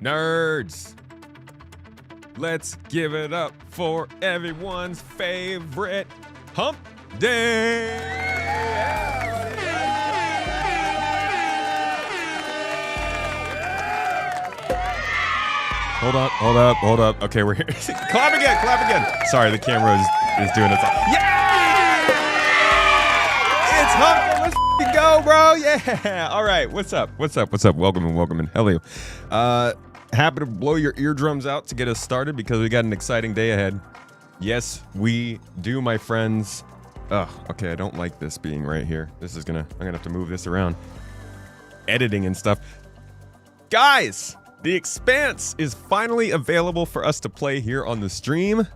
Nerds, let's give it up for everyone's favorite hump day. Hold up. Okay, we're here. Clap again. Sorry, the camera is doing its. Yeah! It's hump day. Let's f***ing go, bro. Yeah. All right. What's up? Welcome in. Hello. Happy to blow your eardrums out to get us started because we got an exciting day ahead. Yes, we do, my friends. Okay, I don't like this being right here. I'm gonna have to move this around. Editing and stuff. Guys, the Expanse is finally available for us to play here on the stream.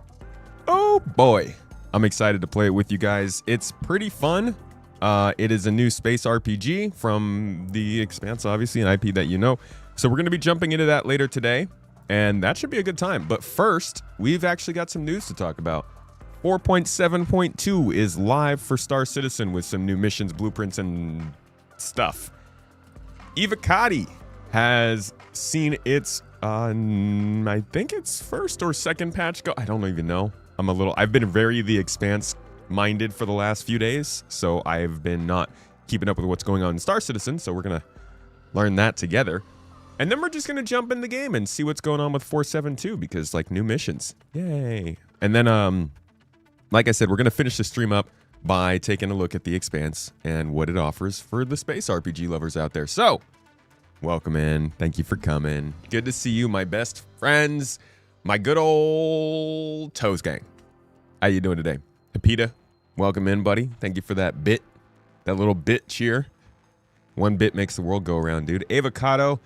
Oh boy, I'm excited to play it with you guys. It's pretty fun. It is a new space RPG from the Expanse, obviously an IP that you know. So we're going to be jumping into that later today, and that should be a good time. But first, we've actually got some news to talk about. 4.7.2 is live for Star Citizen with some new missions, blueprints, and stuff. Evocati has seen its, I think it's first or second patch go. I don't even know. I've been very The Expanse minded for the last few days, so I've been not keeping up with what's going on in Star Citizen, so we're going to learn that together. And then we're just going to jump in the game and see what's going on with 4.7.2 because, like, new missions. Yay. And then, like I said, we're going to finish the stream up by taking a look at the Expanse and what it offers for the space RPG lovers out there. So, welcome in. Thank you for coming. Good to see you, my best friends, my good old Toes gang. How you doing today? Pepita, welcome in, buddy. Thank you for that little bit cheer. One bit makes the world go around, dude. Avocado,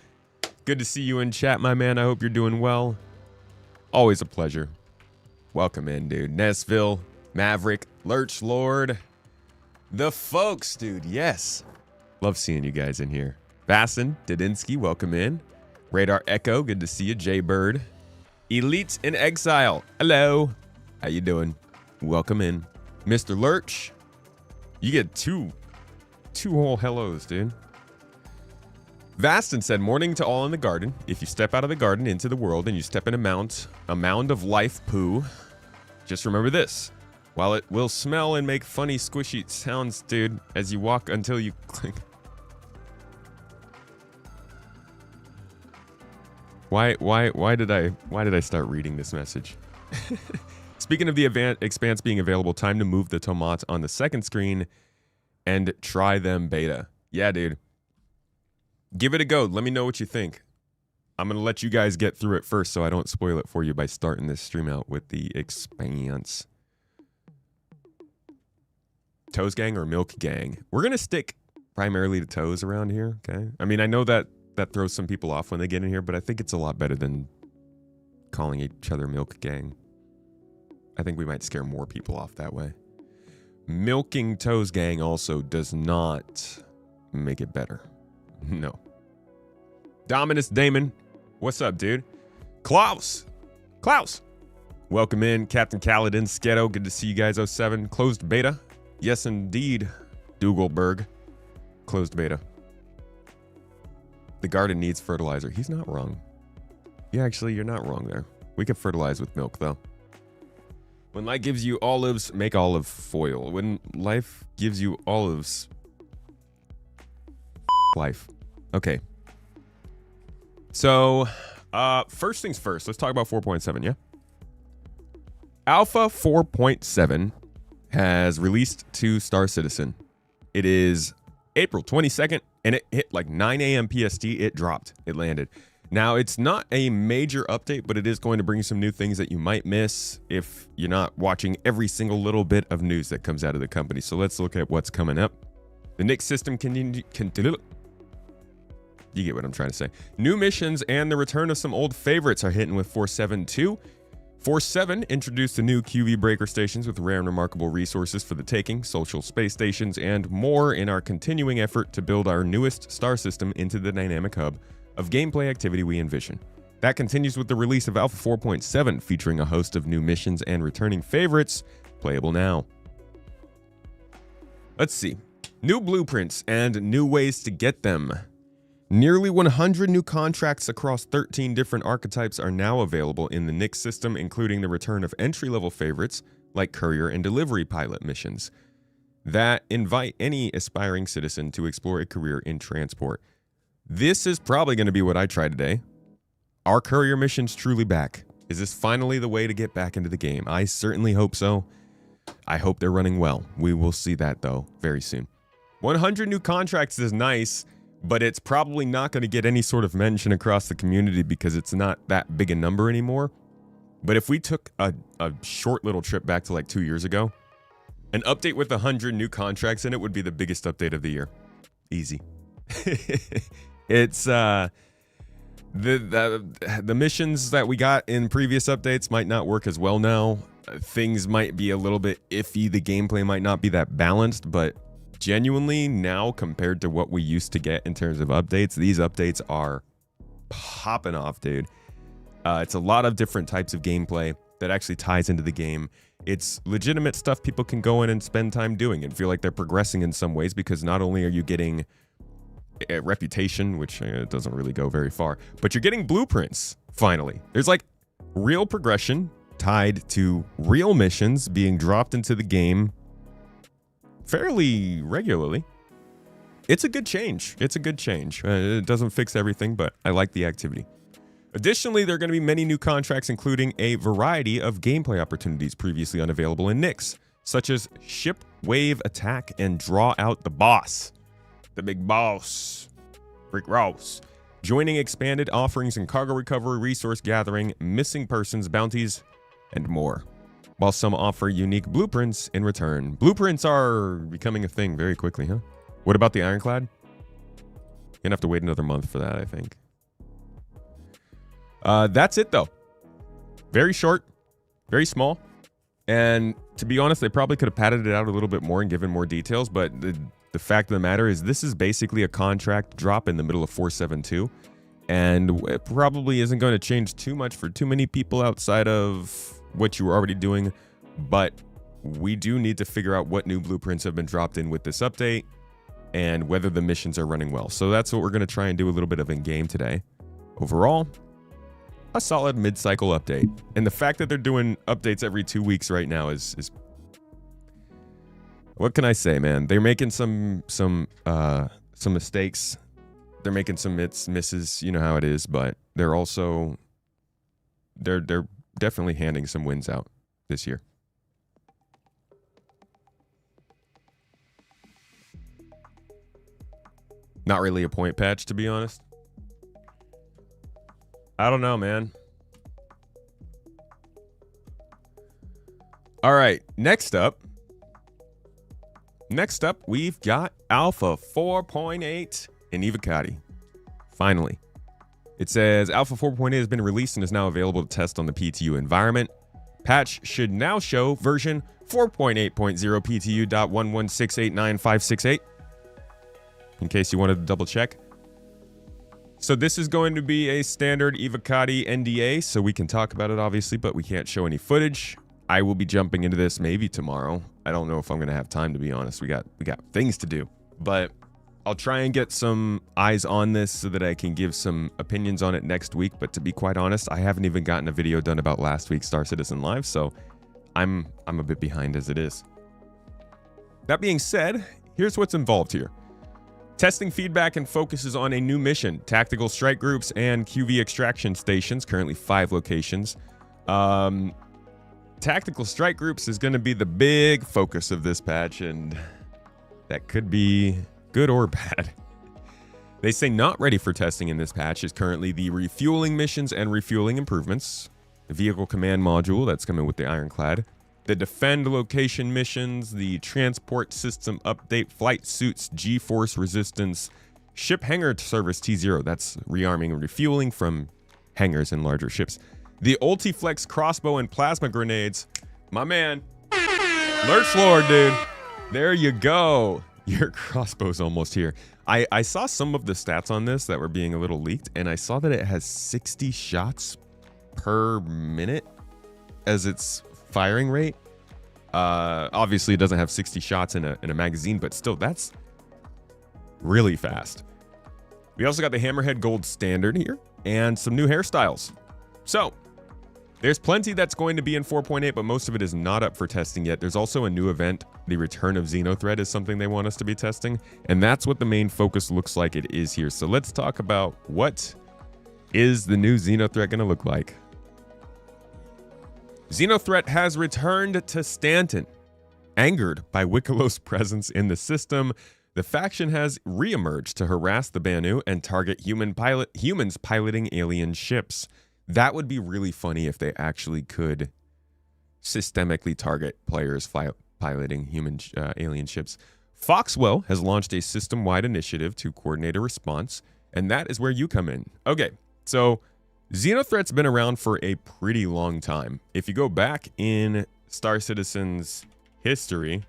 good to see you in chat, my man. I hope you're doing well. Always a pleasure. Welcome in, dude. Nesville, Maverick, Lurch Lord. The folks, dude. Yes. Love seeing you guys in here. Bassin, Didinsky, welcome in. Radar Echo, good to see you. Jaybird. Elite in Exile. Hello. How you doing? Welcome in. Mr. Lurch. You get two whole hellos, dude. Vastin said, morning to all in the garden. If you step out of the garden into the world and you step in a mound of life poo, just remember this. While it will smell and make funny squishy sounds, dude, as you walk until you click. Why did I start reading this message? Speaking of the Expanse being available, time to move the tomates on the second screen and try them beta. Yeah, dude. Give it a go. Let me know what you think. I'm going to let you guys get through it first so I don't spoil it for you by starting this stream out with the Expanse. Toes gang or milk gang? We're going to stick primarily to toes around here, okay? I mean, I know that throws some people off when they get in here, but I think it's a lot better than calling each other milk gang. I think we might scare more people off that way. Milking toes gang also does not make it better. No. Dominus Damon. What's up, dude? Klaus. Welcome in. Captain Kaladin. Sketo. Good to see you guys. 07. Closed beta. Yes, indeed. Dougalberg. Closed beta. The garden needs fertilizer. He's not wrong. Yeah, actually, you're not wrong there. We can fertilize with milk, though. When life gives you olives, make olive foil. When life gives you olives... life. Okay. So, first things first. Let's talk about 4.7, yeah? Alpha 4.7 has released to Star Citizen. It is April 22nd, and it hit like 9 a.m. PST. It dropped. It landed. Now, it's not a major update, but it is going to bring you some new things that you might miss if you're not watching every single little bit of news that comes out of the company. So let's look at what's coming up. The Nick system you get what I'm trying to say. New missions and the return of some old favorites are hitting with 4.7.2. 4.7 introduced the new QV breaker stations with rare and remarkable resources for the taking, social space stations, and more in our continuing effort to build our newest star system into the dynamic hub of gameplay activity we envision. That continues with the release of Alpha 4.7, featuring a host of new missions and returning favorites, playable now. Let's see. New blueprints and new ways to get them. Nearly 100 new contracts across 13 different archetypes are now available in the Nyx system, including the return of entry-level favorites like courier and delivery pilot missions that invite any aspiring citizen to explore a career in transport. This is probably going to be what I try today. Are courier missions truly back? Is this finally the way to get back into the game? I certainly hope so. I hope they're running well. We will see that, though, very soon. 100 new contracts is nice, but it's probably not going to get any sort of mention across the community because it's not that big a number anymore. But if we took a short little trip back to like 2 years ago, an update with 100 new contracts in it would be the biggest update of the year. Easy. It's the missions that we got in previous updates might not work as well now. Things might be a little bit iffy. The gameplay might not be that balanced, but genuinely now compared to what we used to get in terms of updates, these updates are popping off, dude. It's a lot of different types of gameplay that actually ties into the game. It's legitimate stuff people can go in and spend time doing and feel like they're progressing in some ways, because not only are you getting a reputation, which doesn't really go very far, but you're getting blueprints, finally. There's like real progression tied to real missions being dropped into the game fairly regularly. It's a good change. It's a good change. It doesn't fix everything, but I like the activity. Additionally, there are going to be many new contracts, including a variety of gameplay opportunities previously unavailable in Nyx, such as ship wave attack and draw out the boss. The big boss, Rick Ross. Joining expanded offerings in cargo recovery, resource gathering, missing persons, bounties, and more. While some offer unique blueprints in return. Blueprints are becoming a thing very quickly, huh? What about the Ironclad? You're gonna have to wait another month for that, I think. That's it, though. Very short, very small. And to be honest, they probably could have padded it out a little bit more and given more details, but the fact of the matter is this is basically a contract drop in the middle of 4.7.2, and it probably isn't going to change too much for too many people outside of what you were already doing, but we do need to figure out what new blueprints have been dropped in with this update and whether the missions are running well. So that's what we're going to try and do a little bit of in game today. Overall, a solid mid-cycle update, and the fact that they're doing updates every 2 weeks right now is what can I say, man? They're making some mistakes. They're making some misses, you know how it is, but they're also they're definitely handing some wins out this year. Not really a point patch, to be honest. I don't know, man. All right, next up, we've got Alpha 4.8 in Evocati. Finally. It says Alpha 4.8 has been released and is now available to test on the PTU environment. Patch should now show version 4.8.0 PTU.11689.568. In case you wanted to double check. So this is going to be a standard Evocati NDA, so we can talk about it obviously, but we can't show any footage. I will be jumping into this maybe tomorrow. I don't know if I'm going to have time, to be honest. We got things to do, but I'll try and get some eyes on this so that I can give some opinions on it next week. But to be quite honest, I haven't even gotten a video done about last week's Star Citizen Live, so I'm a bit behind as it is. That being said, here's what's involved here. Testing feedback and focuses on a new mission, tactical strike groups and QV extraction stations, currently 5 locations. Tactical strike groups is going to be the big focus of this patch, and that could be good or bad. They say not ready for testing in this patch is currently the refueling missions and refueling improvements, the vehicle command module that's coming with the Ironclad, the defend location missions, the transport system update, flight suits, G-force resistance, ship hangar service T0, that's rearming and refueling from hangars and larger ships, the Ultiflex crossbow and plasma grenades. My man, Lurch Lord, dude. There you go. Your crossbow's almost here. I saw some of the stats on this that were being a little leaked, and I saw that it has 60 shots per minute as its firing rate. Obviously, it doesn't have 60 shots in a magazine, but still, that's really fast. We also got the Hammerhead Gold Standard here and some new hairstyles. So there's plenty that's going to be in 4.8, but most of it is not up for testing yet. There's also a new event. The Return of XenoThreat is something they want us to be testing, and that's what the main focus looks like it is here. So let's talk about what is the new XenoThreat going to look like. XenoThreat has returned to Stanton. Angered by Wikilo's presence in the system, the faction has reemerged to harass the Banu and target humans piloting alien ships. That would be really funny if they actually could systemically target players piloting alien ships. Foxwell has launched a system-wide initiative to coordinate a response, and that is where you come in. Okay, so XenoThreat's been around for a pretty long time. If you go back in Star Citizen's history,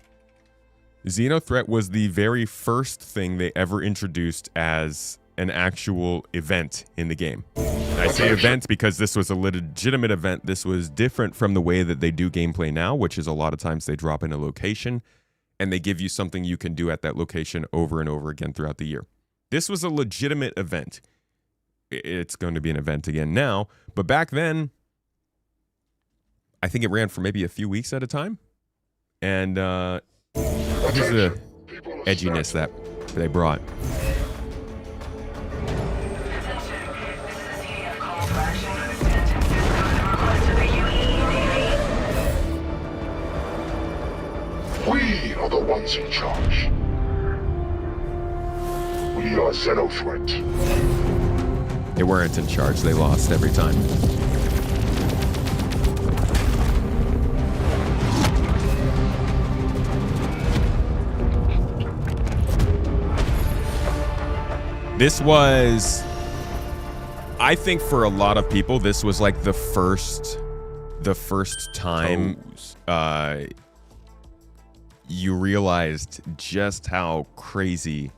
XenoThreat was the very first thing they ever introduced as an actual event in the game. I say event because this was a legitimate event. This was different from the way that they do gameplay now, which is a lot of times they drop in a location and they give you something you can do at that location over and over again throughout the year. This was a legitimate event. It's going to be an event again now, but back then, I think it ran for maybe a few weeks at a time. And here's the edginess that they brought. We are the ones in charge. We are XenoThreat. They weren't in charge. They lost every time. This was, I think for a lot of people, this was like the first time you realized just how crazy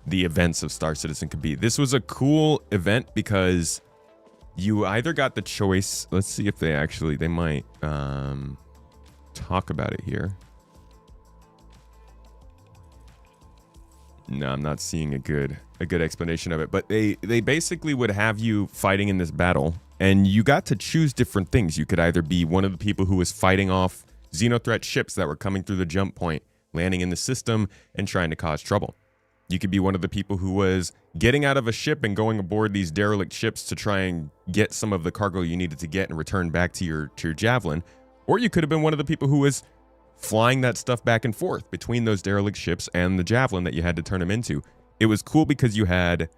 the events of Star Citizen could be. This was a cool event because you either got the choice. Let's see if they might talk about it here. No, I'm not seeing a good explanation of it, but they basically would have you fighting in this battle, and you got to choose different things. You could either be one of the people who was fighting off XenoThreat ships that were coming through the jump point, landing in the system, and trying to cause trouble. You could be one of the people who was getting out of a ship and going aboard these derelict ships to try and get some of the cargo you needed to get and return back to your javelin. Or you could have been one of the people who was flying that stuff back and forth between those derelict ships and the javelin that you had to turn them into. It was cool because you had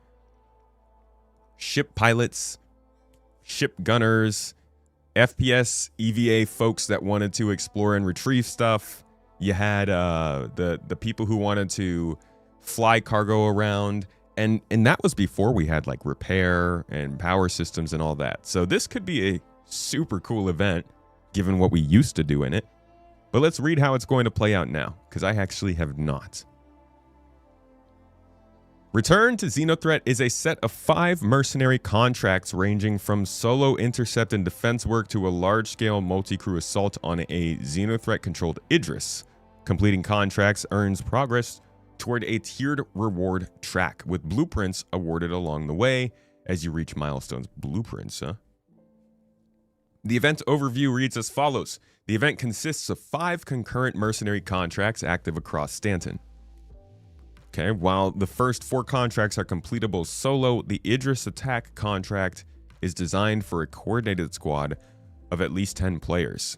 ship pilots, ship gunners, FPS, EVA folks that wanted to explore and retrieve stuff. You had the people who wanted to fly cargo around, and that was before we had like repair and power systems and all that. So this could be a super cool event given what we used to do in it. But let's read how it's going to play out now, because I actually have not. Return to XenoThreat is a set of 5 mercenary contracts ranging from solo intercept and defense work to a large-scale multi-crew assault on a XenoThreat-controlled Idris. Completing contracts earns progress toward a tiered reward track, with blueprints awarded along the way as you reach milestones. Blueprints, huh? The event overview reads as follows. The event consists of 5 concurrent mercenary contracts active across Stanton. Okay, while the first 4 contracts are completable solo, the Idris attack contract is designed for a coordinated squad of at least 10 players.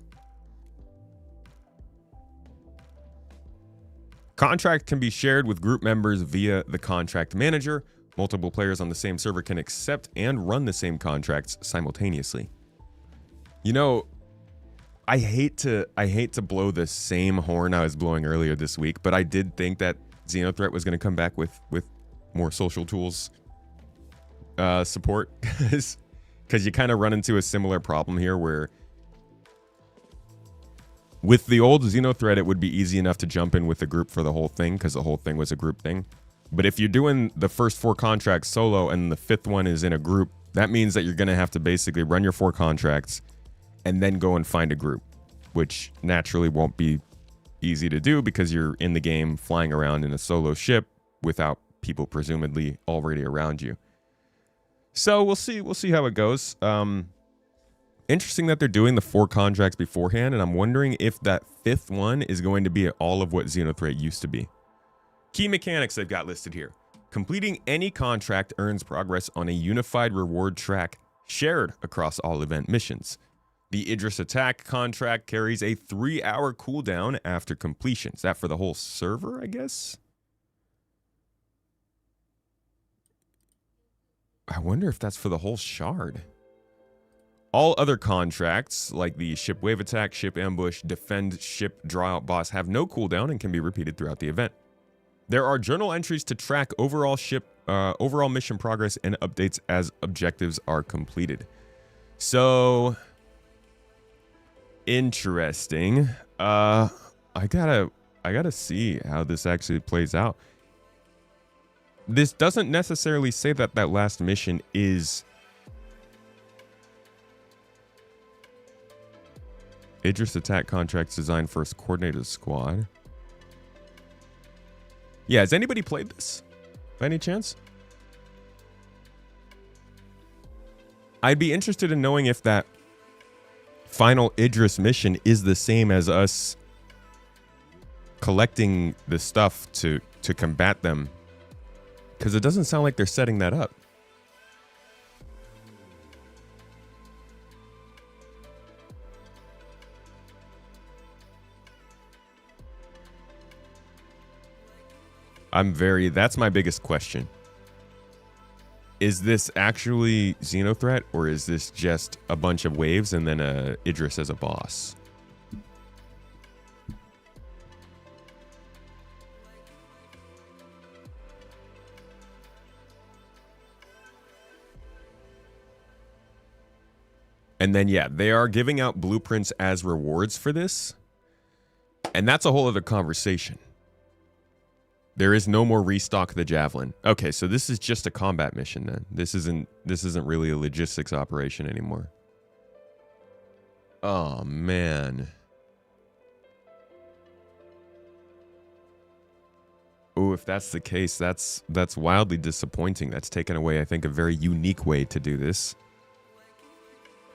Contract can be shared with group members via the contract manager. Multiple players on the same server can accept and run the same contracts simultaneously. You know, I hate to blow the same horn I was blowing earlier this week, but I did think that XenoThreat was going to come back with more social tools support, because you kind of run into a similar problem here where with the old XenoThreat, it would be easy enough to jump in with a group for the whole thing because the whole thing was a group thing. But if you're doing the first 4 contracts solo and the 5th one is in a group, that means that you're going to have to basically run your 4 contracts and then go and find a group, which naturally won't be easy to do because you're in the game flying around in a solo ship without people presumably already around you. So we'll see how it goes. Interesting that they're doing the 4 contracts beforehand, and I'm wondering if that 5th one is going to be all of what XenoThreat used to be. Key mechanics they've got listed here. Completing any contract earns progress on a unified reward track shared across all event missions. The Idris attack contract carries a 3-hour cooldown after completion. Is that for the whole server, I guess? I wonder if that's for the whole shard. All other contracts, like the ship wave attack, ship ambush, defend ship, draw out boss, have no cooldown and can be repeated throughout the event. There are journal entries to track overall mission progress and updates as objectives are completed. So, interesting. I gotta see how this actually plays out. This doesn't necessarily say that that last mission is Idris attack contracts designed for a coordinated squad. Yeah, has anybody played this by any chance? I'd be interested in knowing if that final Idris mission is the same as us collecting the stuff to combat them, because it doesn't sound like they're setting that up. That's my biggest question. Is this actually XenoThreat, or is this just a bunch of waves and then Idris as a boss? And then, yeah, they are giving out blueprints as rewards for this. And that's a whole other conversation. There is no more restock the javelin. Okay, so this is just a combat mission then. This isn't really a logistics operation anymore. Oh man. Oh, if that's the case, that's wildly disappointing. That's taken away, I think, a very unique way to do this.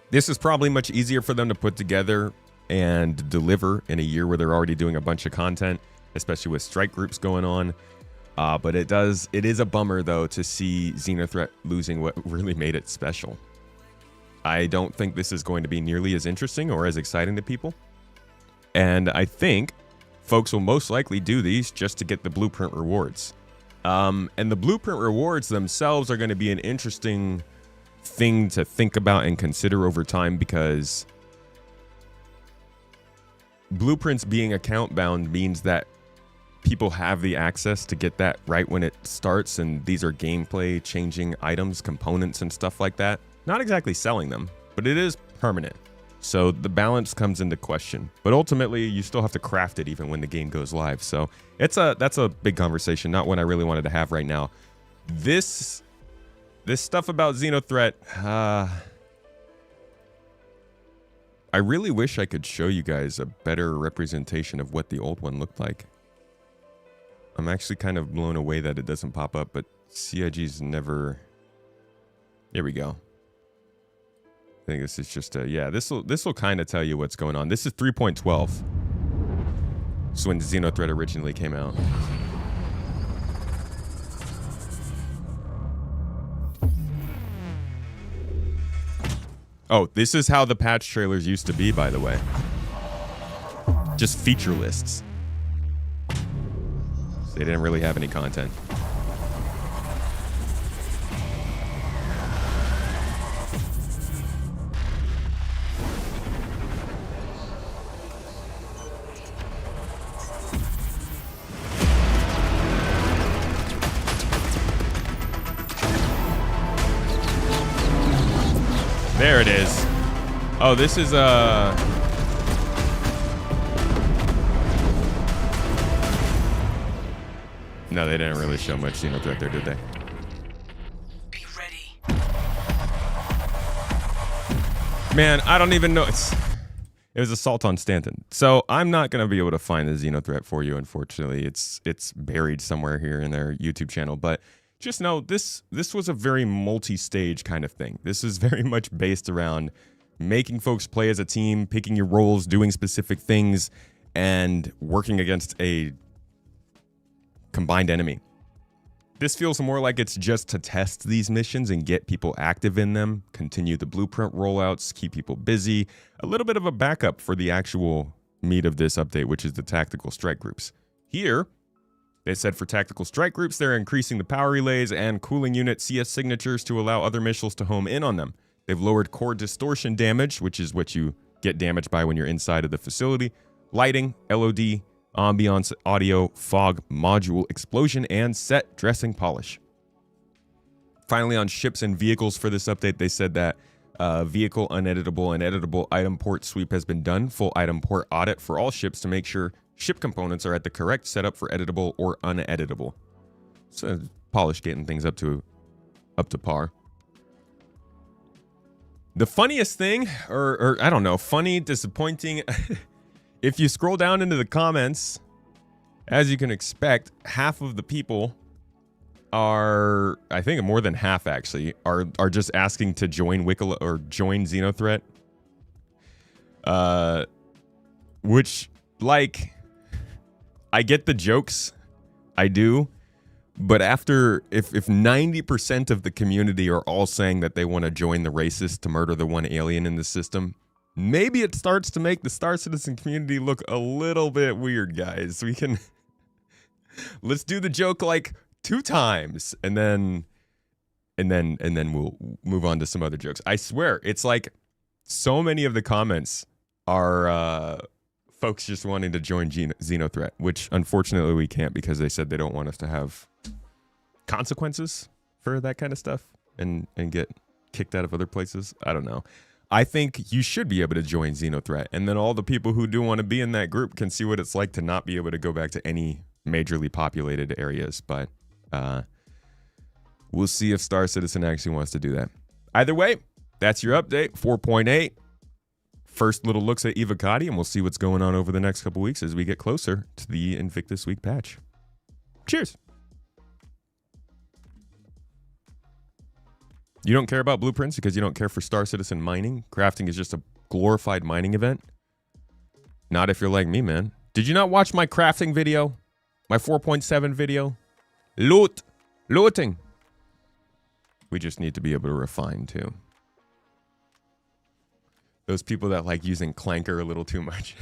This is probably much easier for them to put together and deliver in a year where they're already doing a bunch of content, especially with strike groups going on. But it is a bummer, though, to see XenoThreat losing what really made it special. I don't think this is going to be nearly as interesting or as exciting to people. And I think folks will most likely do these just to get the blueprint rewards. And the blueprint rewards themselves are going to be an interesting thing to think about and consider over time, because blueprints being account bound means that people have the access to get that right when it starts, and these are gameplay changing items, components and stuff like that. Not exactly selling them, but it is permanent. So the balance comes into question, but ultimately you still have to craft it even when the game goes live. So that's a big conversation, not one I really wanted to have right now. This stuff about XenoThreat, I really wish I could show you guys a better representation of what the old one looked like. I'm actually kind of blown away that it doesn't pop up, but CIG's never... There we go. I think this is just a... Yeah, this will kind of tell you what's going on. This is 3.12. This is when XenoThreat originally came out. Oh, this is how the patch trailers used to be, by the way. Just feature lists. They didn't really have any content. There it is. Oh, this is No, they didn't really show much XenoThreat there, did they? Be ready. Man, I don't even know. It was Assault on Stanton. So I'm not going to be able to find the XenoThreat for you, unfortunately. It's buried somewhere here in their YouTube channel. But just know this was a very multi-stage kind of thing. This is very much based around making folks play as a team, picking your roles, doing specific things, and working against a combined enemy. This feels more like it's just to test these missions and get people active in them, continue the blueprint rollouts, keep people busy, a little bit of a backup for the actual meat of this update, which is the tactical strike groups. Here, they said for tactical strike groups, they're increasing the power relays and cooling unit CS signatures to allow other missiles to home in on them. They've lowered core distortion damage, which is what you get damaged by when you're inside of the facility, lighting, LOD, ambiance, audio, fog, module, explosion, and set dressing polish. Finally, on ships and vehicles for this update, they said that vehicle uneditable and editable item port sweep has been done. Full item port audit for all ships to make sure ship components are at the correct setup for editable or uneditable. So polish getting things up to par. The funniest thing, or I don't know, funny, disappointing. If you scroll down into the comments, as you can expect, half of the people are, I think more than half actually, are just asking to join Wicklow or join XenoThreat. Which, like, I get the jokes, I do, but after, if 90% of the community are all saying that they want to join the racist to murder the one alien in the system, maybe it starts to make the Star Citizen community look a little bit weird, guys. We can let's do the joke like 2 times and then we'll move on to some other jokes. I swear, it's like so many of the comments are folks just wanting to join XenoThreat, which unfortunately we can't because they said they don't want us to have consequences for that kind of stuff and get kicked out of other places. I don't know. I think you should be able to join XenoThreat, and then all the people who do want to be in that group can see what it's like to not be able to go back to any majorly populated areas. But we'll see if Star Citizen actually wants to do that. Either way, that's your update, 4.8. First little looks at Evocati, and we'll see what's going on over the next couple weeks as we get closer to the Invictus Week patch. Cheers. You don't care about blueprints because you don't care for Star Citizen mining? Crafting is just a glorified mining event? Not if you're like me, man. Did you not watch my crafting video? My 4.7 video? Looting. We just need to be able to refine too. Those people that like using Clanker a little too much.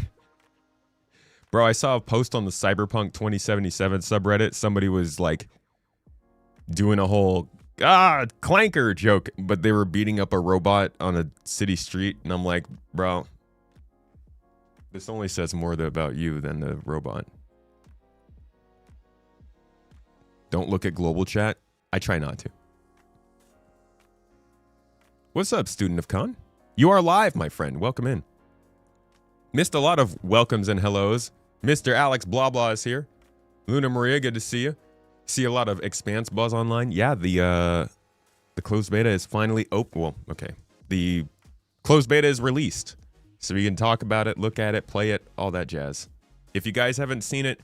Bro, I saw a post on the Cyberpunk 2077 subreddit. Somebody was like doing a whole Clanker joke, but they were beating up a robot on a city street, and I'm like, bro, this only says more about you than the robot. Don't look at global chat. I try not to. What's up, student of Con? You are live, my friend. Welcome in. Missed a lot of welcomes and hellos. Mr. Alex Blah Blah is here. Luna Maria, good to see you. See a lot of Expanse buzz online. Yeah, the closed beta is finally open. Well, okay. The closed beta is released. So we can talk about it, look at it, play it, all that jazz. If you guys haven't seen it,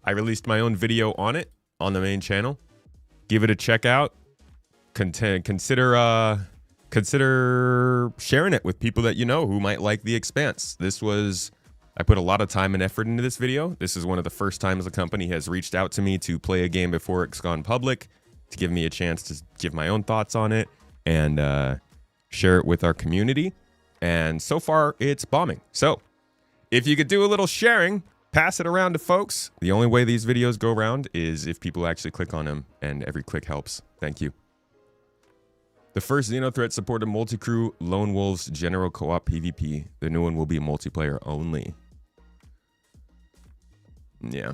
I released my own video on it on the main channel. Give it a check out. Consider sharing it with people that you know who might like the Expanse. I put a lot of time and effort into this video. This is one of the first times the company has reached out to me to play a game before it's gone public, to give me a chance to give my own thoughts on it and share it with our community. And so far, it's bombing. So if you could do a little sharing, pass it around to folks. The only way these videos go around is if people actually click on them, and every click helps. Thank you. The first XenoThreat supported multi-crew Lone Wolves General Co-op PvP. The new one will be multiplayer only. Yeah.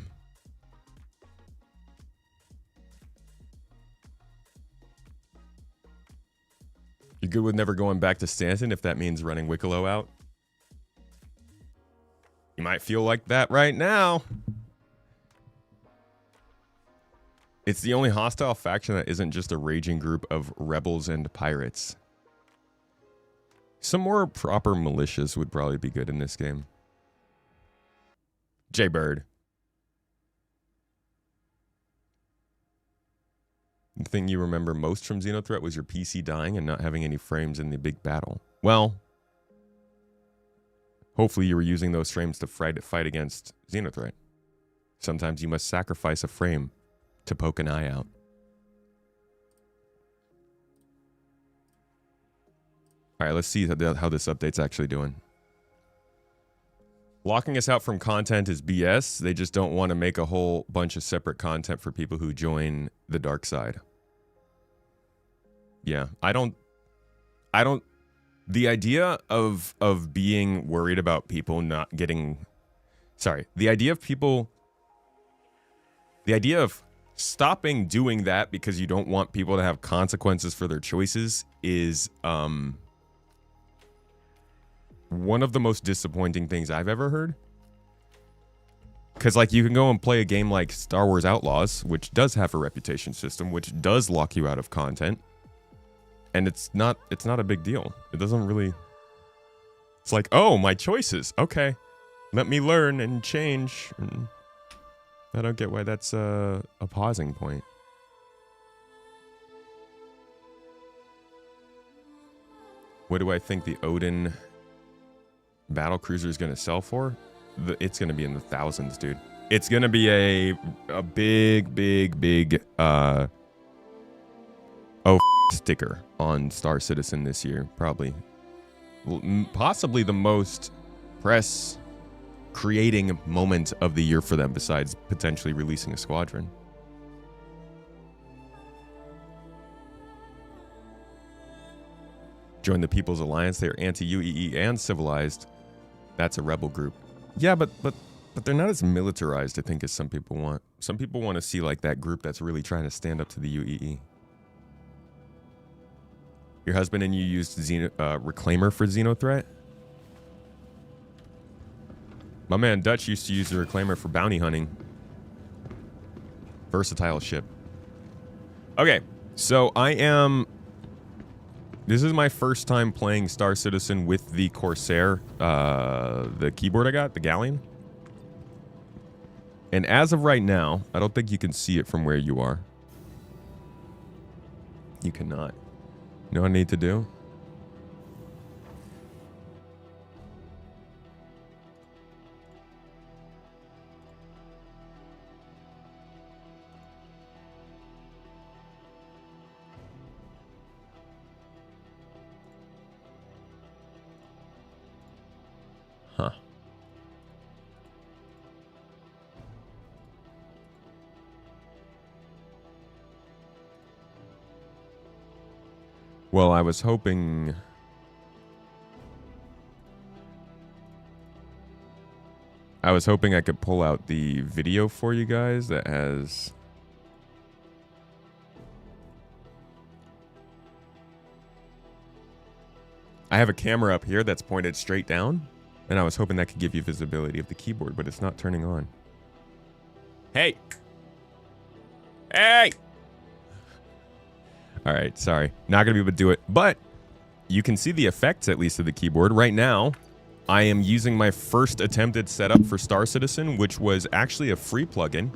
You're good with never going back to Stanton if that means running Wicklow out? You might feel like that right now. It's the only hostile faction that isn't just a raging group of rebels and pirates. Some more proper militias would probably be good in this game. Jaybird. The thing you remember most from XenoThreat was your PC dying and not having any frames in the big battle. Well, hopefully you were using those frames to fight against XenoThreat. Sometimes you must sacrifice a frame to poke an eye out. All right, let's see how this update's actually doing. Locking us out from content is BS. They just don't want to make a whole bunch of separate content for people who join the dark side. Yeah, I don't the idea of being worried about people not getting the idea of stopping doing that because you don't want people to have consequences for their choices is one of the most disappointing things I've ever heard. Because, like, you can go and play a game like Star Wars Outlaws, which does have a reputation system, which does lock you out of content. And it's not a big deal. It doesn't really... It's like, oh, my choices. Okay. Let me learn and change. I don't get why that's a pausing point. What do I think the Odin battle cruiser is going to sell for? It's going to be in the thousands, dude. It's going to be a big sticker on Star Citizen this year, probably. Possibly the most press creating moment of the year for them, besides potentially releasing a squadron. Join the People's Alliance. They're anti-UEE and civilized. That's a rebel group. Yeah, but they're not as militarized, I think, as some people want. Some people want to see like that group that's really trying to stand up to the UEE. Your husband and you used Reclaimer for XenoThreat? My man Dutch used to use the Reclaimer for bounty hunting. Versatile ship. Okay, so this is my first time playing Star Citizen with the Corsair, the keyboard I got, the Galleon. And as of right now, I don't think you can see it from where you are. You cannot. You know what I need to do? Huh. Well, I was hoping... I could pull out the video for you guys that has... I have a camera up here that's pointed straight down, and I was hoping that could give you visibility of the keyboard, but it's not turning on. Hey! Hey! All right, sorry. Not going to be able to do it, but you can see the effects, at least, of the keyboard. Right now, I am using my first attempted setup for Star Citizen, which was actually a free plugin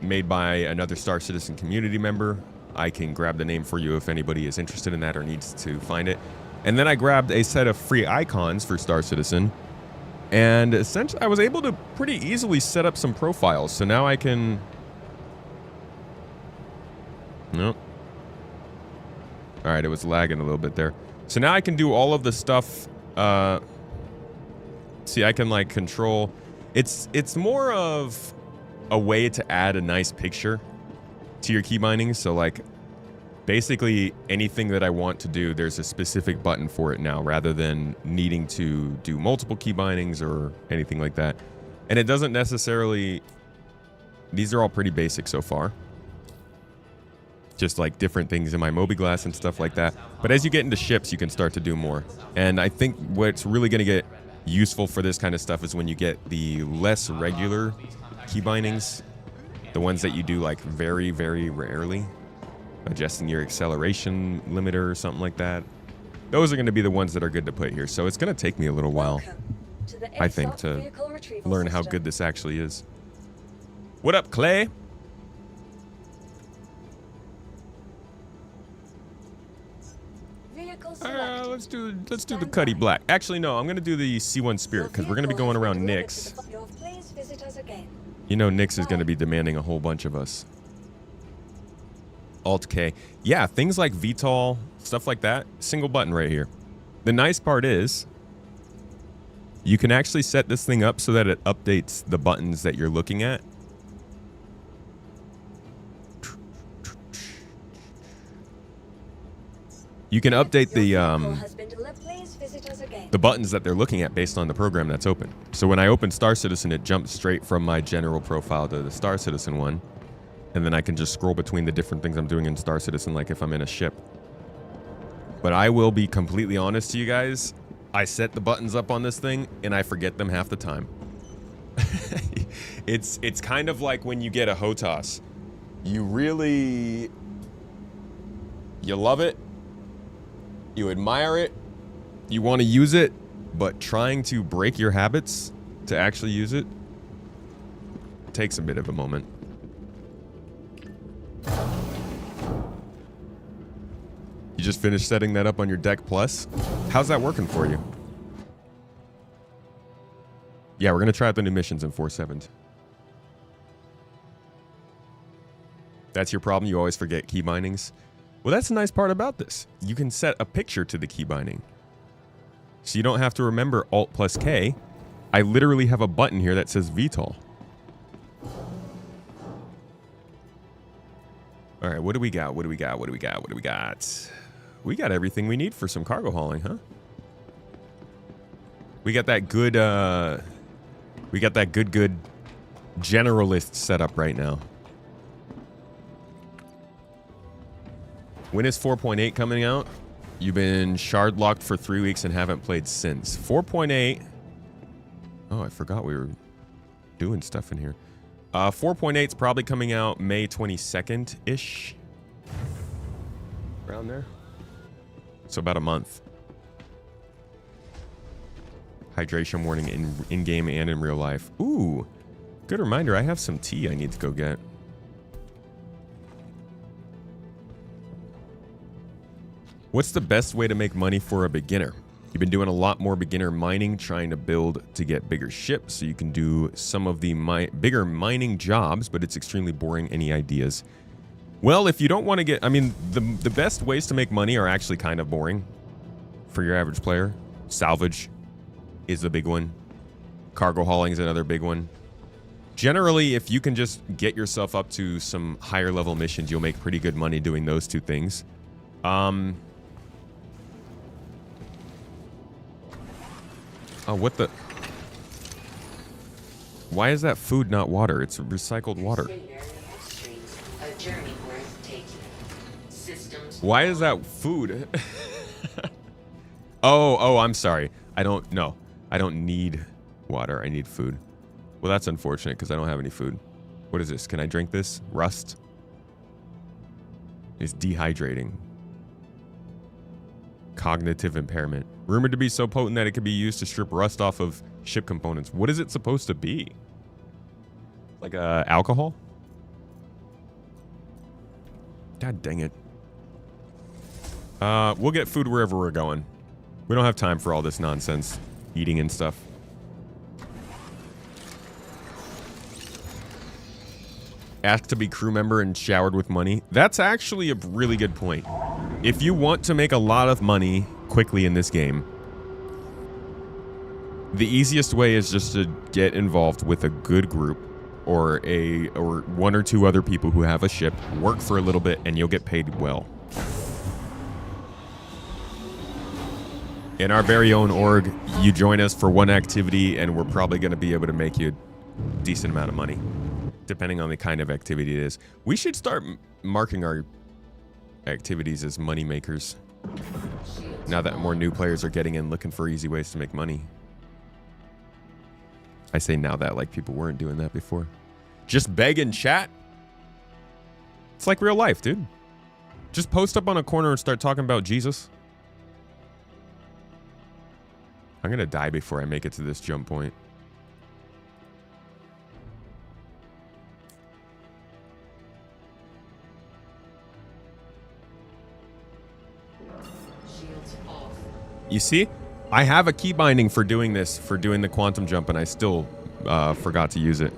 made by another Star Citizen community member. I can grab the name for you if anybody is interested in that or needs to find it. And then I grabbed a set of free icons for Star Citizen, and essentially I was able to pretty easily set up some profiles. So now I can... Nope. All right, it was lagging a little bit there. So now I can do all of the stuff. See, I can like control. It's more of a way to add a nice picture to your key bindings. So like, basically anything that I want to do, there's a specific button for it now, rather than needing to do multiple key bindings or anything like that. And it doesn't necessarily. These are all pretty basic so far. Just like different things in my mobiGlass and stuff like that. But as you get into ships, you can start to do more. And I think what's really going to get useful for this kind of stuff is when you get the less regular key bindings, the ones that you do like very, very rarely, adjusting your acceleration limiter or something like that. Those are going to be the ones that are good to put here. So it's going to take me a little while, I think, to learn how good this actually is. What up, Clay? Let's do the Cuddy Black. Actually, no, I'm going to do the C1 Spirit because we're going to be going around Nyx. You know Nyx is going to be demanding a whole bunch of us. Alt K. Yeah, things like VTOL, stuff like that, single button right here. The nice part is you can actually set this thing up so that it updates the buttons that you're looking at. You can update the buttons that they're looking at based on the program that's open. So when I open Star Citizen, it jumps straight from my general profile to the Star Citizen one. And then I can just scroll between the different things I'm doing in Star Citizen, like if I'm in a ship. But I will be completely honest to you guys. I set the buttons up on this thing, and I forget them half the time. It's kind of like when you get a HOTAS. You love it. You admire it. You want to use it. But trying to break your habits to actually use it takes a bit of a moment. You just finished setting that up on your Deck Plus? How's that working for you? Yeah, we're going to try out the new missions in 4.7. That's your problem? You always forget key bindings? Well, that's the nice part about this. You can set a picture to the key binding. So you don't have to remember Alt plus K. I literally have a button here that says VTOL. All right, what do we got? What do we got? What do we got? What do we got? We got everything we need for some cargo hauling, huh? We got that good, good generalist setup right now. When is 4.8 coming out? You've been shard locked for 3 weeks and haven't played since. 4.8. Oh, I forgot we were doing stuff in here. 4.8 is probably coming out May 22nd-ish. Around there. So about a month. Hydration warning in-game and in real life. Ooh, good reminder. I have some tea I need to go get. What's the best way to make money for a beginner? You've been doing a lot more beginner mining, trying to build to get bigger ships so you can do some of the bigger mining jobs, but it's extremely boring. Any ideas? Well, if you don't want to get... I mean, the best ways to make money are actually kind of boring for your average player. Salvage is the big one. Cargo hauling is another big one. Generally, if you can just get yourself up to some higher level missions, you'll make pretty good money doing those two things. Oh, what the... Why is that food not water? It's recycled water. Why is that food? Oh, I'm sorry. I don't need water. I need food. Well, that's unfortunate because I don't have any food. What is this? Can I drink this? Rust? It's dehydrating. Cognitive impairment. Rumored to be so potent that it could be used to strip rust off of ship components. What is it supposed to be? Like alcohol? God dang it. We'll get food wherever we're going. We don't have time for all this nonsense. Eating and stuff. Asked to be crew member and showered with money. That's actually a really good point. If you want to make a lot of money quickly in this game, the easiest way is just to get involved with a good group or one or two other people who have a ship, work for a little bit, and you'll get paid well. In our very own org, you join us for one activity and we're probably going to be able to make you a decent amount of money, depending on the kind of activity it is. We should start marking our activities as money makers now that more new players are getting in looking for easy ways to make money. I say now that like people weren't doing that before. Just beg and chat. It's like real life, dude. Just post up on a corner and start talking about Jesus. I'm going to die before I make it to this jump point. Shields off. You see? I have a key binding for doing this, for doing the quantum jump, and I still forgot to use it.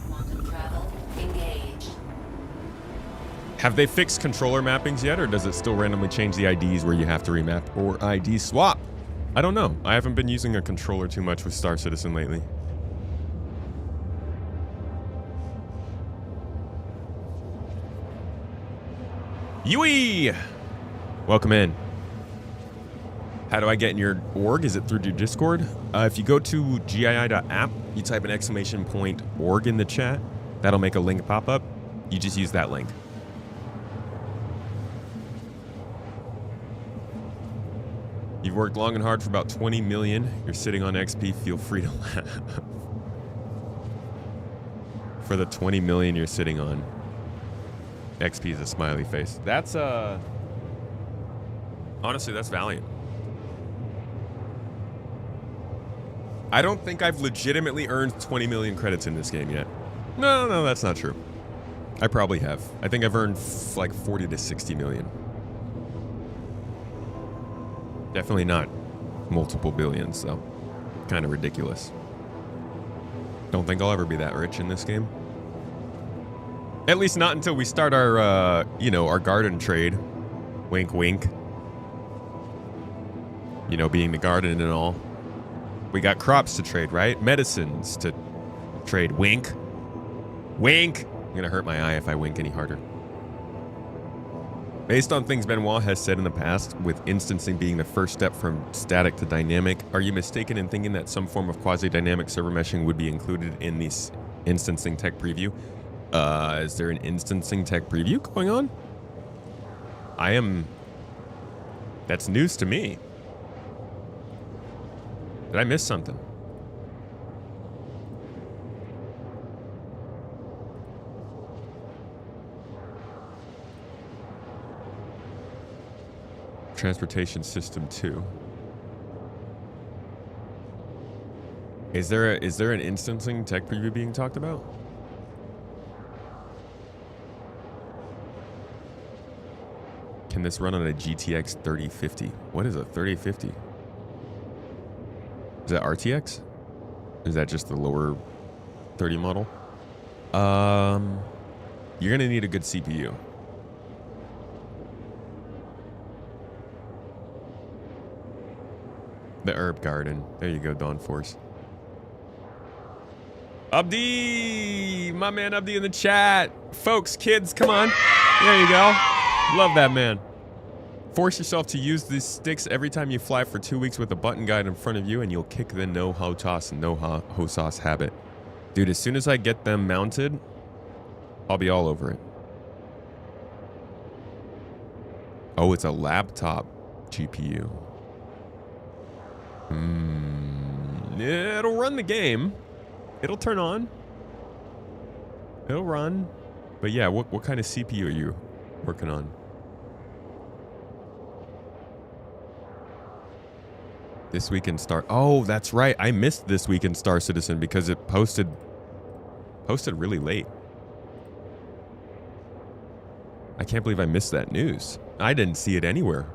Quantum travel engaged. Have they fixed controller mappings yet, or does it still randomly change the IDs where you have to remap or ID swap? I don't know. I haven't been using a controller too much with Star Citizen lately. Yui! Welcome in. How do I get in your org? Is it through your Discord? If you go to gii.app, you type an !org in the chat. That'll make a link pop up. You just use that link. You've worked long and hard for about 20 million. You're sitting on XP. Feel free to laugh. For the 20 million you're sitting on. XP is a smiley face. That's, honestly, that's valiant. I don't think I've legitimately earned 20 million credits in this game yet. No, that's not true. I probably have. I think I've earned like 40 to 60 million. Definitely not multiple billions, though. Kind of ridiculous. Don't think I'll ever be that rich in this game. At least not until we start our, our garden trade. Wink, wink. You know, being the garden and all. We got crops to trade, right? Medicines to trade. Wink. Wink! I'm gonna hurt my eye if I wink any harder. Based on things Benoit has said in the past, with instancing being the first step from static to dynamic, are you mistaken in thinking that some form of quasi-dynamic server meshing would be included in this instancing tech preview? Is there an instancing tech preview going on? That's news to me. Did I miss something? Transportation System 2. Is there an instancing tech preview being talked about? Can this run on a GTX 3050? What is a 3050? Is that RTX? Is that just the lower 30 model? You're gonna need a good CPU. The herb garden. There you go, Dawn Force. Abdi! My man Abdi in the chat. Folks, kids, come on. There you go. Love that man. Force yourself to use these sticks every time you fly for 2 weeks with a button guide in front of you, and you'll kick the no HOTAS, no HOSAS habit. Dude, as soon as I get them mounted, I'll be all over it. Oh, it's a laptop GPU. It'll run the game. It'll turn on. It'll run. But yeah, what kind of CPU are you working on? This Week in Star... Oh, that's right. I missed This Week in Star Citizen because it posted really late. I can't believe I missed that news. I didn't see it anywhere.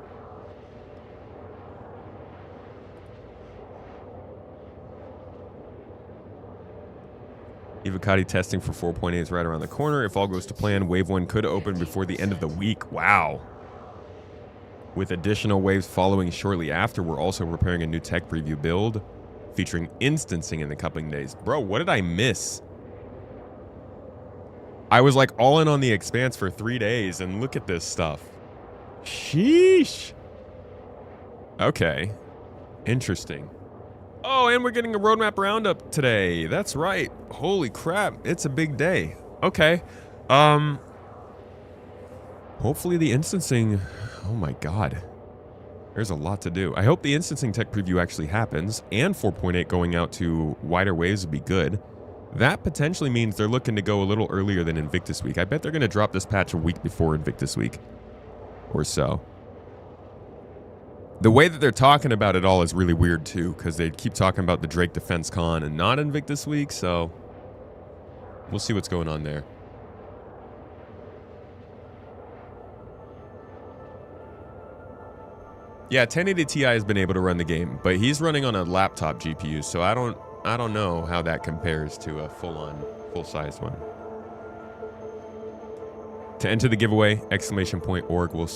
Evocati testing for 4.8 is right around the corner. If all goes to plan, Wave 1 could open before the end of the week. Wow. With additional waves following shortly after, we're also preparing a new tech preview build featuring instancing in the coming days. Bro, what did I miss? I was like all in on the Expanse for 3 days, and look at this stuff. Sheesh. Okay. Interesting. Oh, and we're getting a roadmap roundup today. That's right. Holy crap. It's a big day. Okay. Hopefully the instancing... Oh my god. There's a lot to do. I hope the instancing tech preview actually happens, and 4.8 going out to wider waves would be good. That potentially means they're looking to go a little earlier than Invictus Week. I bet they're going to drop this patch a week before Invictus Week. Or so. The way that they're talking about it all is really weird too, because they keep talking about the Drake Defense Con and not Invictus Week, so we'll see what's going on there. Yeah, 1080 Ti has been able to run the game, but he's running on a laptop GPU, so I don't know how that compares to a full-sized one. To enter the giveaway, !org will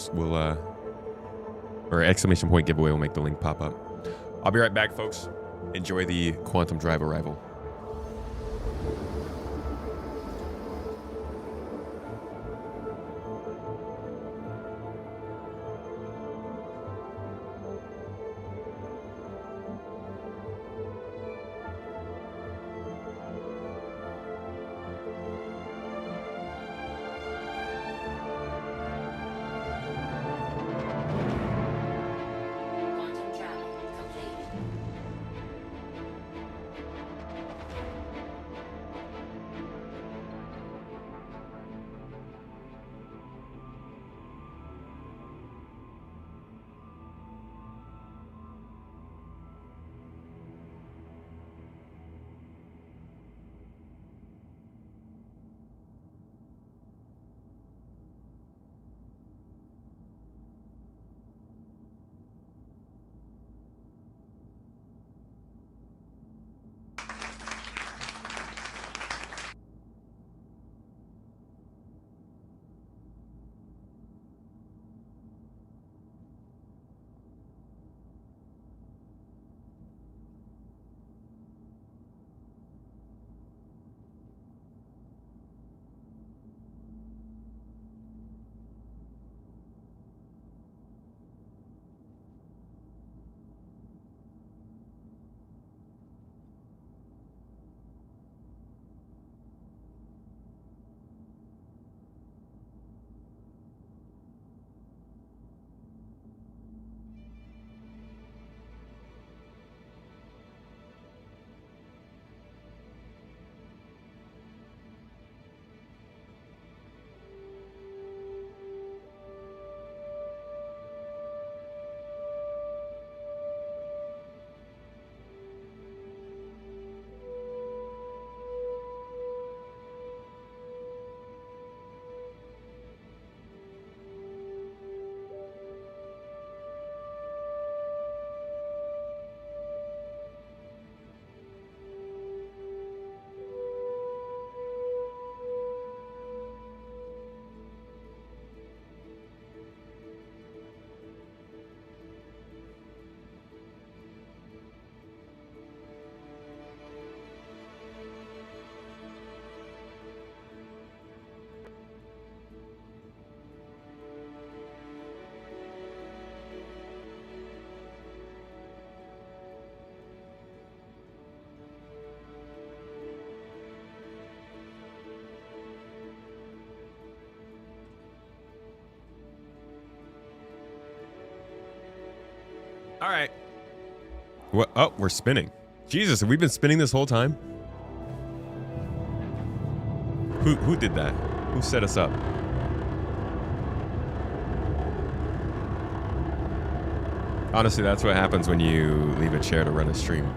or ! Giveaway will make the link pop up. I'll be right back, folks. Enjoy the Quantum Drive arrival. Quantum travel complete. All right. What? Oh, we're spinning. Jesus, have we been spinning this whole time? Who did that? Who set us up? Honestly, that's what happens when you leave a chair to run a stream.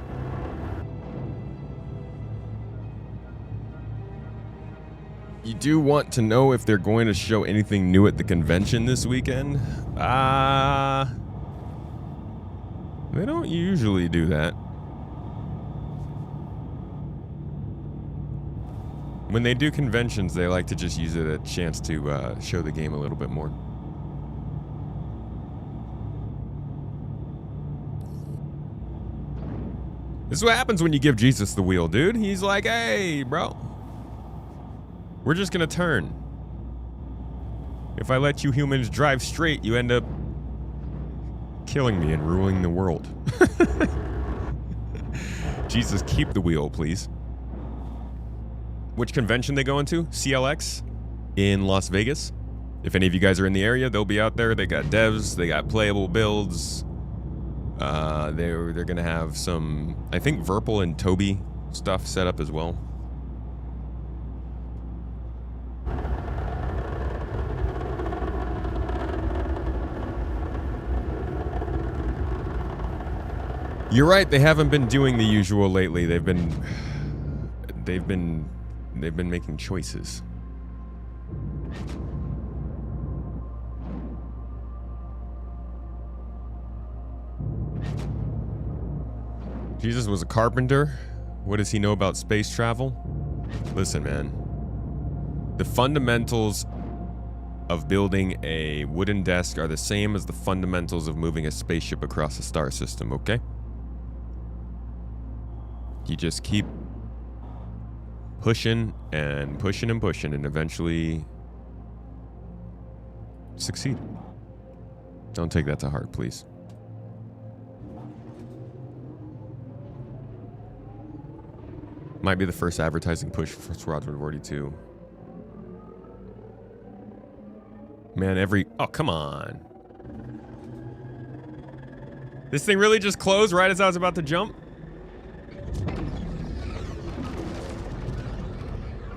You do want to know if they're going to show anything new at the convention this weekend? They don't usually do that. When they do conventions, they like to just use it as a chance to show the game a little bit more. This is what happens when you give Jesus the wheel, dude. He's like, hey, bro. We're just gonna turn. If I let you humans drive straight, you end up killing me and ruining the world. Jesus, keep the wheel, please. Which convention they going to? CLX in Las Vegas. If any of you guys are in the area, they'll be out there. They got devs, they got playable builds. They're gonna have some, I think, Verpal and Tobii stuff set up as well. You're right. They haven't been doing the usual lately. They've been making choices. Jesus was a carpenter. What does he know about space travel? Listen, man. The fundamentals of building a wooden desk are the same as the fundamentals of moving a spaceship across a star system, okay? You just keep pushing and pushing and pushing and eventually succeed. Don't take that to heart, please. Might be the first advertising push for Squadron 42. Man, oh, come on. This thing really just closed right as I was about to jump?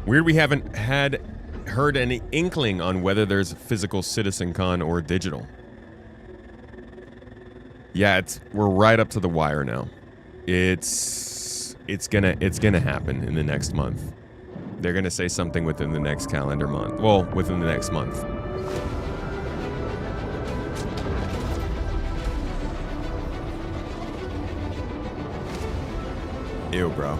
Weird we haven't heard any inkling on whether there's physical CitizenCon or digital. Yeah, we're right up to the wire now. It's gonna happen in the next month. They're gonna say something within the next calendar month. Well, within the next month. Ew, bro.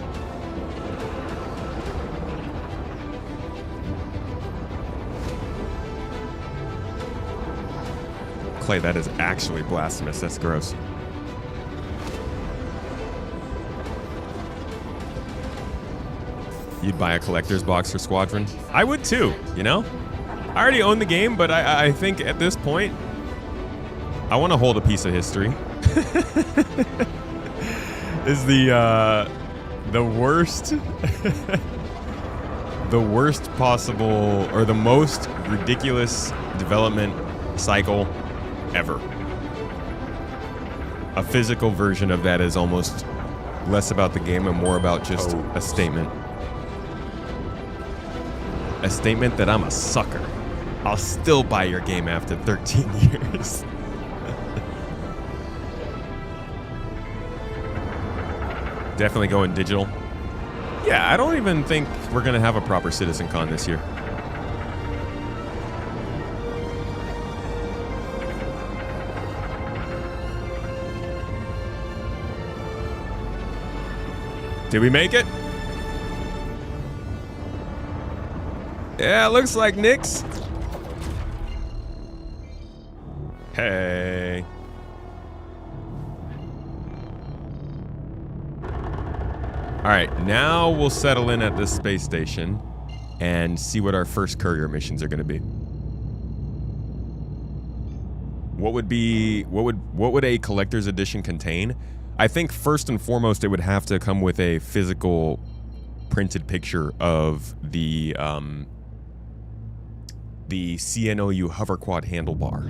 Clay, that is actually blasphemous. That's gross. You'd buy a collector's box for Squadron? I would too, you know? I already own the game, but I think at this point, I want to hold a piece of history. Is the worst the worst possible, or the most ridiculous development cycle ever. A physical version of that is almost less about the game and more about just a statement. A statement that I'm a sucker. I'll still buy your game after 13 years. Definitely going digital. Yeah, I don't even think we're going to have a proper CitizenCon this year. Did we make it? Yeah, looks like Nick's. Hey. All right, now we'll settle in at this space station and see what our first courier missions are going to be. What would a collector's edition contain? I think first and foremost it would have to come with a physical printed picture of the CNOU hover quad handlebar.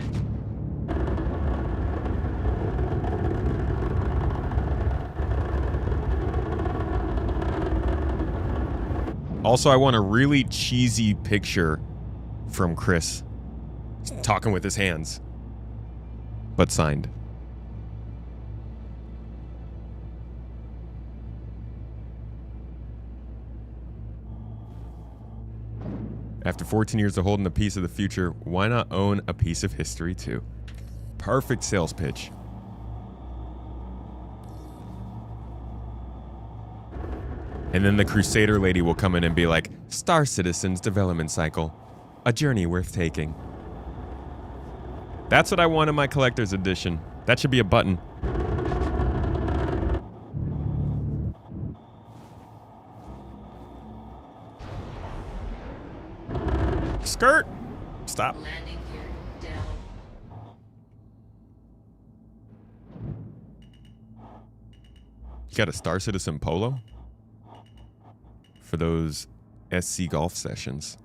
Also, I want a really cheesy picture from Chris talking with his hands, but signed. After 14 years of holding a piece of the future, why not own a piece of history too? Perfect sales pitch. And then the Crusader lady will come in and be like, Star Citizen's development cycle, a journey worth taking. That's what I want in my collector's edition. That should be a button. Skirt! Stop. Landing gear down. You got a Star Citizen polo? For those SC golf sessions.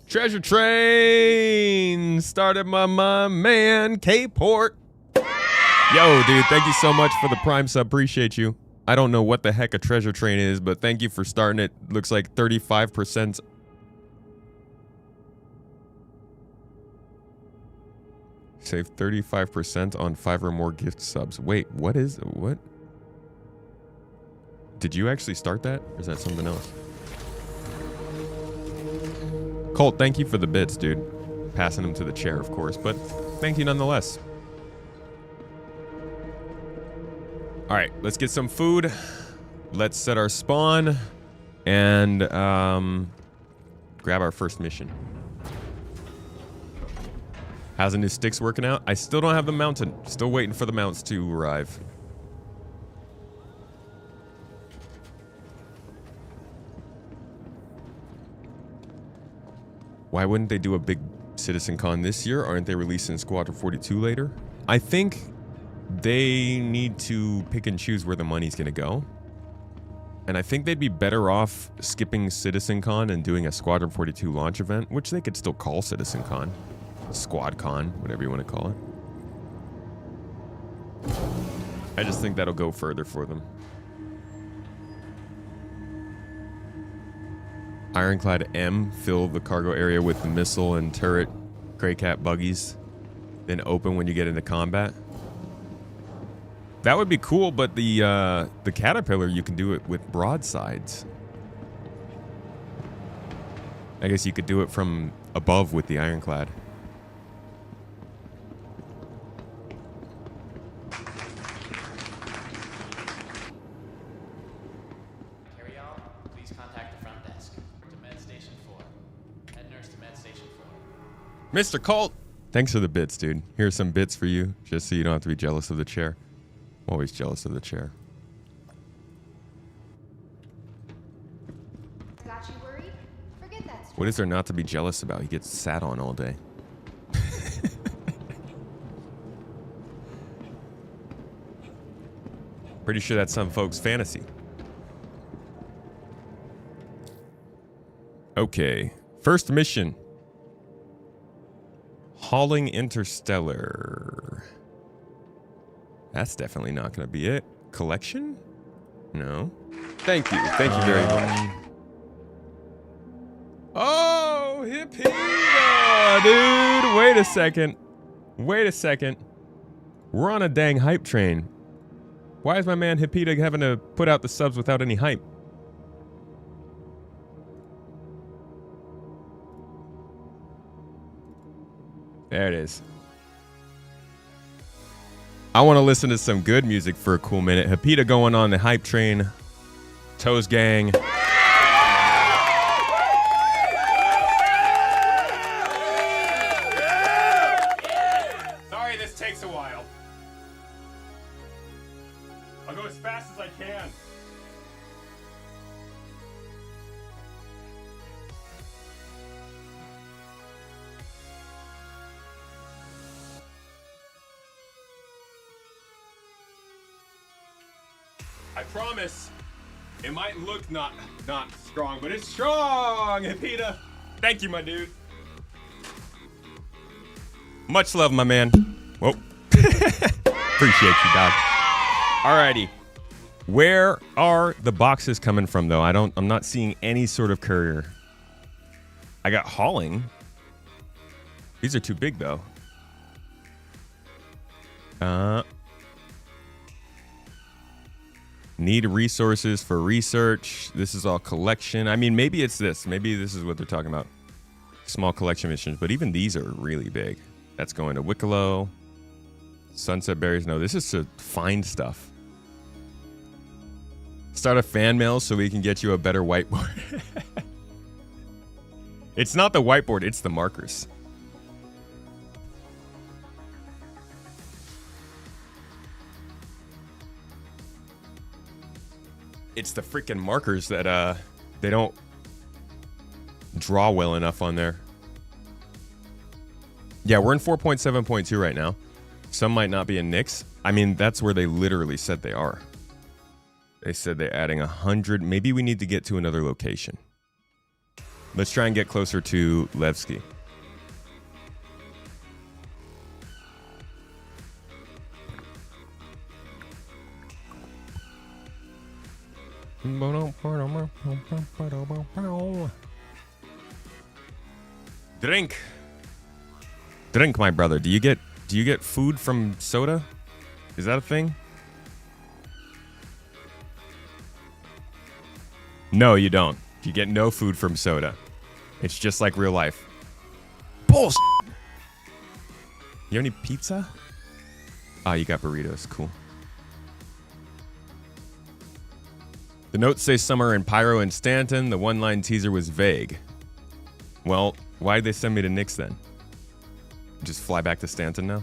Treasure train started my man K-Port. Yo, dude, thank you so much for the Prime sub. Appreciate you. I don't know what the heck a treasure train is, but thank you for starting it. Looks like 35%. Save 35% on 5 or more gift subs. Wait, what? Did you actually start that? Or is that something else? Colt, thank you for the bits, dude. Passing them to the chair, of course, but thank you nonetheless. All right, let's get some food. Let's set our spawn and grab our first mission. How's the new sticks working out? I still don't have the mountain. Still waiting for the mounts to arrive. Why wouldn't they do a big CitizenCon this year? Aren't they releasing Squadron 42 later? I think they need to pick and choose where the money's going to go. And I think they'd be better off skipping CitizenCon and doing a Squadron 42 launch event, which they could still call CitizenCon. SquadCon, whatever you want to call it. I just think that'll go further for them. Ironclad M, fill the cargo area with missile and turret Greycat buggies, then open when you get into combat. That would be cool, but the Caterpillar, you can do it with broadsides. I guess you could do it from above with the Ironclad. Mr. Colt! Thanks for the bits, dude. Here's some bits for you, just so you don't have to be jealous of the chair. I'm always jealous of the chair. Got you worried? Forget that. What is there not to be jealous about? He gets sat on all day. Pretty sure that's some folks' fantasy. Okay, first mission. Hauling Interstellar. That's definitely not going to be it. Collection? No. Thank you. Thank you very much. Oh, Hippita, dude. Wait a second. Wait a second. We're on a dang hype train. Why is my man Hippita having to put out the subs without any hype? There it is. I want to listen to some good music for a cool minute. Hippita going on the hype train. Toes gang. Sorry, this takes a while. I'll go as fast as I can. I promise, it might look not strong, but it's strong, Hippita. Thank you, my dude. Much love, my man. Whoa. Appreciate you, dog. Alrighty. Where are the boxes coming from, though? I'm not seeing any sort of courier. I got hauling. These are too big, though. Need resources for research. This is all collection. I mean, maybe it's this. Maybe this is what they're talking about. Small collection missions. But even these are really big. That's going to Wicklow. Sunset berries. No, this is to find stuff. Start a fan mail so we can get you a better whiteboard. It's not the whiteboard. It's the markers. It's the freaking markers that they don't draw well enough on there. Yeah, we're in 4.7.2 right now. Some might not be in Nix. I mean, that's where they literally said they are. They said they're adding 100. Maybe we need to get to another location. Let's try and get closer to Levski. Drink. Drink, my brother. Do you get Do you get food from soda? Is that a thing? No, you don't. You get no food from soda. It's just like real life. Bullshit! You have any pizza? Ah, you got burritos. Cool. The notes say summer in Pyro and Stanton. The one-line teaser was vague. Well, why'd they send me to Nick's then? Just fly back to Stanton now?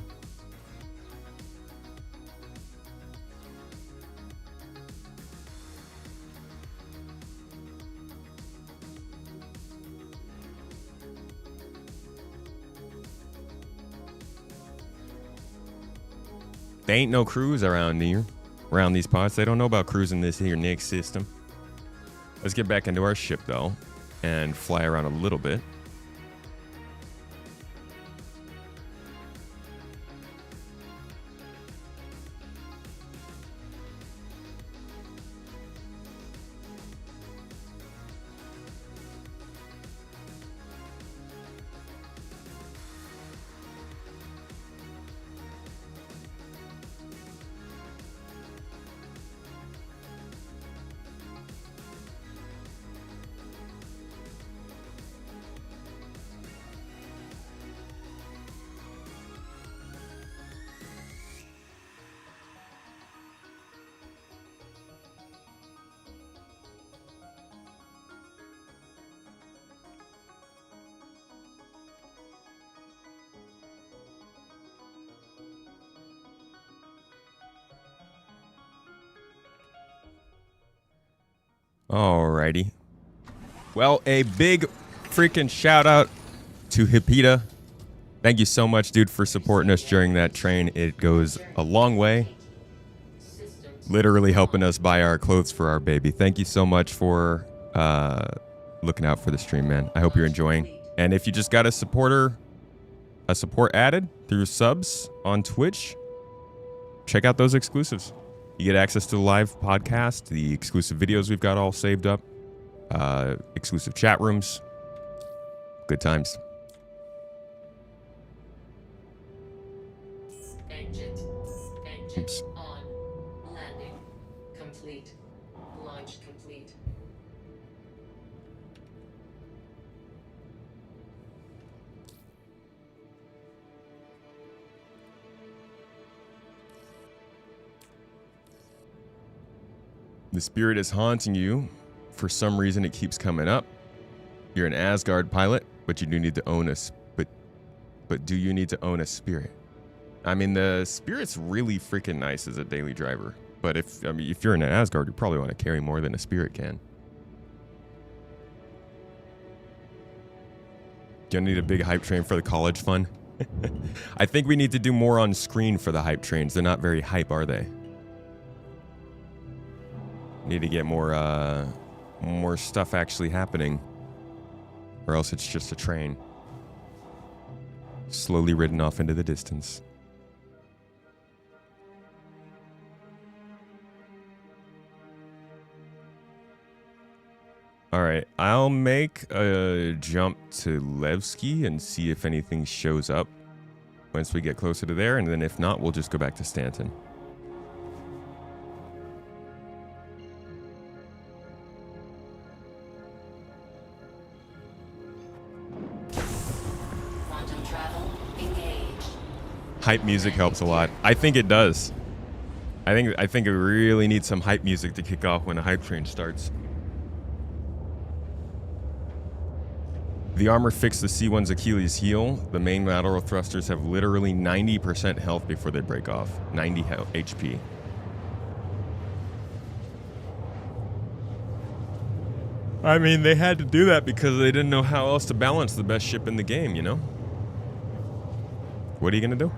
There ain't no crews around here, around these parts. They don't know about cruising this here Nick system. Let's get back into our ship, though, and fly around a little bit. Alrighty. Well, a big freaking shout out to Hipita. Thank you so much, dude, for supporting us during that train. It goes a long way. Literally helping us buy our clothes for our baby. Thank you so much for looking out for the stream, man. I hope you're enjoying. And if you just got a support added through subs on Twitch, check out those exclusives. You get access to the live podcast, the exclusive videos we've got all saved up, exclusive chat rooms. Good times. Engine Oops. on. Landing complete. Launch complete. The spirit is haunting you. For some reason, it keeps coming up. You're an Asgard pilot, but you do need to own but do you need to own a spirit? I mean, the spirit's really freaking nice as a daily driver. But if you're in an Asgard, you probably want to carry more than a spirit can. Gonna need a big hype train for the college fund. I think we need to do more on screen for the hype trains. They're not very hype, are they? Need to get more stuff actually happening, or else it's just a train slowly ridden off into the distance. All right, I'll make a jump to Levski and see if anything shows up once we get closer to there, and then if not, we'll just go back to Stanton. Hype music helps a lot. I think it does. I think it really needs some hype music to kick off when a hype train starts. The armor fixed the C1's Achilles heel. The main lateral thrusters have literally 90% health before they break off. 90 HP. I mean, they had to do that because they didn't know how else to balance the best ship in the game, you know? What are you gonna do?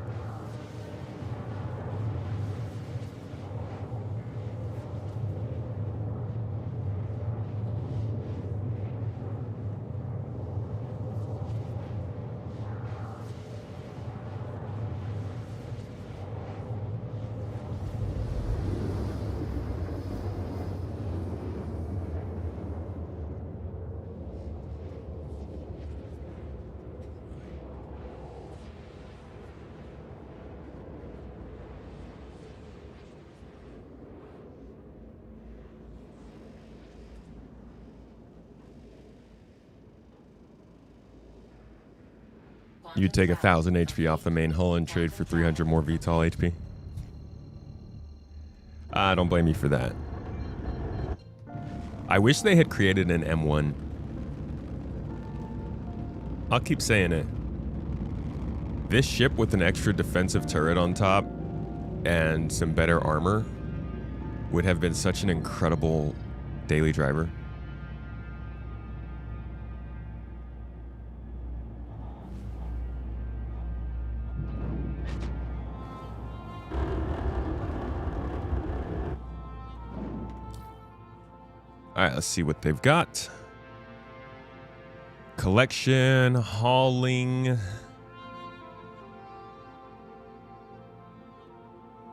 You'd take 1,000 HP off the main hull and trade for 300 more VTOL HP. I don't blame you for that. I wish they had created an M1. I'll keep saying it. This ship with an extra defensive turret on top and some better armor would have been such an incredible daily driver. All right, let's see what they've got. Collection, hauling.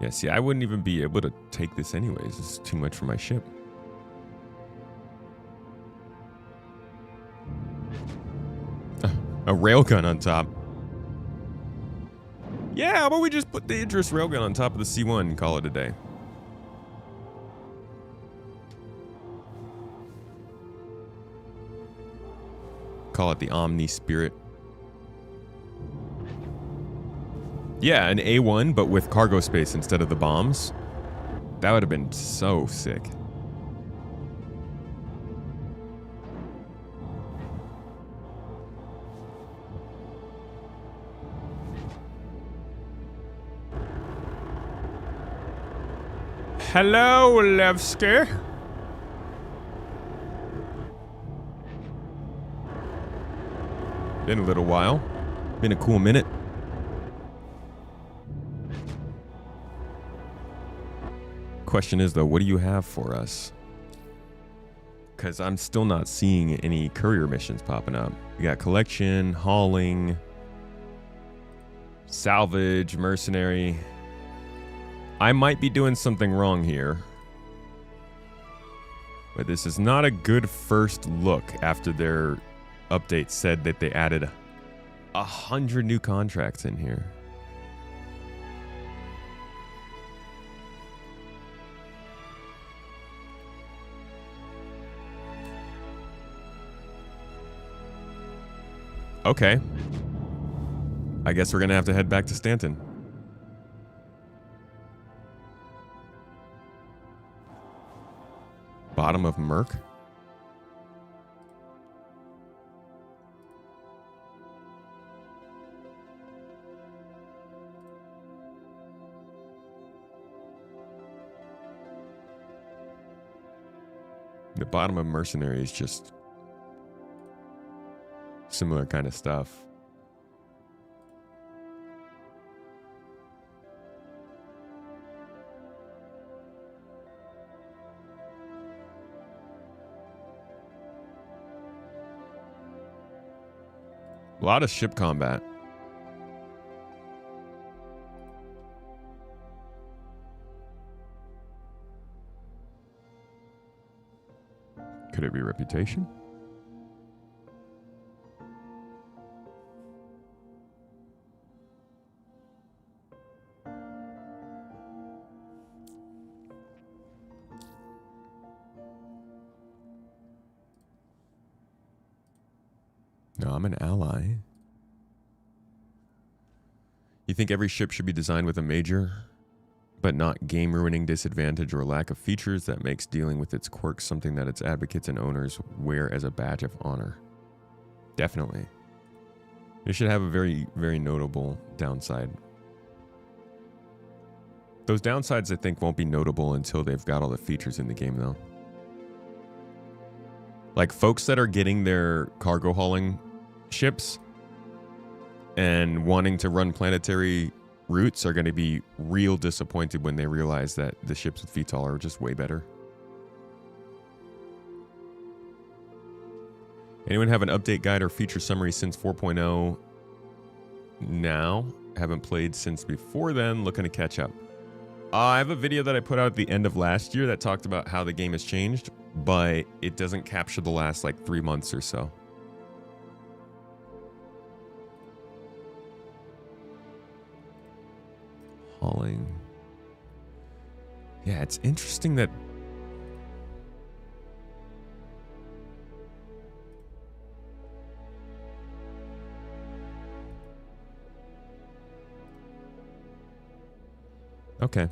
Yeah, see, I wouldn't even be able to take this anyways. It's too much for my ship. A railgun on top. Yeah, how about we just put the Idris railgun on top of the C1 and call it a day? Call it the Omni Spirit. Yeah, an A1, but with cargo space instead of the bombs. That would have been so sick. Hello, Levski. Been a little while. Been a cool minute. Question is, though, what do you have for us? Because I'm still not seeing any courier missions popping up. We got collection, hauling, salvage, mercenary. I might be doing something wrong here. But this is not a good first look after their update said that they added 100 new contracts in here. Okay. I guess we're gonna have to head back to Stanton. Bottom of Merc? The bottom of Mercenary is just similar kind of stuff. A lot of ship combat. Could it be reputation? No, I'm an ally. You think every ship should be designed with a major, but not game-ruining disadvantage or lack of features that makes dealing with its quirks something that its advocates and owners wear as a badge of honor? Definitely. It should have a very, very notable downside. Those downsides, I think, won't be notable until they've got all the features in the game, though. Like, folks that are getting their cargo hauling ships and wanting to run planetary routes are going to be real disappointed when they realize that the ships with VTOL are just way better. Anyone have an update guide or feature summary since 4.0? Now, haven't played since before then, looking to catch up. I have a video that I put out at the end of last year that talked about how the game has changed, but it doesn't capture the last like 3 months or so. Hauling. Yeah, it's interesting that Okay.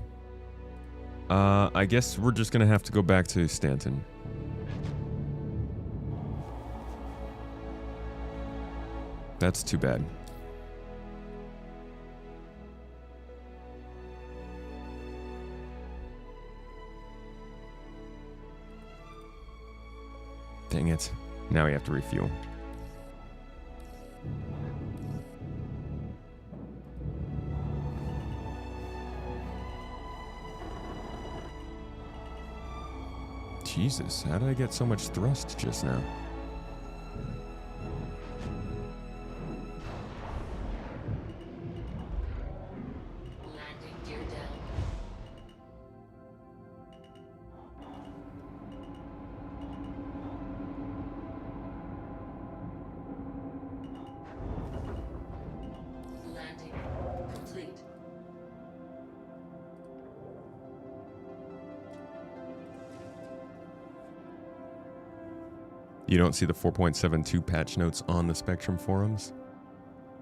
I guess we're just gonna have to go back to Stanton. That's too bad. Dang it. Now we have to refuel. Jesus, how did I get so much thrust just now? Landing gear down. Landing complete. You don't see the 4.72 patch notes on the Spectrum forums?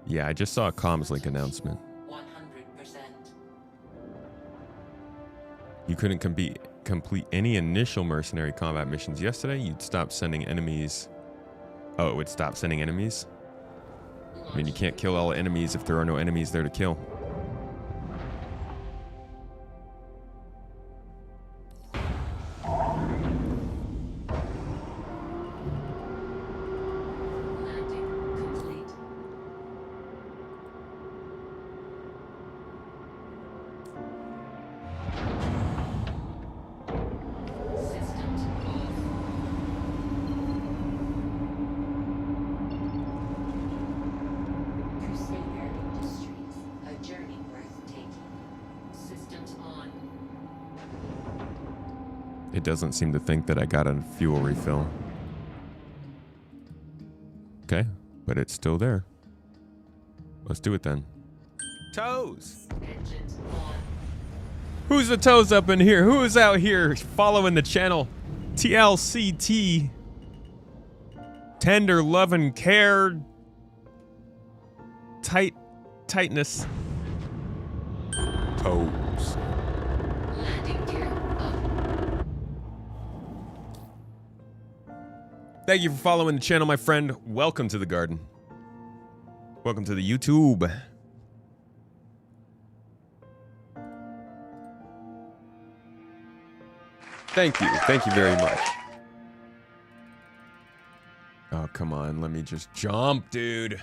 Yeah, I just saw a comms link announcement. 100%. You couldn't complete any initial mercenary combat missions yesterday. You'd stop sending enemies. Oh, it would stop sending enemies? I mean, you can't kill all enemies if there are no enemies there to kill. Landing complete. Systems off. Crusader Industries, a journey worth taking. Systems on. It doesn't seem to think that I got a fuel refill. Okay, but it's still there. Let's do it then. Toes! Engines on. Who's the toes up in here? Who is out here following the channel? TLCT. Tender love and care. Tightness. Toes. Landing gear up. Thank you for following the channel, my friend. Welcome to the garden. Welcome to the YouTube. Thank you. Thank you very much. Oh, come on. Let me just jump, dude.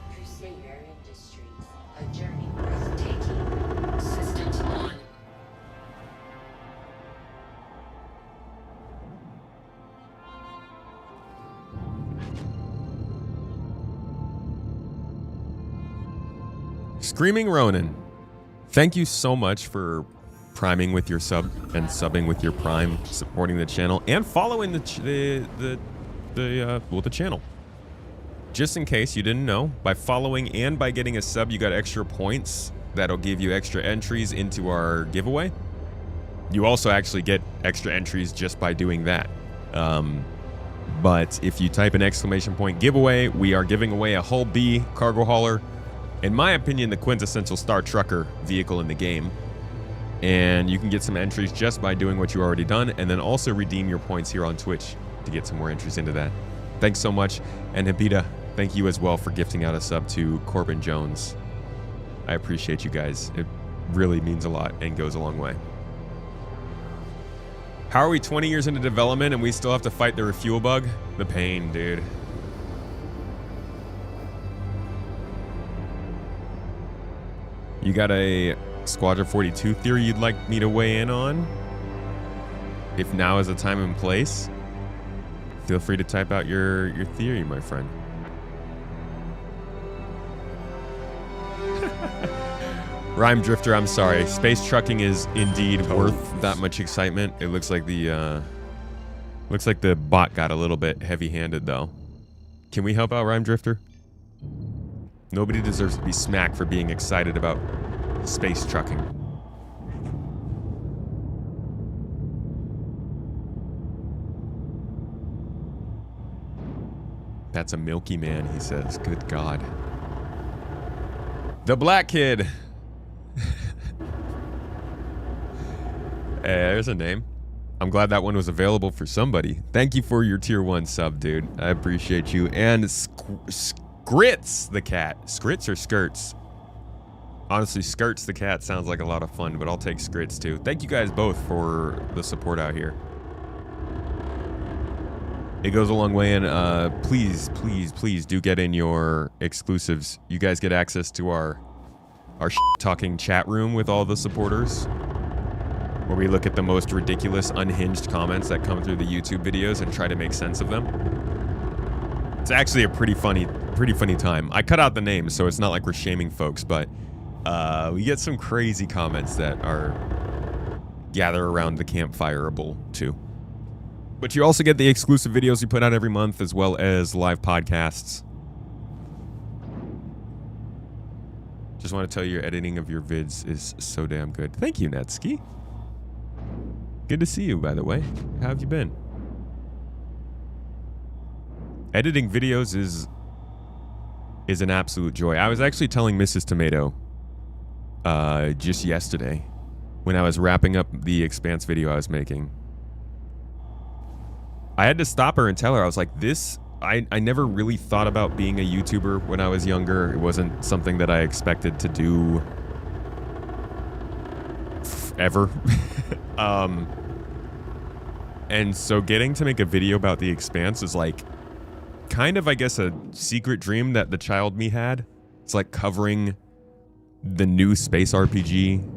Crusader Industries, a journey worth taking. Systems on. Screaming Ronin, thank you so much for priming with your sub and subbing with your prime, supporting the channel and following the channel. Just in case you didn't know, by following and by getting a sub, you got extra points that'll give you extra entries into our giveaway. You also actually get extra entries just by doing that. But if you type an exclamation point giveaway, we are giving away a Hull B cargo hauler. In my opinion, the quintessential Star Trucker vehicle in the game. And you can get some entries just by doing what you already done, and then also redeem your points here on Twitch to get some more entries into that. Thanks so much. And Habita, thank you as well for gifting out a sub to Corbin Jones. I appreciate you guys. It really means a lot and goes a long way. How are we 20 years into development and we still have to fight the refuel bug? The pain, dude. You got a Squadron 42 theory you'd like me to weigh in on? If now is the time and place, feel free to type out your theory, my friend. Rhyme Drifter, I'm sorry. Space trucking is indeed worth that much excitement. It looks like the bot got a little bit heavy-handed though. Can we help out Rhyme Drifter? Nobody deserves to be smacked for being excited about space trucking. That's a Milky Man, he says. Good God. The Black Kid. There's a name. I'm glad that one was available for somebody. Thank you for your tier 1 sub, dude. I appreciate you. And Skrits the cat. Skrits or Skirts? Honestly, Skirts the cat sounds like a lot of fun, but I'll take Skrits too. Thank you guys both for the support out here. It goes a long way, and please, please, please do get in your exclusives. You guys get access to our talking chat room with all the supporters, where we look at the most ridiculous, unhinged comments that come through the YouTube videos and try to make sense of them. It's actually a pretty funny time. I cut out the names, so it's not like we're shaming folks, but we get some crazy comments that are gather around the campfireable too. But you also get the exclusive videos we put out every month, as well as live podcasts. Just want to tell you, your editing of your vids is so damn good. Thank you, Netsky. Good to see you, by the way. How have you been? Editing videos is an absolute joy. I was actually telling Mrs. Tomato just yesterday when I was wrapping up the Expanse video I was making. I had to stop her and tell her, I was like, I never really thought about being a YouTuber when I was younger. It wasn't something that I expected to do ever. And so getting to make a video about the Expanse is like kind of, I guess, a secret dream that the child me had. It's like covering the new space RPG.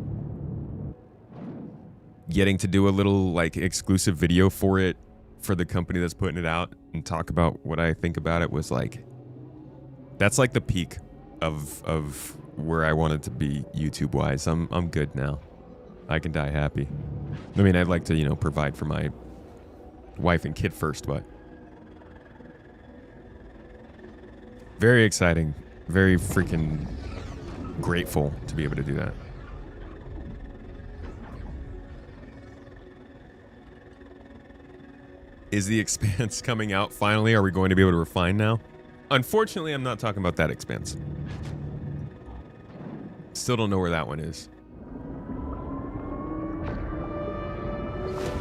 Getting to do a little like exclusive video for it, for the company that's putting it out, and talk about what I think about it was like, that's like the peak of where I wanted to be YouTube wise. I'm good now. I can die happy. I mean, I'd like to, you know, provide for my wife and kid first, but very exciting, very freaking grateful to be able to do that. Is the Expanse coming out finally? Are we going to be able to refine now? Unfortunately, I'm not talking about that Expanse. Still don't know where that one is.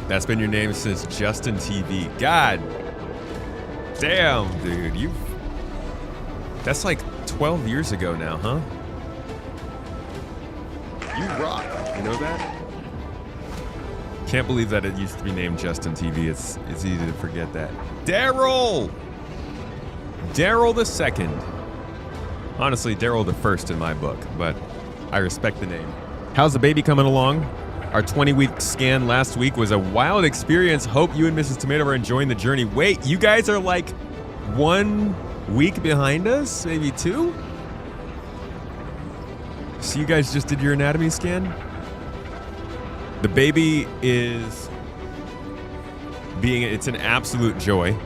That's been your name since Justin TV. God damn, dude. That's like 12 years ago now, huh? You rock. You know that? Can't believe that it used to be named Justin TV. It's easy to forget that. Daryl the second. Honestly, Daryl the first in my book, but I respect the name. How's the baby coming along? Our 20-week scan last week was a wild experience. Hope you and Mrs. Tomato are enjoying the journey. Wait, you guys are like 1 week behind us? Maybe 2? So you guys just did your anatomy scan? The baby is it's an absolute joy.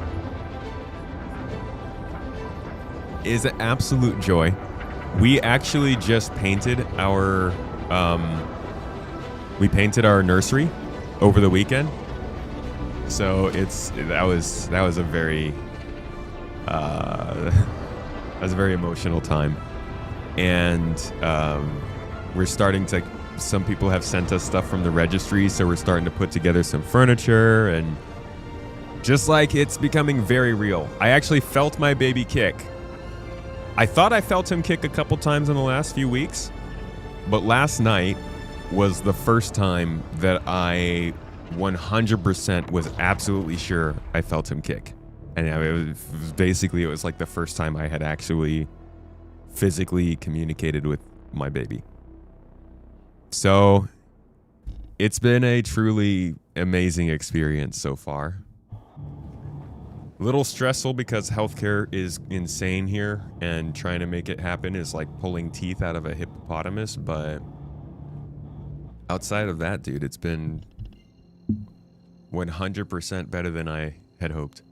Is an absolute joy. We actually just painted our nursery over the weekend. So that was a very emotional time. And we're starting to, some people have sent us stuff from the registry, so we're starting to put together some furniture, and just like it's becoming very real. I actually felt my baby kick. I thought I felt him kick a couple times in the last few weeks, but last night was the first time that I 100% was absolutely sure I felt him kick. And it was like the first time I had actually physically communicated with my baby. So it's been a truly amazing experience so far. A little stressful because healthcare is insane here, and trying to make it happen is like pulling teeth out of a hippopotamus, but outside of that, dude, it's been 100% better than I had hoped.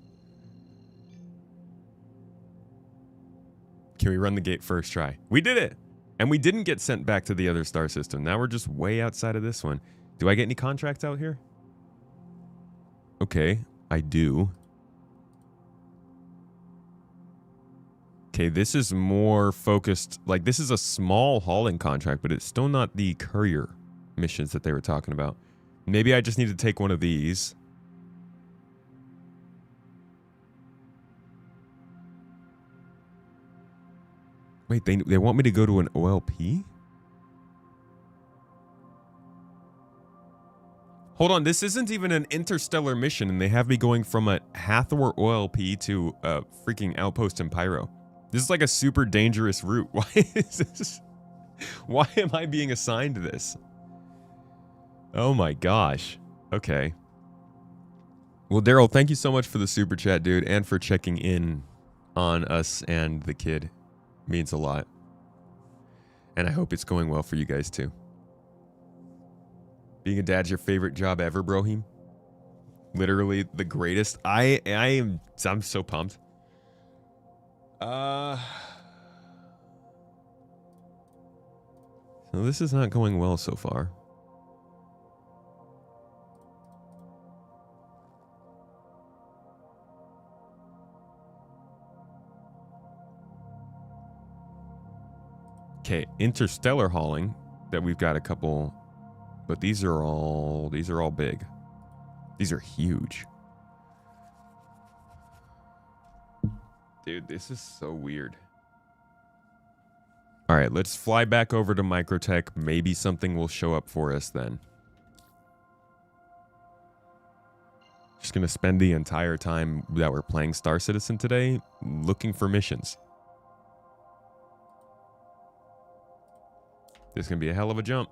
Can we run the gate first try? We did it! And we didn't get sent back to the other star system. Now we're just way outside of this one. Do I get any contracts out here? Okay, I do. Okay, this is more focused. Like, this is a small hauling contract, but it's still not the courier missions that they were talking about. Maybe I just need to take one of these. Wait, they want me to go to an OLP? Hold on, this isn't even an interstellar mission, and they have me going from a Hathor OLP to a freaking outpost in Pyro. This is like a super dangerous route. Why is this? Why am I being assigned to this? Oh my gosh. Okay. Well, Daryl, thank you so much for the super chat, dude, and for checking in on us and the kid. Means a lot. And I hope it's going well for you guys too. Being a dad's your favorite job ever, Brohim? Literally the greatest. I'm so pumped. So this is not going well so far. Okay, interstellar hauling that we've got a couple, but these are all big. These are huge. Dude, this is so weird. All right, let's fly back over to Microtech. Maybe something will show up for us then. Just gonna spend the entire time that we're playing Star Citizen today looking for missions. This is going to be a hell of a jump.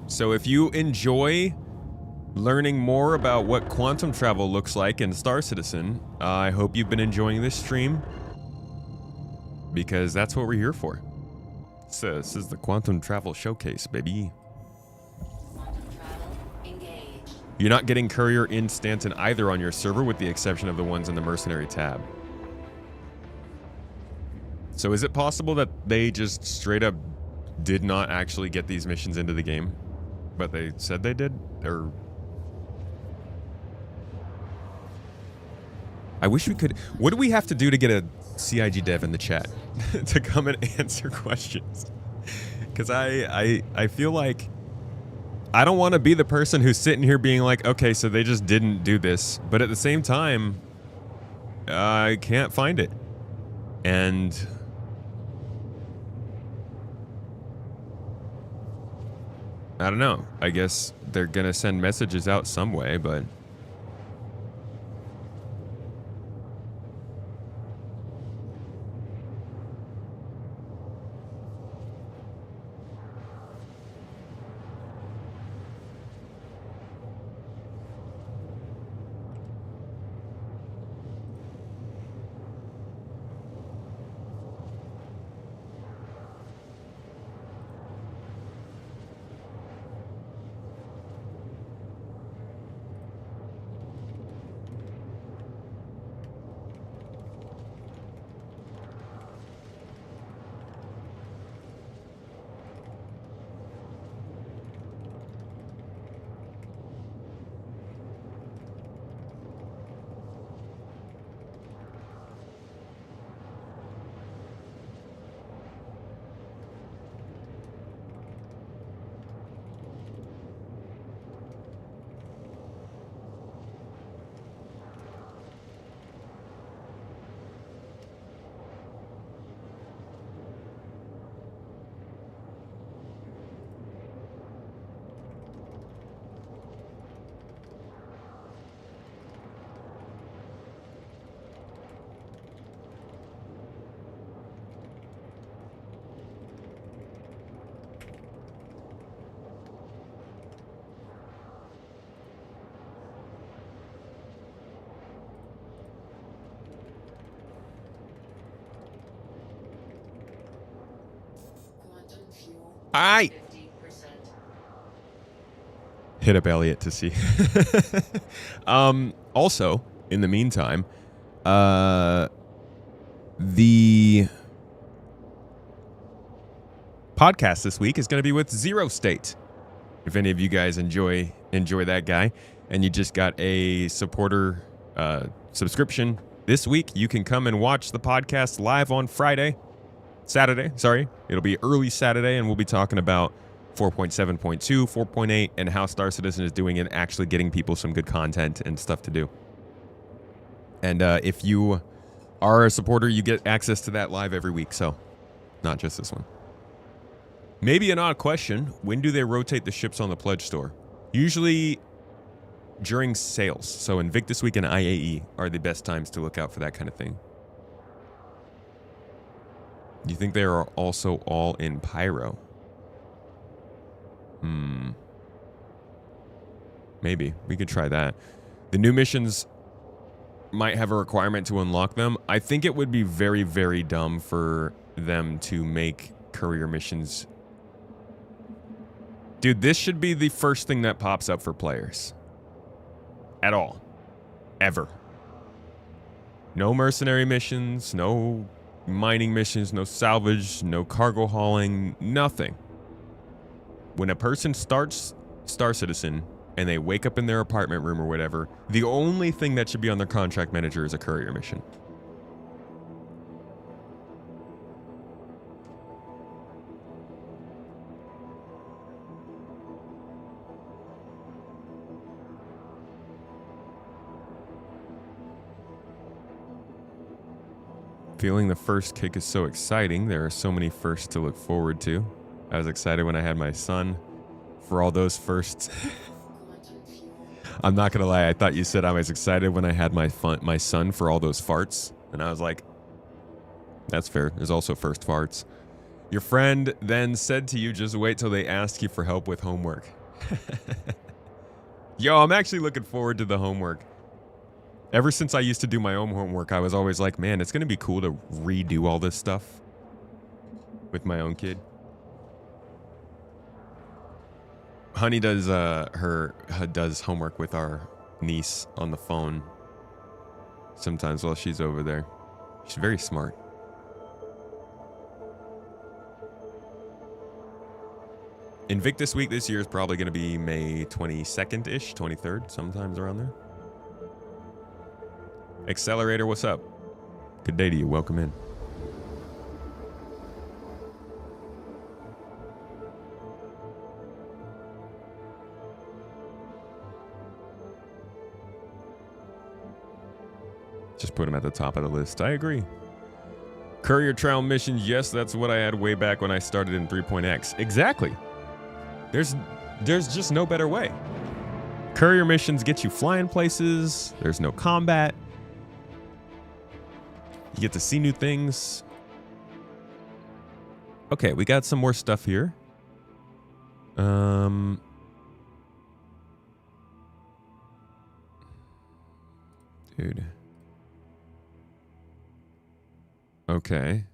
So if you enjoy learning more about what quantum travel looks like in Star Citizen, I hope you've been enjoying this stream, because that's what we're here for. So this is the quantum travel showcase, baby. Quantum travel engaged. You're not getting Courier in Stanton either on your server, with the exception of the ones in the Mercenary tab. So is it possible that they just straight up did not actually get these missions into the game, but they said they did? Or I wish we could. What do we have to do to get a CIG dev in the chat to come and answer questions? Because I feel like I don't want to be the person who's sitting here being like, okay, so they just didn't do this, but at the same time, I can't find it. And I don't know. I guess they're going to send messages out some way, but I 50%. hit up Elliot to see. Also, in the meantime, the podcast this week is going to be with Zero State. If any of you guys enjoy that guy, and you just got a supporter subscription this week, you can come and watch the podcast live on Saturday. It'll be early Saturday, and we'll be talking about 4.7.2, 4.8, and how Star Citizen is doing and actually getting people some good content and stuff to do. And if you are a supporter, you get access to that live every week, so not just this one. Maybe an odd question. When do they rotate the ships on the Pledge store? Usually during sales. So Invictus Week and IAE are the best times to look out for that kind of thing. Do you think they are also all in Pyro? Maybe. We could try that. The new missions might have a requirement to unlock them. I think it would be very, very dumb for them to make courier missions. Dude, this should be the first thing that pops up for players. At all. Ever. No mercenary missions, no mining missions, no salvage, no cargo hauling, nothing. When a person starts Star Citizen and they wake up in their apartment room or whatever, the only thing that should be on their contract manager is a courier mission. Feeling the first kick is so exciting. There are so many firsts to look forward to. I was excited when I had my son for all those firsts. I'm not gonna lie, I thought you said I was excited when I had my son for all those farts. And I was like, that's fair. There's also first farts. Your friend then said to you, just wait till they ask you for help with homework. Yo, I'm actually looking forward to the homework. Ever since I used to do my own homework, I was always like, man, it's going to be cool to redo all this stuff with my own kid. Honey does does homework with our niece on the phone sometimes while she's over there. She's very smart. Invictus Week this year is probably going to be May 22nd-ish, 23rd, sometimes around there. Accelerator, what's up? Good day to you. Welcome in. Just put him at the top of the list. I agree. Courier trial missions. Yes, that's what I had way back when I started in 3.x. Exactly. There's just no better way. Courier missions get you flying places. There's no combat. You get to see new things. Okay, we got some more stuff here. Dude. Okay.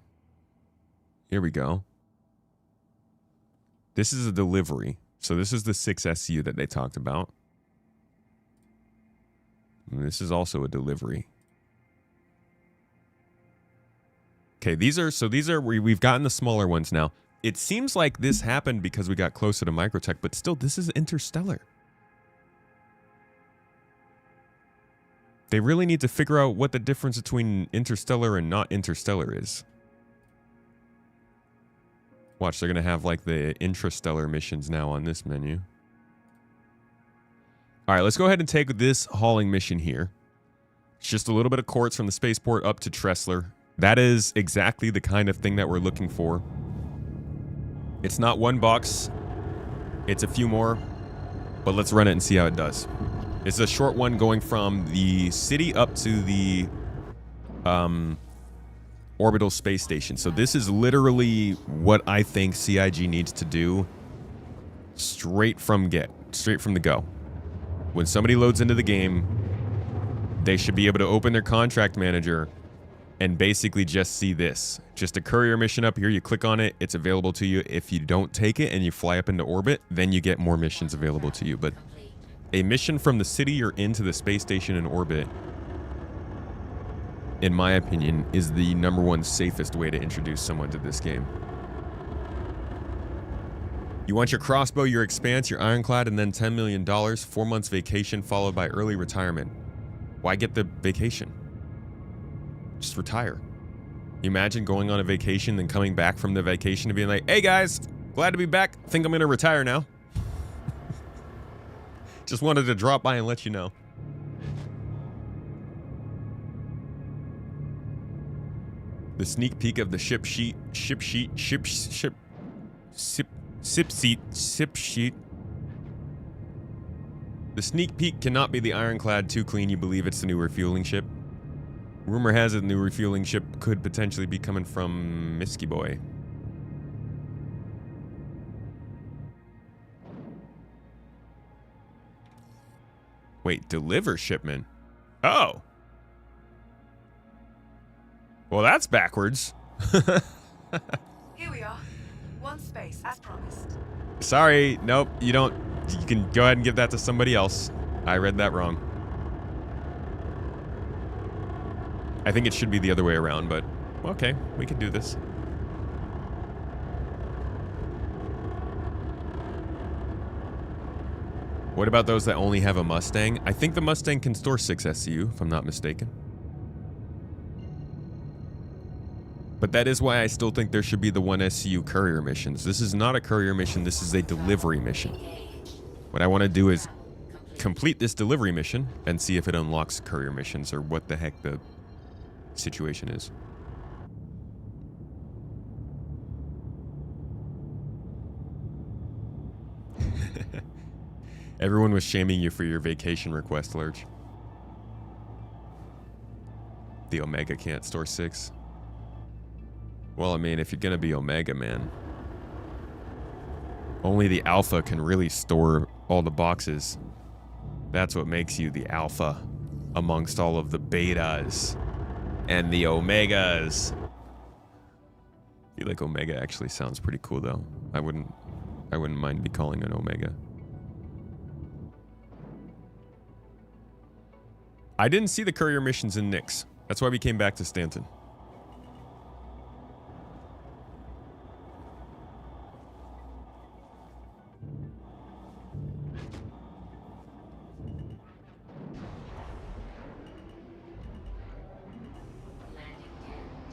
Here we go. This is a delivery. So this is the 6SU that they talked about. And this is also a delivery. Okay, we've gotten the smaller ones now. It seems like this happened because we got closer to Microtech, but still, this is Interstellar. They really need to figure out what the difference between Interstellar and not Interstellar is. Watch, they're going to have like the intrastellar missions now on this menu. All right, let's go ahead and take this hauling mission here. It's just a little bit of quartz from the spaceport up to Tressler. That is exactly the kind of thing that we're looking for. It's not one box. It's a few more. But let's run it and see how it does. It's a short one going from the city up to the orbital space station. So this is literally what I think CIG needs to do straight from the go. When somebody loads into the game, they should be able to open their contract manager and basically just see this. Just a courier mission up here, you click on it, it's available to you. If you don't take it and you fly up into orbit, then you get more missions available to you. But a mission from the city or into the space station in orbit, in my opinion, is the #1 safest way to introduce someone to this game. You want your crossbow, your Expanse, your ironclad, and then $10 million, 4 months vacation followed by early retirement. Why get the vacation? Just retire. You imagine going on a vacation and coming back from the vacation and being like, hey guys, glad to be back. Think I'm gonna retire now. Just wanted to drop by and let you know. The sneak peek of the ship sheet. The sneak peek cannot be the ironclad too clean you believe it's the new refueling ship. Rumor has it the new refueling ship could potentially be coming from Misky Boy. Wait, deliver shipment? Oh. Well, that's backwards. Here we are. One space, as promised. Sorry, nope, you don't. You can go ahead and give that to somebody else. I read that wrong. I think it should be the other way around, but okay, we can do this. What about those that only have a Mustang? I think the Mustang can store 6 SCU, if I'm not mistaken. But that is why I still think there should be the 1 SCU courier missions. This is not a courier mission, this is a delivery mission. What I want to do is complete this delivery mission and see if it unlocks courier missions or what the heck the situation is. Everyone was shaming you for your vacation request, Lurch. The Omega can't store 6. Well, I mean, if you're gonna be Omega, man, only the Alpha can really store all the boxes. That's what makes you the Alpha amongst all of the Betas and the Omegas. I feel like Omega actually sounds pretty cool, though. I wouldn't mind be calling an Omega. I didn't see the courier missions in Nyx. That's why we came back to Stanton.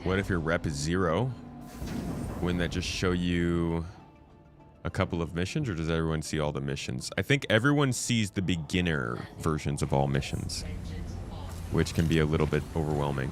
What if your rep is 0? Wouldn't that just show you a couple of missions, or does everyone see all the missions? I think everyone sees the beginner versions of all missions, which can be a little bit overwhelming.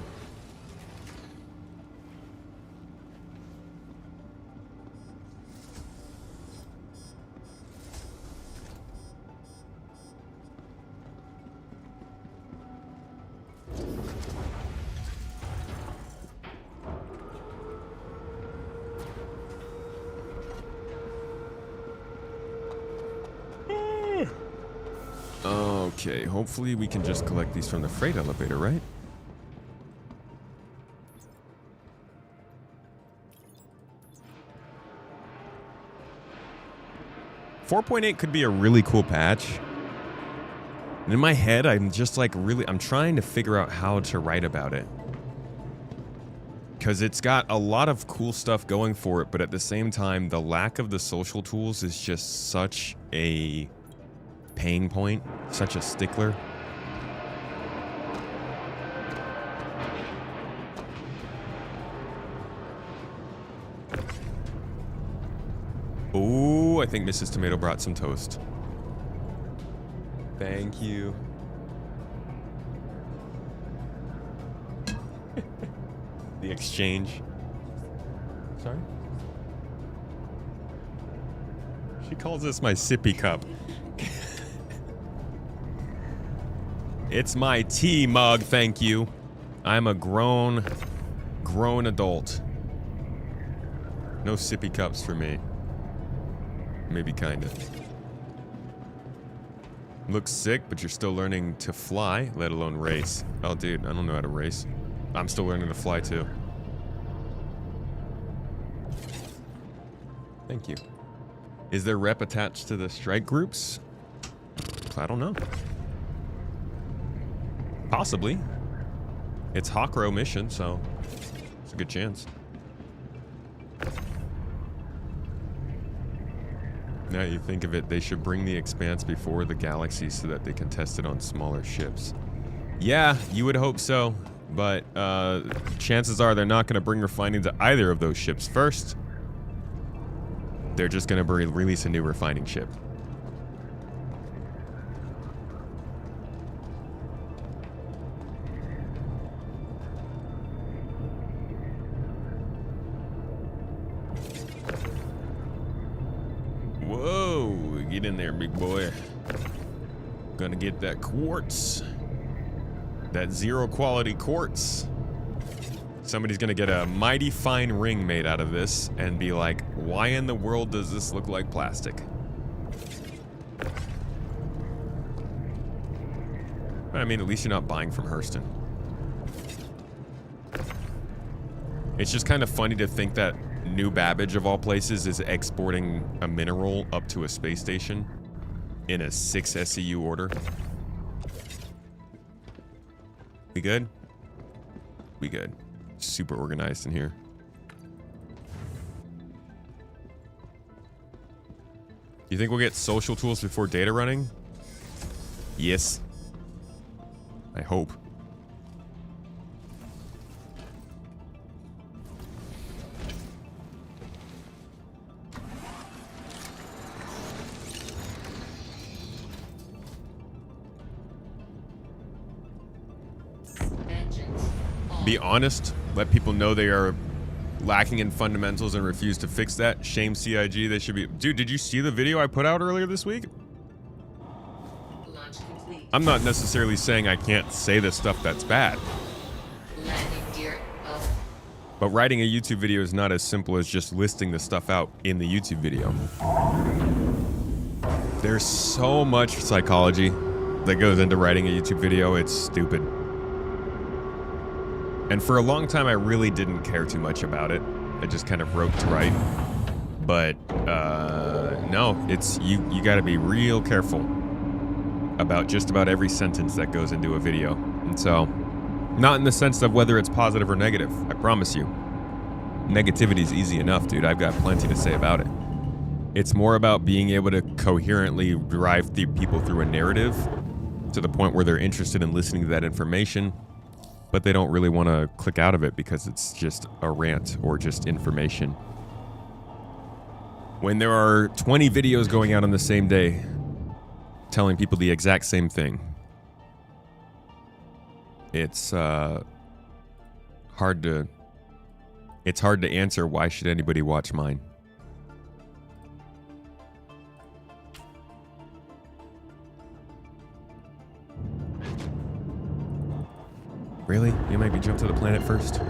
Okay, hopefully we can just collect these from the freight elevator, right? .8 could be a really cool patch. And in my head, I'm just like I'm trying to figure out how to write about it. Because it's got a lot of cool stuff going for it, but at the same time, the lack of the social tools is just such a pain point, such a stickler. Ooh, I think Mrs. Tomato brought some toast. Thank you. The exchange. Sorry? She calls this my sippy cup. It's my tea mug, thank you. I'm a grown adult. No sippy cups for me. Maybe kinda. Looks sick, but you're still learning to fly, let alone race. Oh, dude, I don't know how to race. I'm still learning to fly, too. Thank you. Is there rep attached to the strike groups? I don't know. Possibly. It's Hawkrow mission, so it's a good chance. Now you think of it, they should bring the Expanse before the Galaxy so that they can test it on smaller ships. Yeah, you would hope so, but chances are they're not going to bring refining to either of those ships first. They're just going to release a new refining ship. Whoa, get in there, big boy. Gonna get that quartz. That zero quality quartz. Somebody's gonna get a mighty fine ring made out of this and be like, why in the world does this look like plastic? But I mean, at least you're not buying from Hurston. It's just kind of funny to think that New Babbage, of all places, is exporting a mineral up to a space station in a 6 SCU order. We good? We good. Super organized in here. You think we'll get social tools before data running? Yes. I hope. Be honest. Let people know they are lacking in fundamentals and refuse to fix that. Shame CIG. They should be... Dude, did you see the video I put out earlier this week? Launch complete. I'm not necessarily saying I can't say the stuff that's bad. Landing gear up. But writing a YouTube video is not as simple as just listing the stuff out in the YouTube video. There's so much psychology that goes into writing a YouTube video. It's stupid. And for a long time, I really didn't care too much about it. I just kind of wrote to write. But no, it's you got to be real careful about just about every sentence that goes into a video. And so, not in the sense of whether it's positive or negative. I promise you, negativity is easy enough, dude. I've got plenty to say about it. It's more about being able to coherently drive the people through a narrative to the point where they're interested in listening to that information, but they don't really want to click out of it because it's just a rant or just information. When there are 20 videos going out on the same day telling people the exact same thing, it's hard to answer why should anybody watch mine. Really? You make me jump to the planet first?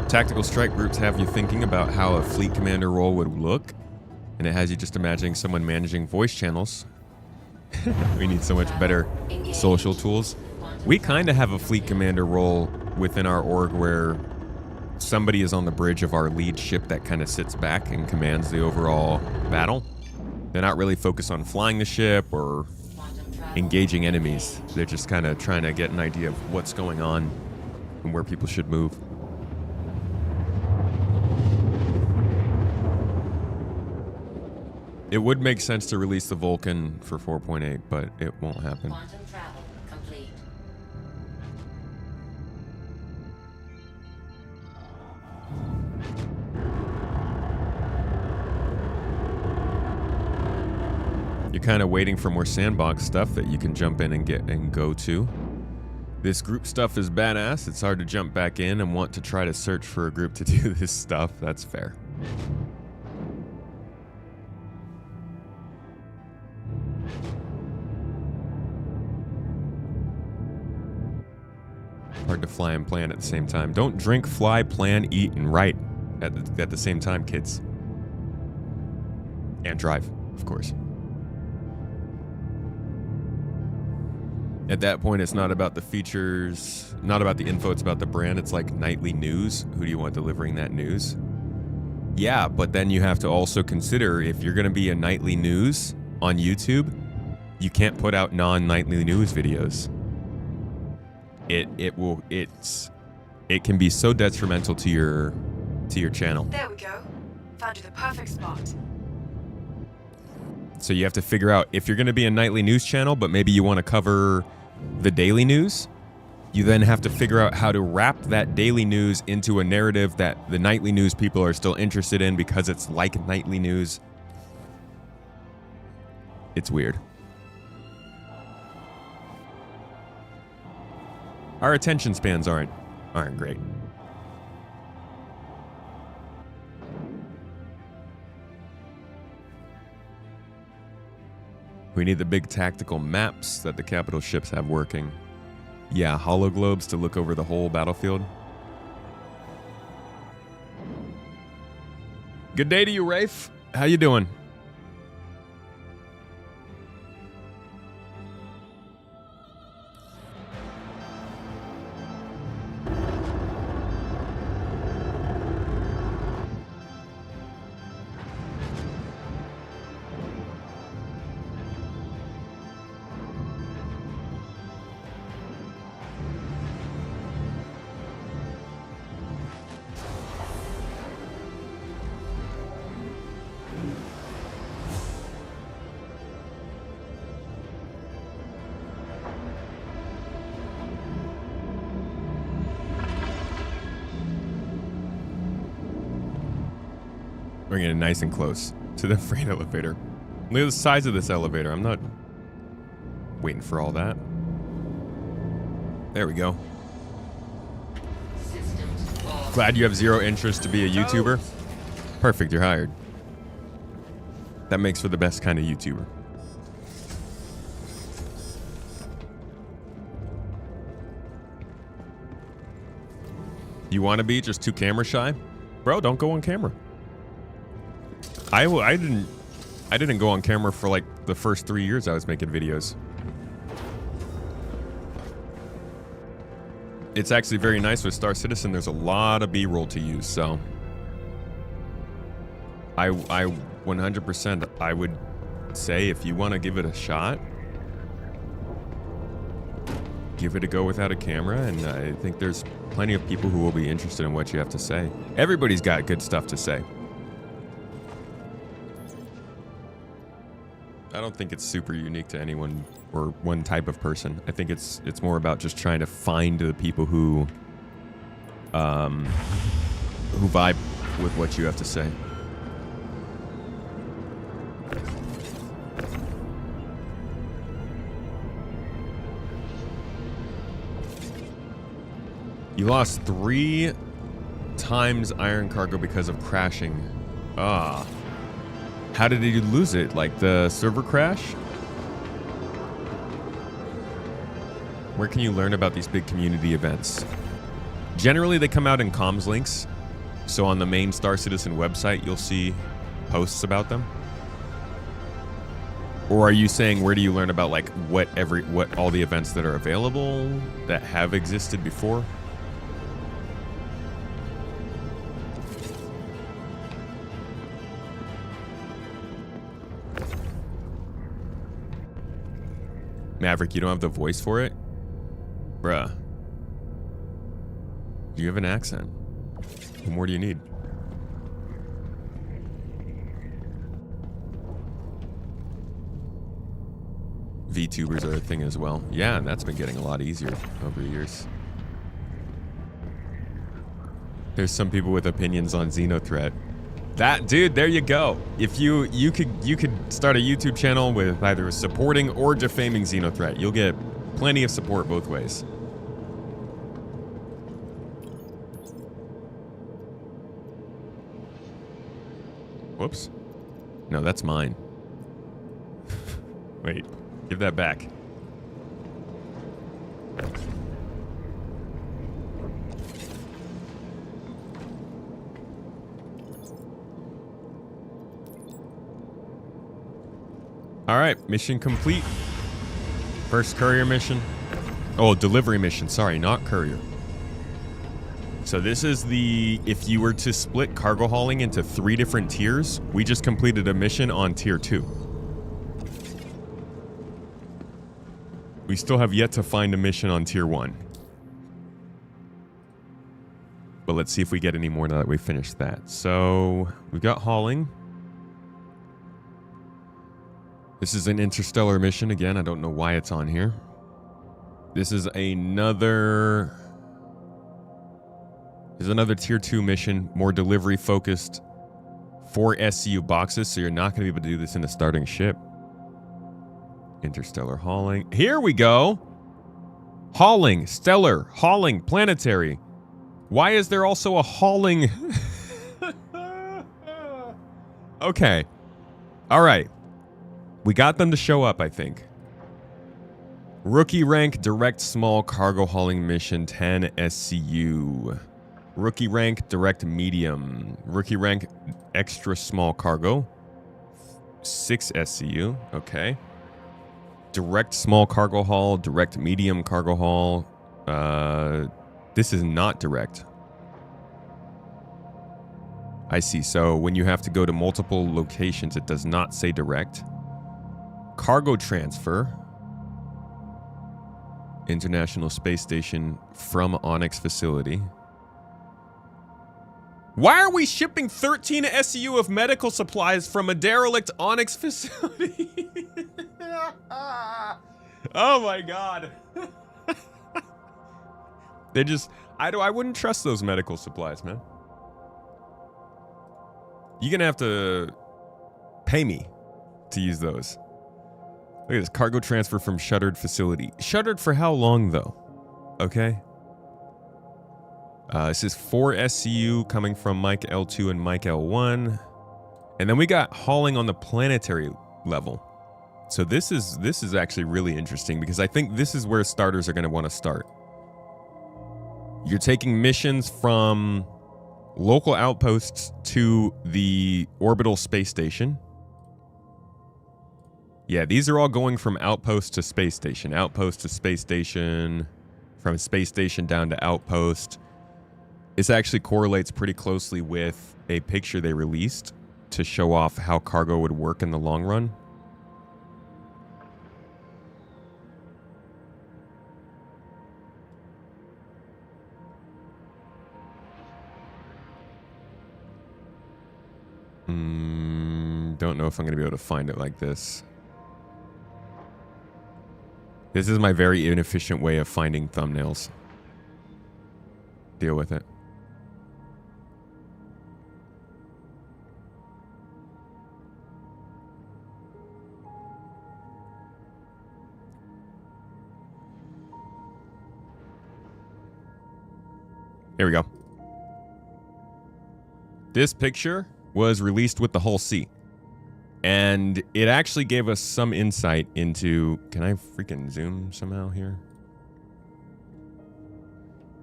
Tactical strike groups have you thinking about how a fleet commander role would look, and it has you just imagining someone managing voice channels. We need so much better social tools. We kind of have a fleet commander role within our org where somebody is on the bridge of our lead ship that kind of sits back and commands the overall battle. They're not really focused on flying the ship or engaging enemies. They're just kind of trying to get an idea of what's going on and where people should move. It would make sense to release the Vulcan for 4.8, but it won't happen. Quantum travel complete. You're kind of waiting for more sandbox stuff that you can jump in and get and go to. This group stuff is badass. It's hard to jump back in and want to try to search for a group to do this stuff. That's fair. Hard to fly and plan at the same time. Don't drink, fly, plan, eat, and write at the same time, kids. And drive, of course. At that point, it's not about the features, not about the info, it's about the brand. It's like nightly news. Who do you want delivering that news? Yeah, but then you have to also consider if you're going to be a nightly news on YouTube, you can't put out non-nightly news videos. It can be so detrimental to your channel. There we go. Found you the perfect spot. So you have to figure out if you're going to be a nightly news channel, but maybe you want to cover the daily news. You then have to figure out how to wrap that daily news into a narrative that the nightly news people are still interested in because it's like nightly news. It's weird. Our attention spans aren't great. We need the big tactical maps that the capital ships have working. Yeah, hologlobes to look over the whole battlefield. Good day to you, Rafe. How you doing? Bringing it nice and close to the freight elevator. Look at the size of this elevator. I'm not waiting for all that. There we go. Glad you have zero interest to be a YouTuber. Perfect, you're hired. That makes for the best kind of YouTuber. You want to be just too camera shy? Bro, don't go on camera. I didn't go on camera for like the first 3 years I was making videos. It's actually very nice with Star Citizen. There's a lot of B-roll to use, so I 100% I would say if you want to give it a shot, give it a go without a camera, and I think there's plenty of people who will be interested in what you have to say. Everybody's got good stuff to say. I don't think it's super unique to anyone or one type of person. I think it's more about just trying to find the people who vibe with what you have to say. You lost 3 times iron cargo because of crashing. Ah. How did you lose it? Like the server crash? Where can you learn about these big community events? Generally, they come out in comms links. So on the main Star Citizen website, you'll see posts about them. Or are you saying where do you learn about like what all the events that are available that have existed before? Maverick, you don't have the voice for it? Bruh. You have an accent. What more do you need? VTubers are a thing as well. Yeah, and that's been getting a lot easier over the years. There's some people with opinions on XenoThreat. That dude, there you go. If you could start a YouTube channel with either supporting or defaming XenoThreat. You'll get plenty of support both ways. Whoops. No, that's mine. Wait, give that back. All right, mission complete. First courier mission. Oh, delivery mission. Sorry, not courier. So this is the, if you were to split cargo hauling into 3 different tiers, we just completed a mission on tier 2. We still have yet to find a mission on tier 1. But let's see if we get any more now that we finished that. So we've got hauling. This is an interstellar mission. Again, I don't know why it's on here. This is another tier 2 mission, more delivery focused, 4 SCU boxes, so you're not going to be able to do this in a starting ship. Interstellar hauling. Here we go. Hauling, stellar, hauling, planetary. Why is there also a hauling? Okay. All right. We got them to show up, I think. Rookie rank, direct small cargo hauling mission, 10 SCU. Rookie rank, direct medium. Rookie rank, extra small cargo, 6 SCU. Okay. Direct small cargo haul, direct medium cargo haul. This is not direct. I see. So when you have to go to multiple locations, it does not say direct. Cargo transfer. International Space Station from Onyx facility. Why are we shipping 13 SCU of medical supplies from a derelict Onyx facility? Oh my god. They just... I wouldn't trust those medical supplies, man. You're gonna have to pay me to use those. Look at this. Cargo transfer from shuttered facility. Shuttered for how long, though? Okay. This is 4 SCU coming from Mike L2 and Mike L1. And then we got hauling on the planetary level. So this is actually really interesting because I think this is where starters are going to want to start. You're taking missions from local outposts to the orbital space station. Yeah, these are all going from outpost to space station. Outpost to space station. From space station down to outpost. This actually correlates pretty closely with a picture they released to show off how cargo would work in the long run. Don't know if I'm going to be able to find it like this. This is my very inefficient way of finding thumbnails. Deal with it. Here we go. This picture was released with the Hull C. And it actually gave us some insight into... Can I freaking zoom somehow here?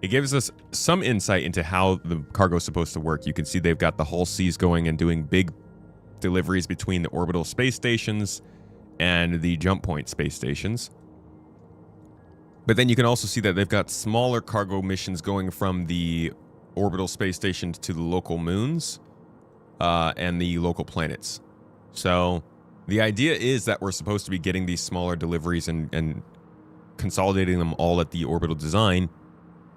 It gives us some insight into how the cargo is supposed to work. You can see they've got the Hull Cs going and doing big deliveries between the orbital space stations and the jump point space stations. But then you can also see that they've got smaller cargo missions going from the orbital space stations to the local moons and the local planets. So the idea is that we're supposed to be getting these smaller deliveries and consolidating them all at the orbital design.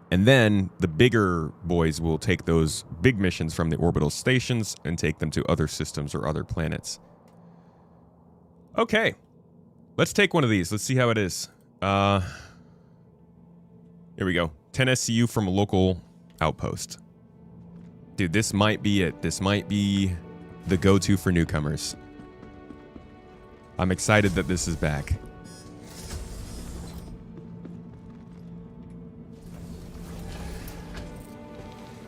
And then the bigger boys will take those big missions from the orbital stations and take them to other systems or other planets. Okay. Let's take one of these. Let's see how it is. Here we go. 10 SCU from a local outpost. Dude, this might be it. This might be the go-to for newcomers. I'm excited that this is back.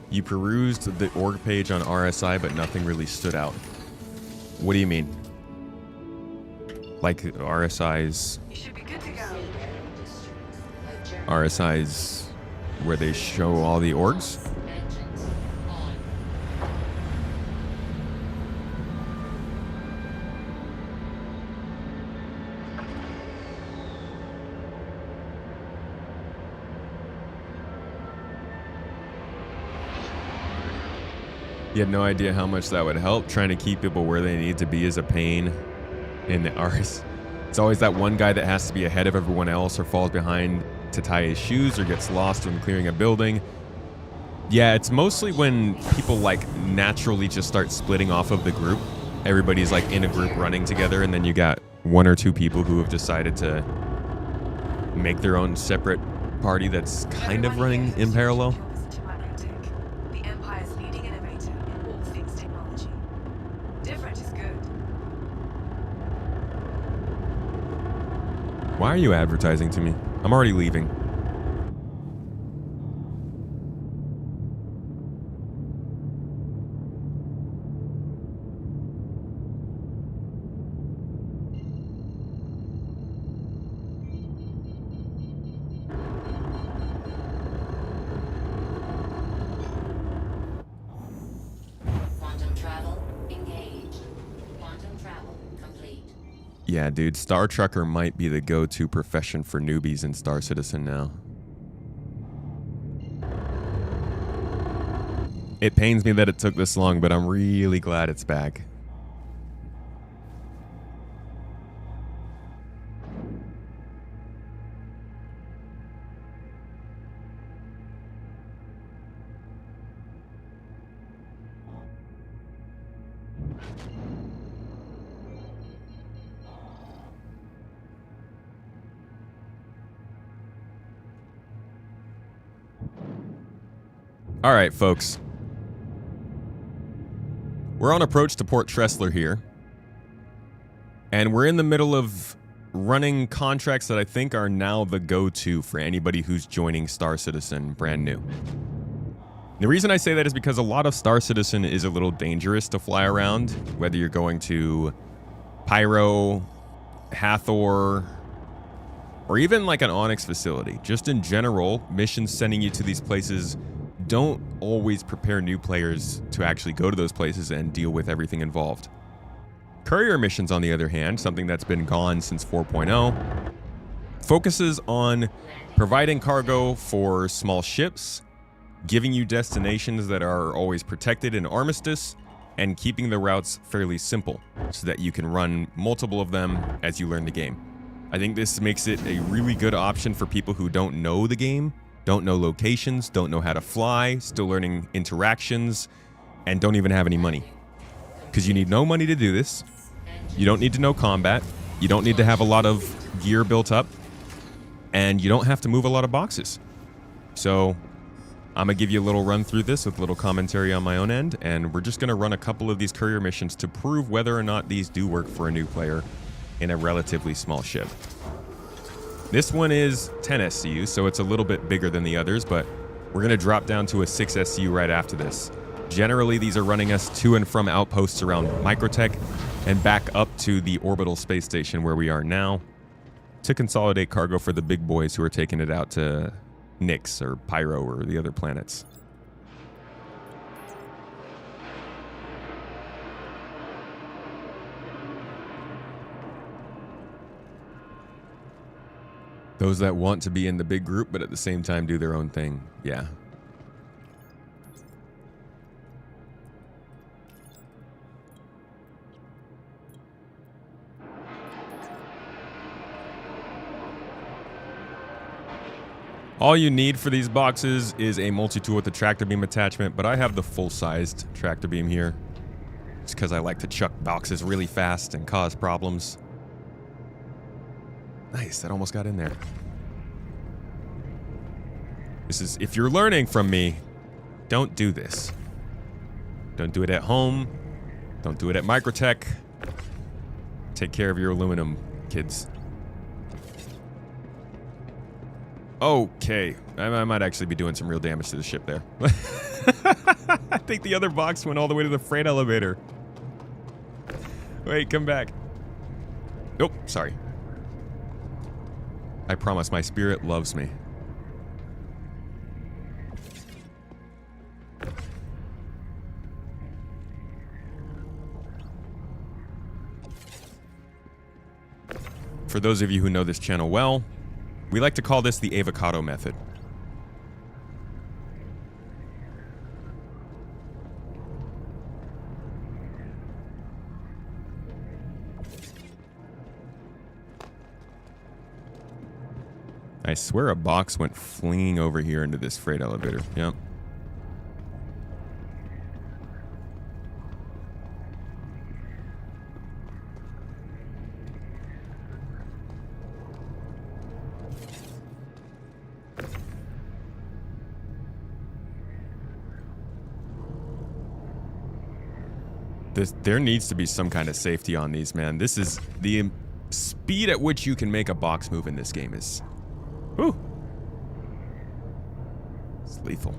You perused the org page on RSI, but nothing really stood out. What do you mean? Like RSI's... You should be good to go. RSI's where they show all the orgs? You had no idea how much that would help. Trying to keep people where they need to be is a pain in the arse. It's always that one guy that has to be ahead of everyone else or falls behind to tie his shoes or gets lost when clearing a building. Yeah, it's mostly when people like naturally just start splitting off of the group. Everybody's like in a group running together, and then you got 1 or 2 people who have decided to make their own separate party that's kind of running in parallel. The Empire's leading innovator in all things technology. Different is good. Why are you advertising to me? I'm already leaving. Yeah, dude, Star Trucker might be the go-to profession for newbies in Star Citizen now. It pains me that it took this long, but I'm really glad it's back. All right, folks. We're on approach to Port Tressler here. And we're in the middle of running contracts that I think are now the go-to for anybody who's joining Star Citizen brand new. The reason I say that is because a lot of Star Citizen is a little dangerous to fly around, whether you're going to Pyro, Hathor, or even like an Onyx facility. Just in general, missions sending you to these places don't always prepare new players to actually go to those places and deal with everything involved. Courier missions, on the other hand, something that's been gone since 4.0, focuses on providing cargo for small ships, giving you destinations that are always protected in armistice, and keeping the routes fairly simple so that you can run multiple of them as you learn the game. I think this makes it a really good option for people who don't know the game, don't know locations, don't know how to fly, still learning interactions, and don't even have any money. Because you need no money to do this. You don't need to know combat. You don't need to have a lot of gear built up. And you don't have to move a lot of boxes. So I'm going to give you a little run through this with a little commentary on my own end. And we're just going to run a couple of these courier missions to prove whether or not these do work for a new player in a relatively small ship. This one is 10 SCU, so it's a little bit bigger than the others, but we're going to drop down to a 6 SCU right after this. Generally, these are running us to and from outposts around Microtech and back up to the orbital space station where we are now to consolidate cargo for the big boys who are taking it out to Nyx or Pyro or the other planets. Those that want to be in the big group, but at the same time do their own thing. Yeah. All you need for these boxes is a multi-tool with a tractor beam attachment, but I have the full-sized tractor beam here. It's because I like to chuck boxes really fast and cause problems. Nice, that almost got in there. This is, if you're learning from me, don't do this. Don't do it at home. Don't do it at Microtech. Take care of your aluminum, kids. Okay, I might actually be doing some real damage to the ship there. I think the other box went all the way to the freight elevator. Wait, come back. Nope, sorry. I promise my spirit loves me. For those of you who know this channel well, we like to call this the avocado method. I swear a box went flinging over here into this freight elevator. Yep. There needs to be some kind of safety on these, man. This is the speed at which you can make a box move in this game is... Whew. It's lethal.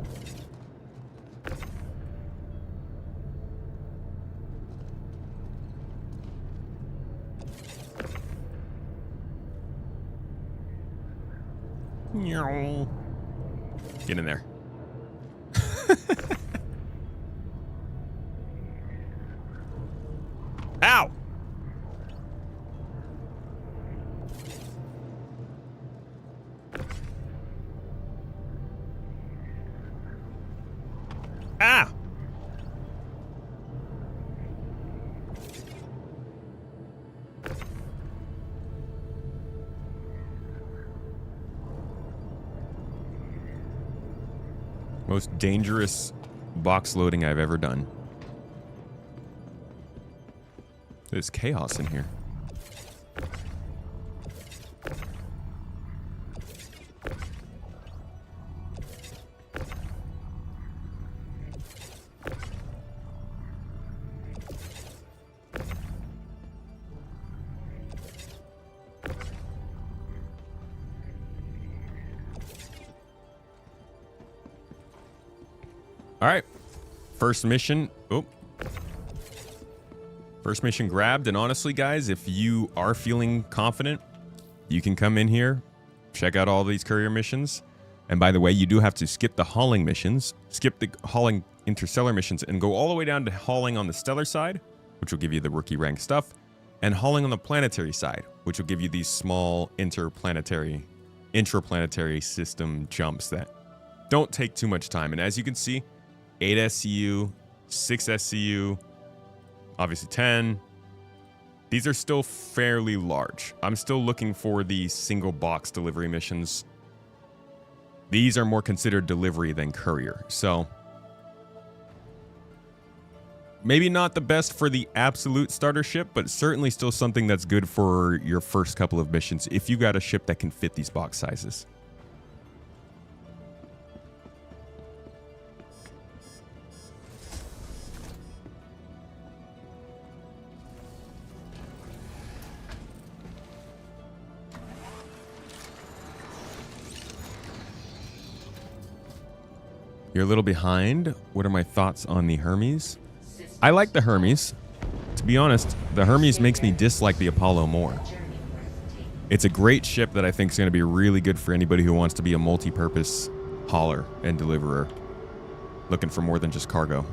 Get in there. Ow! Ah! Most dangerous box loading I've ever done. There's chaos in here. All right, first mission. Oh. First mission grabbed, and honestly, guys, if you are feeling confident, you can come in here, check out all these courier missions. And by the way, you do have to skip the hauling missions, skip the hauling interstellar missions, and go all the way down to hauling on the stellar side, which will give you the rookie rank stuff, and hauling on the planetary side, which will give you these small intraplanetary system jumps that don't take too much time. And as you can see, 8 SCU, 6 SCU, obviously 10. These are still fairly large. I'm still looking for the single box delivery missions. These are more considered delivery than courier. So maybe not the best for the absolute starter ship, but certainly still something that's good for your first couple of missions if you got a ship that can fit these box sizes. You're a little behind. What are my thoughts on the Hermes? I like the Hermes. To be honest, the Hermes makes me dislike the Apollo more. It's a great ship that I think is going to be really good for anybody who wants to be a multi-purpose hauler and deliverer, looking for more than just cargo.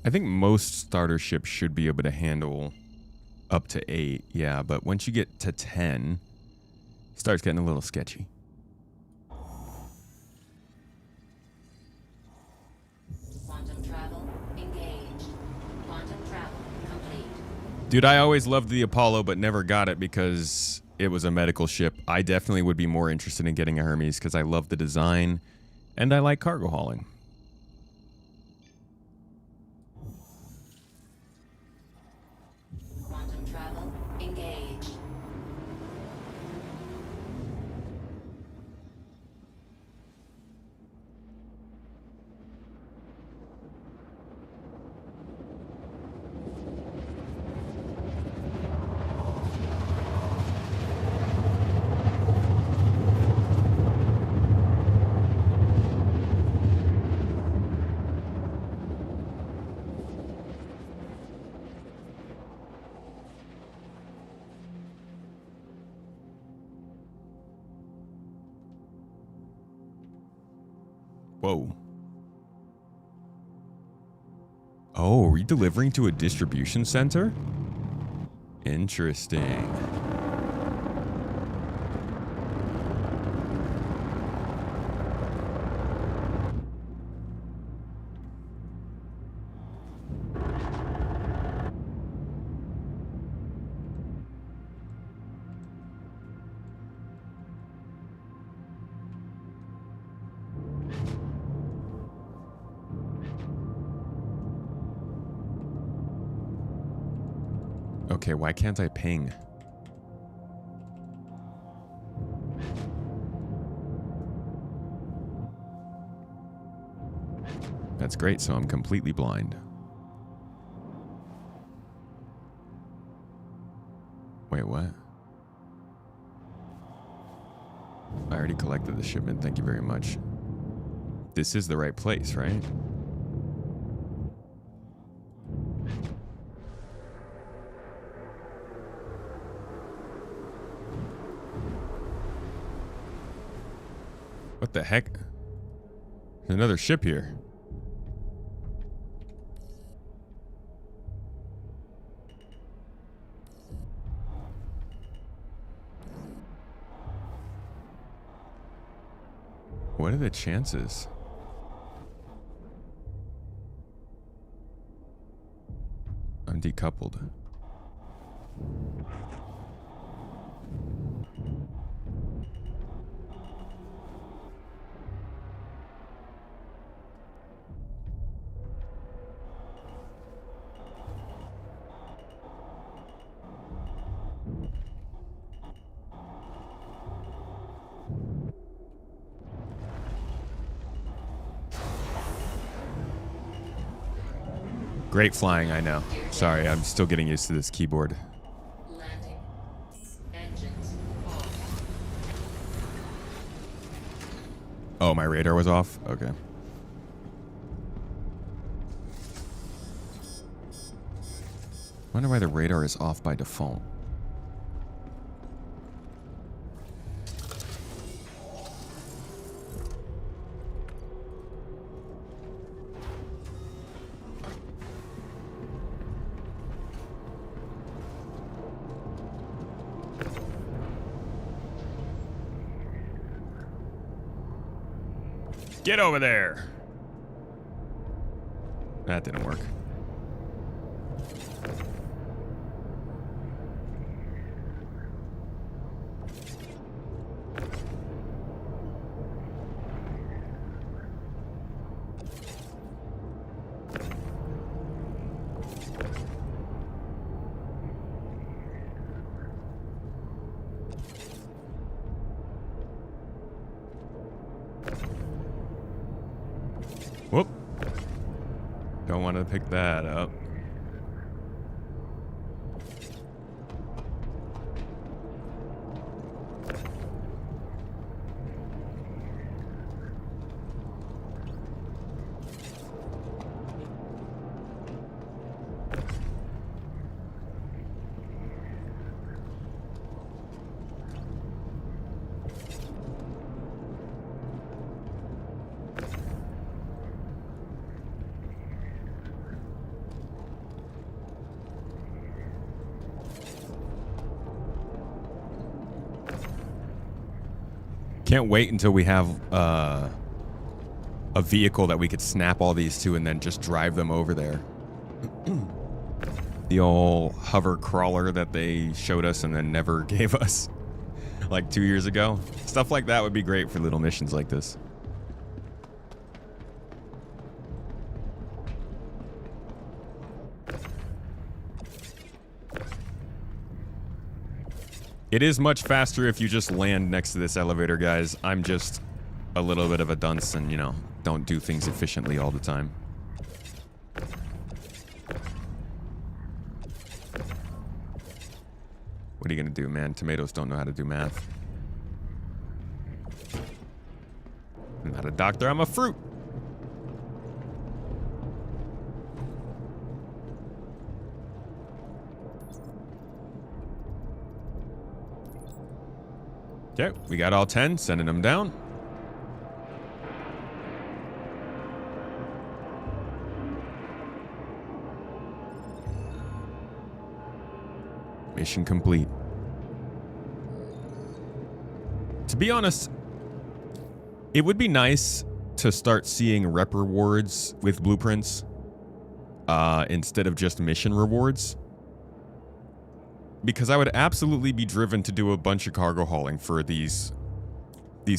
I think most starter ships should be able to handle up to 8, yeah, but once you get to 10, it starts getting a little sketchy. Quantum travel engaged. Quantum travel complete. Dude, I always loved the Apollo, but never got it because it was a medical ship. I definitely would be more interested in getting a Hermes because I love the design and I like cargo hauling. Whoa. Oh, are we delivering to a distribution center? Interesting. Okay, why can't I ping? That's great, so I'm completely blind. Wait, what? I already collected the shipment, thank you very much. This is the right place, right? What the heck? There's another ship here. What are the chances? I'm decoupled. Great flying, I know. Sorry, I'm still getting used to this keyboard. Landing. Engines off. Oh, my radar was off? Okay. Wonder why the radar is off by default. Get over there. That didn't work. Whoop. Don't want to pick that up. Can't wait until we have a vehicle that we could snap all these to and then just drive them over there. The old hover crawler that they showed us and then never gave us like 2 years ago. Stuff like that would be great for little missions like this. It is much faster if you just land next to this elevator, guys. I'm just a little bit of a dunce and, you know, don't do things efficiently all the time. What are you gonna do, man? Tomatoes don't know how to do math. I'm not a doctor, I'm a fruit. Okay, we got all 10, sending them down. Mission complete. To be honest, it would be nice to start seeing rep rewards with blueprints instead of just mission rewards. Because I would absolutely be driven to do a bunch of cargo hauling for these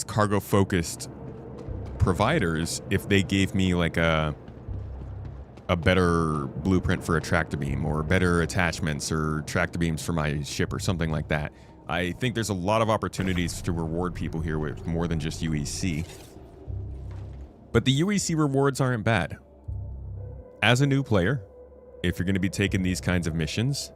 cargo-focused providers if they gave me like a better blueprint for a tractor beam or better attachments or tractor beams for my ship or something like that. I think there's a lot of opportunities to reward people here with more than just UEC. But the UEC rewards aren't bad. As a new player, if you're going to be taking these kinds of missions,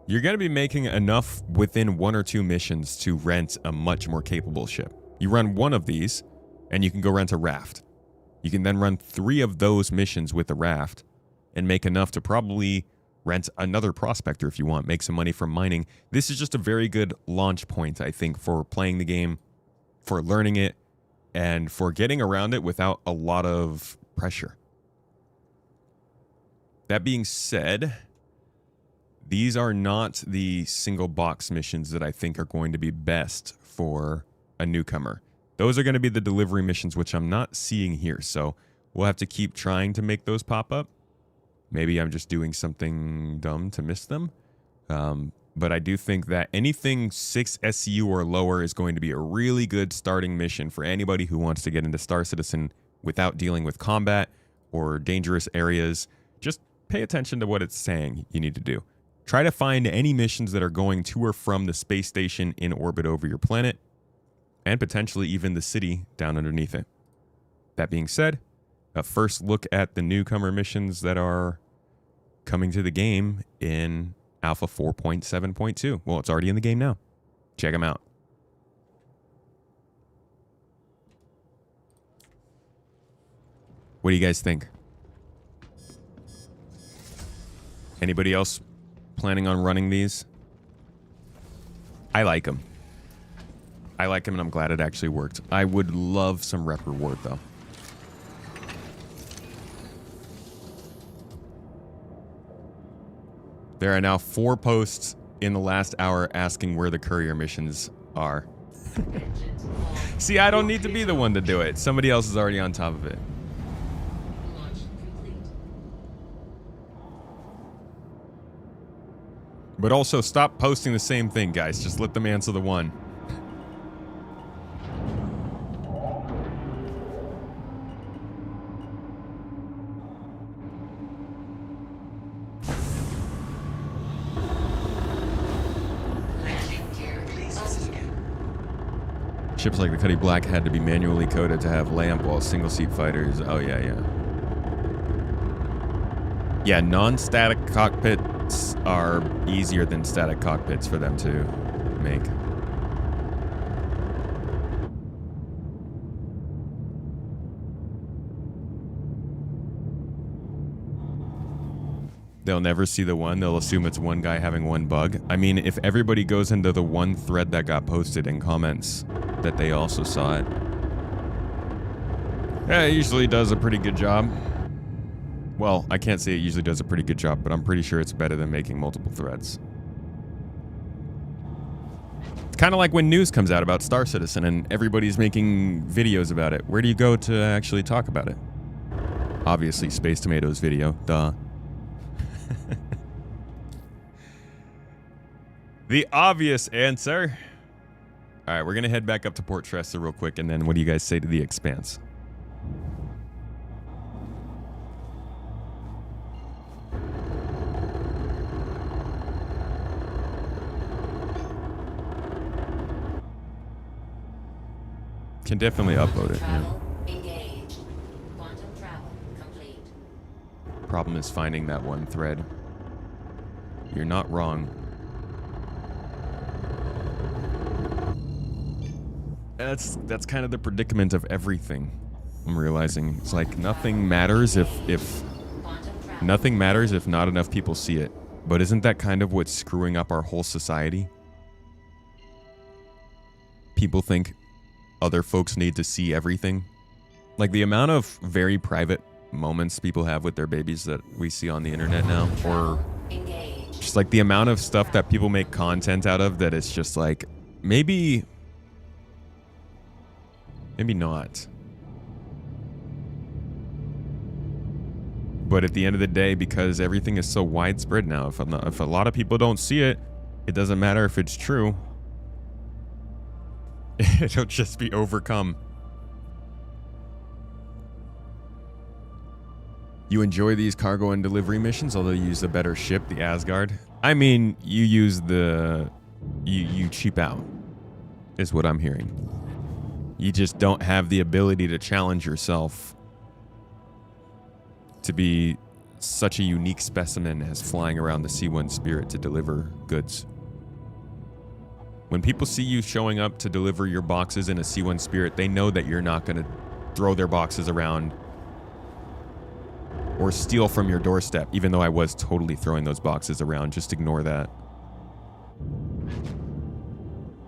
you're going to be making enough within 1 or 2 missions to rent a much more capable ship. You run 1 of these, and you can go rent a raft. You can then run 3 of those missions with the raft and make enough to probably rent another prospector if you want, make some money from mining. This is just a very good launch point, I think, for playing the game, for learning it, and for getting around it without a lot of pressure. That being said, these are not the single box missions that I think are going to be best for a newcomer. Those are going to be the delivery missions, which I'm not seeing here. So we'll have to keep trying to make those pop up. Maybe I'm just doing something dumb to miss them. But I do think that anything 6 SCU or lower is going to be a really good starting mission for anybody who wants to get into Star Citizen without dealing with combat or dangerous areas. Just pay attention to what it's saying you need to do. Try to find any missions that are going to or from the space station in orbit over your planet, and potentially even the city down underneath it. That being said, a first look at the newcomer missions that are coming to the game in Alpha 4.7.2. Well, it's already in the game now. Check them out. What do you guys think? Anybody else planning on running these? I like them. I like them, and I'm glad it actually worked. I would love some rep reward, though. There are now 4 posts in the last hour asking where the courier missions are. See, I don't need to be the one to do it. Somebody else is already on top of it. But also, stop posting the same thing, guys. Just let them answer the one. Ships like the Cuddy Black had to be manually coded to have lamp, while single-seat fighters... Oh, yeah. Yeah, non-static cockpits are easier than static cockpits for them to make. They'll never see the one. They'll assume it's one guy having one bug. I mean, if everybody goes into the one thread that got posted and comments that they also saw it, yeah, it usually does a pretty good job. Well, I can't say it usually does a pretty good job, but I'm pretty sure it's better than making multiple threads. It's kind of like when news comes out about Star Citizen and everybody's making videos about it. Where do you go to actually talk about it? Obviously, Space Tomatoes video. Duh. The obvious answer. All right, we're going to head back up to Port Tressa real quick, and then what do you guys say to the Expanse? Can definitely upload it. Yeah. Engaged. Quantum travel complete. Problem is finding that one thread. You're not wrong. That's kind of the predicament of everything. I'm realizing it's like nothing matters if nothing matters if not enough people see it. But isn't that kind of what's screwing up our whole society? People think other folks need to see everything. Like the amount of very private moments people have with their babies that we see on the internet now, or gosh, like the amount of stuff that people make content out of that it's just like, maybe not. But at the end of the day, because everything is so widespread now, if a lot of people don't see it, it doesn't matter if it's true. It'll just be overcome. You enjoy these cargo and delivery missions, although you use a better ship, the Asgard. I mean, you use you cheap out, is what I'm hearing. You just don't have the ability to challenge yourself to be such a unique specimen as flying around the C1 Spirit to deliver goods. When people see you showing up to deliver your boxes in a C1 Spirit, they know that you're not going to throw their boxes around or steal from your doorstep, even though I was totally throwing those boxes around. Just ignore that.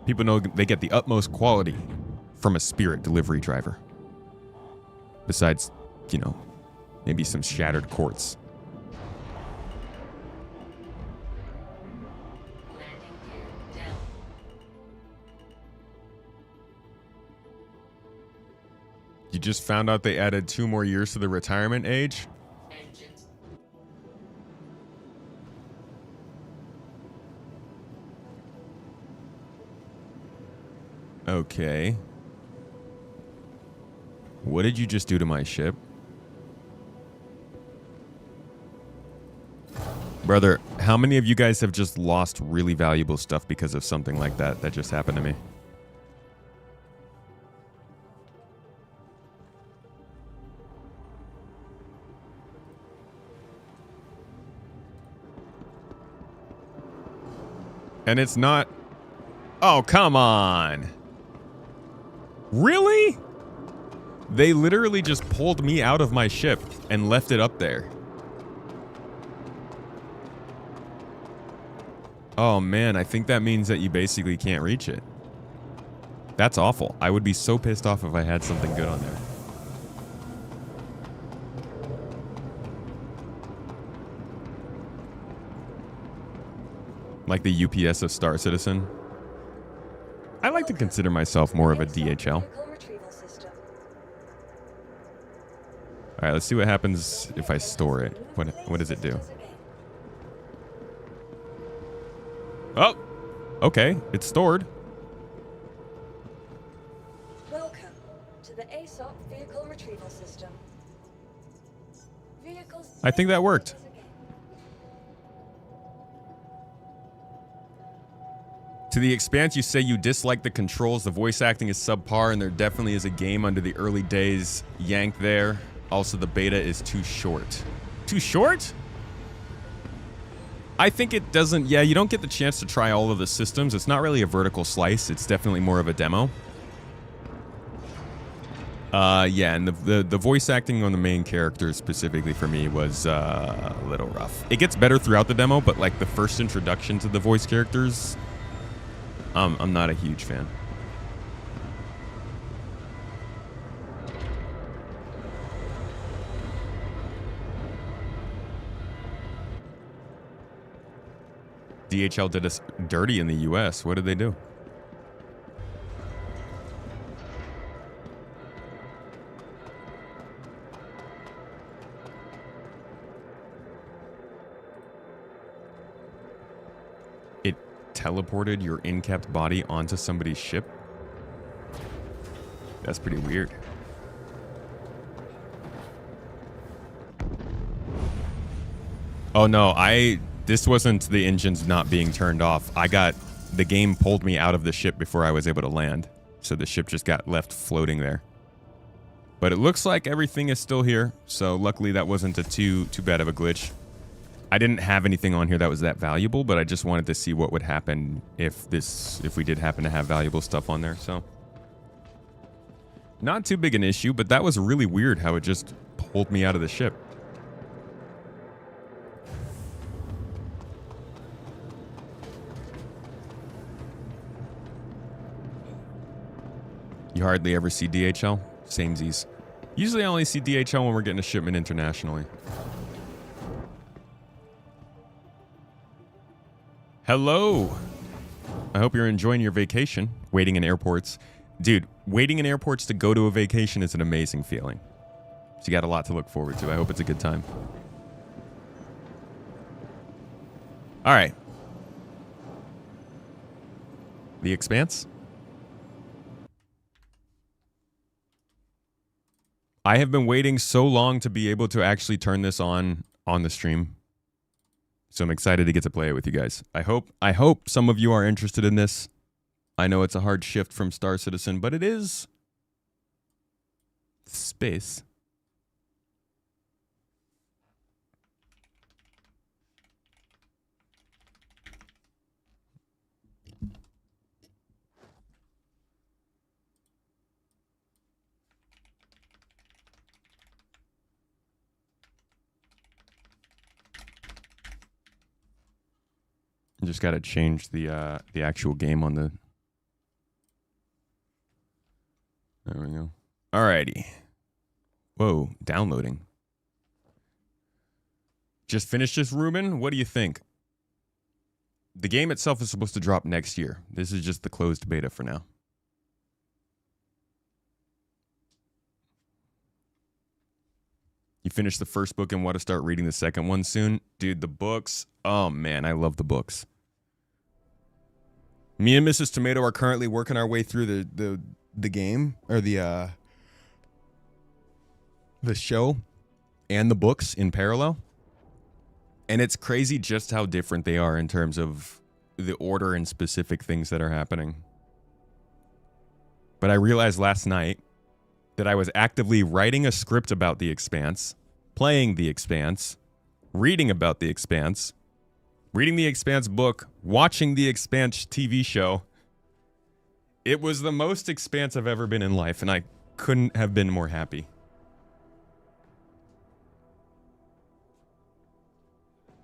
People know they get the utmost quality from a Spirit delivery driver. Besides, you know, maybe some shattered quartz. You just found out they added 2 more years to the retirement age? Okay. What did you just do to my ship? Brother, how many of you guys have just lost really valuable stuff because of something like that that just happened to me? And it's not... Oh, come on. Really? They literally just pulled me out of my ship and left it up there. Oh man, I think that means that you basically can't reach it. That's awful. I would be so pissed off if I had something good on there. Like the UPS of Star Citizen. I like to consider myself more of a DHL. Alright, let's see what happens if I store it. What does it do? Oh! Okay, it's stored. Welcome to the ASOP vehicle retrieval system. Vehicles I think that worked. To the Expanse, you say you dislike the controls, the voice acting is subpar, and there definitely is a game under the early days yanked there. Also, the beta is too short. Too short? I think it doesn't... Yeah, you don't get the chance to try all of the systems. It's not really a vertical slice. It's definitely more of a demo. Yeah, and the voice acting on the main characters specifically for me was a little rough. It gets better throughout the demo, but like the first introduction to the voice characters... I'm not a huge fan. DHL did us dirty in the US. What did they do? Teleported your in-kept body onto somebody's ship? That's pretty weird. Oh no, this wasn't the engines not being turned off. The game pulled me out of the ship before I was able to land. So the ship just got left floating there. But it looks like everything is still here. So luckily that wasn't a too bad of a glitch. I didn't have anything on here that was that valuable, but I just wanted to see what would happen if we did happen to have valuable stuff on there. So not too big an issue, but that was really weird how it just pulled me out of the ship. You hardly ever see DHL? Samesies. Usually I only see DHL when we're getting a shipment internationally. Hello. I hope you're enjoying your vacation, waiting in airports. Dude, waiting in airports to go to a vacation is an amazing feeling. So you got a lot to look forward to. I hope it's a good time. All right. The Expanse. I have been waiting so long to be able to actually turn this on the stream. So I'm excited to get to play it with you guys. I hope some of you are interested in this. I know it's a hard shift from Star Citizen, but it is space. Just got to change the actual game on the. There we go. Alrighty. Whoa, downloading. Just finished this, Ruben. What do you think? The game itself is supposed to drop next year. This is just the closed beta for now. You finished the first book and want to start reading the second one soon? Dude, the books. Oh man, I love the books. Me and Mrs. Tomato are currently working our way through the game, or the show and the books in parallel. And it's crazy just how different they are in terms of the order and specific things that are happening. But I realized last night that I was actively writing a script about The Expanse, playing The Expanse, reading about The Expanse, reading The Expanse book, watching The Expanse TV show. It was the most Expanse I've ever been in life, and I couldn't have been more happy.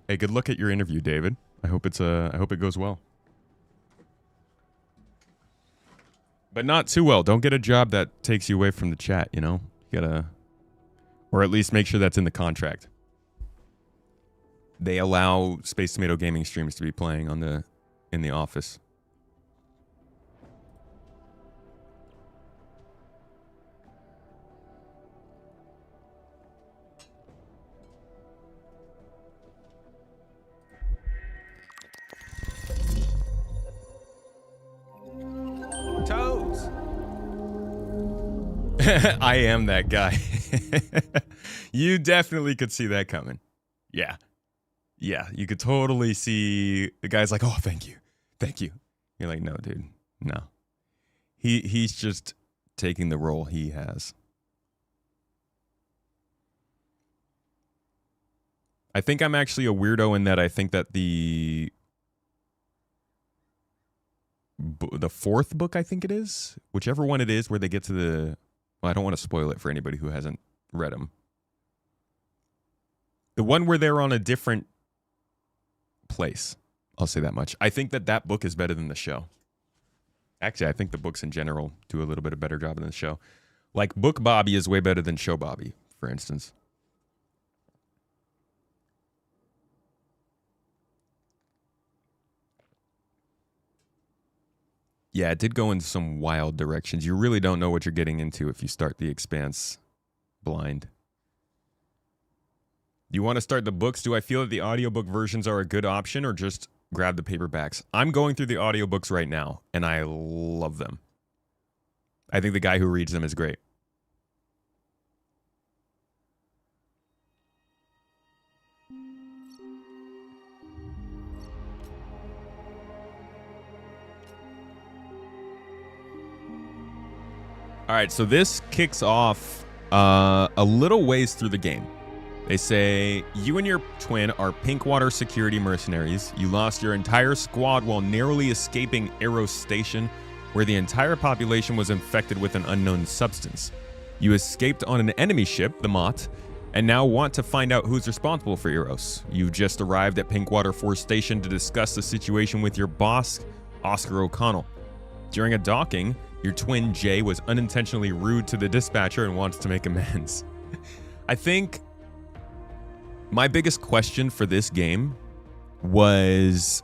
Hey, good luck at your interview, David. I hope it goes well. But not too well. Don't get a job that takes you away from the chat, you know? You gotta, or at least make sure that's in the contract. They allow Space Tomato gaming streams to be playing in the office. Toes. I am that guy. You definitely could see that coming. Yeah. Yeah, you could totally see the guy's like, "Oh, thank you. Thank you." You're like, "No, dude. No." He's just taking the role he has. I think I'm actually a weirdo in that I think that the fourth book, I think it is, whichever one it is, where they get to the, well, I don't want to spoil it for anybody who hasn't read them. The one where they're on a different place. I'll say that much. I think that book is better than the show. Actually, I think the books in general do a little bit of better job than the show. Like, Book Bobby is way better than Show Bobby, for instance. Yeah, it did go in some wild directions. You really don't know what you're getting into if you start The Expanse blind. Do you want to start the books? Do I feel that the audiobook versions are a good option, or just grab the paperbacks? I'm going through the audiobooks right now, and I love them. I think the guy who reads them is great. All right, so this kicks off a little ways through the game. They say, you and your twin are Pinkwater security mercenaries. You lost your entire squad while narrowly escaping Eros Station, where the entire population was infected with an unknown substance. You escaped on an enemy ship, the Mott, and now want to find out who's responsible for Eros. You just arrived at Pinkwater 4 Station to discuss the situation with your boss, Oscar O'Connell. During a docking, your twin Jay was unintentionally rude to the dispatcher and wants to make amends. I think my biggest question for this game was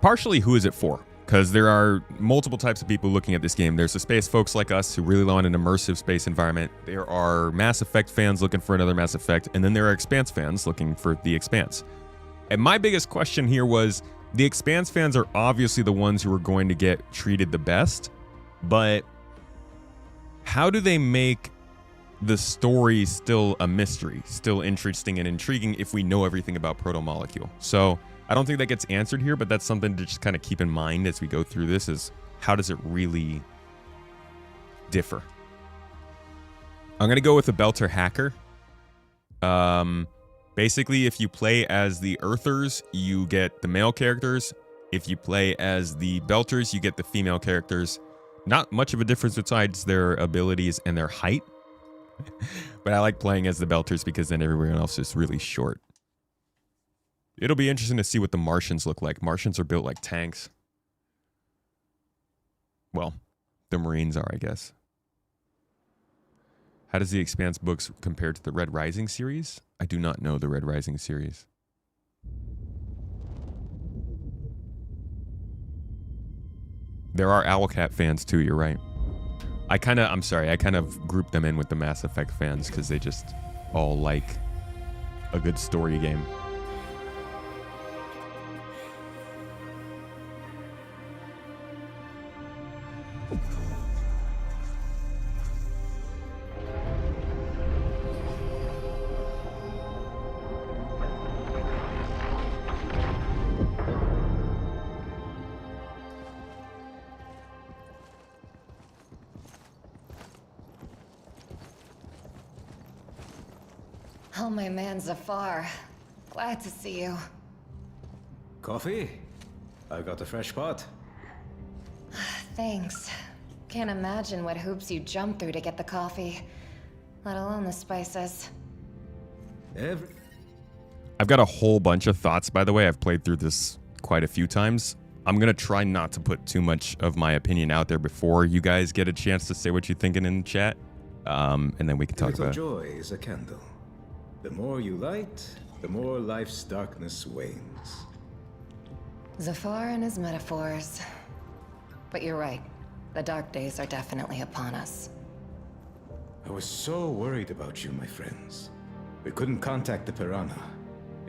partially who is it for? Because there are multiple types of people looking at this game. There's the space folks like us who really want an immersive space environment. There are Mass Effect fans looking for another Mass Effect. And then there are Expanse fans looking for the Expanse. And my biggest question here was, the Expanse fans are obviously the ones who are going to get treated the best. But how do they make the story still a mystery, still interesting and intriguing if we know everything about Proto-Molecule? So I don't think that gets answered here, but that's something to just kind of keep in mind as we go through this, is how does it really differ? I'm going to go with the Belter Hacker. Basically, if you play as the Earthers, you get the male characters. If you play as the Belters, you get the female characters. Not much of a difference besides their abilities and their height. But I like playing as the Belters because then everyone else is really short. It'll be interesting to see what the Martians look like. Martians are built like tanks. Well, the Marines are, I guess. How does the Expanse books compare to the Red Rising series? I do not know the Red Rising series. There are Owlcat fans too, you're right. I kind of grouped them in with the Mass Effect fans because they just all like a good story game. Oh, my man Zafar. Glad to see you. Coffee? I got a fresh pot. Thanks. Can't imagine what hoops you jumped through to get the coffee, let alone the spices. I've got a whole bunch of thoughts, by the way. I've played through this quite a few times. I'm going to try not to put too much of my opinion out there before you guys get a chance to say what you're thinking in the chat. And then we can talk about it. Joy is a candle. The more you light, the more life's darkness wanes. Zafar and his metaphors. But you're right. The dark days are definitely upon us. I was so worried about you, my friends. We couldn't contact the Piranha.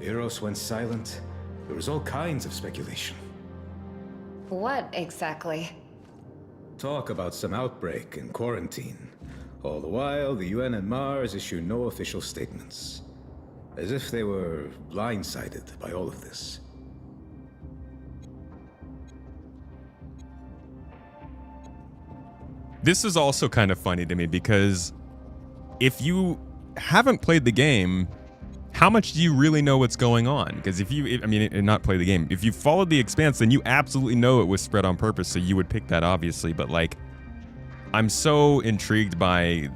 Eros went silent. There was all kinds of speculation. What exactly? Talk about some outbreak and quarantine. All the while, the UN and Mars issue no official statements. As if they were blindsided by all of this. This is also kind of funny to me because if you haven't played the game, how much do you really know what's going on? Because not play the game. If you followed the Expanse, then you absolutely know it was spread on purpose, so you would pick that obviously, but like, I'm so intrigued by,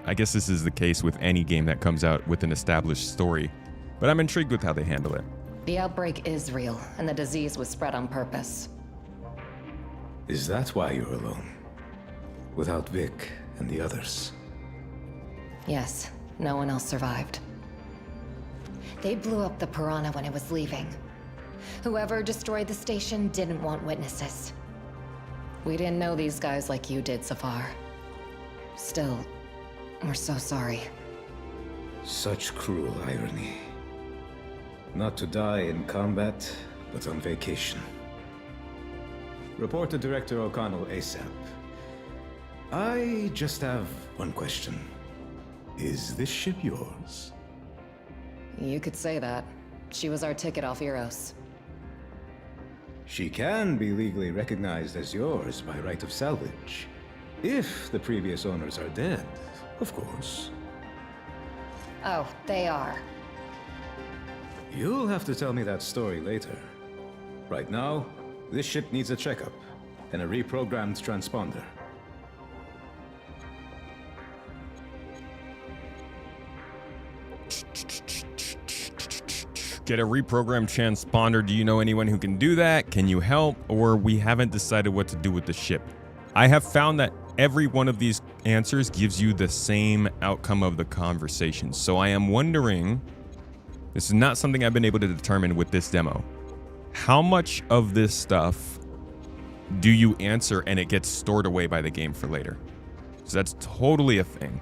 I guess this is the case with any game that comes out with an established story, but I'm intrigued with how they handle it. The outbreak is real, and the disease was spread on purpose. Is that why you're alone? Without Vic and the others? Yes, no one else survived. They blew up the Piranha when it was leaving. Whoever destroyed the station didn't want witnesses. We didn't know these guys like you did, Zafar. Still, we're so sorry. Such cruel irony. Not to die in combat, but on vacation. Report to Director O'Connell ASAP. I just have one question. Is this ship yours? You could say that. She was our ticket off Eros. She can be legally recognized as yours by right of salvage. If the previous owners are dead, of course. Oh, they are. You'll have to tell me that story later. Right now, this ship needs a checkup and a reprogrammed transponder. Get a reprogrammed transponder. Do you know anyone who can do that? Can you help? Or we haven't decided what to do with the ship. I have found that every one of these answers gives you the same outcome of the conversation. So I am wondering, this is not something I've been able to determine with this demo. how much of this stuff do you answer and it gets stored away by the game for later? So that's totally a thing.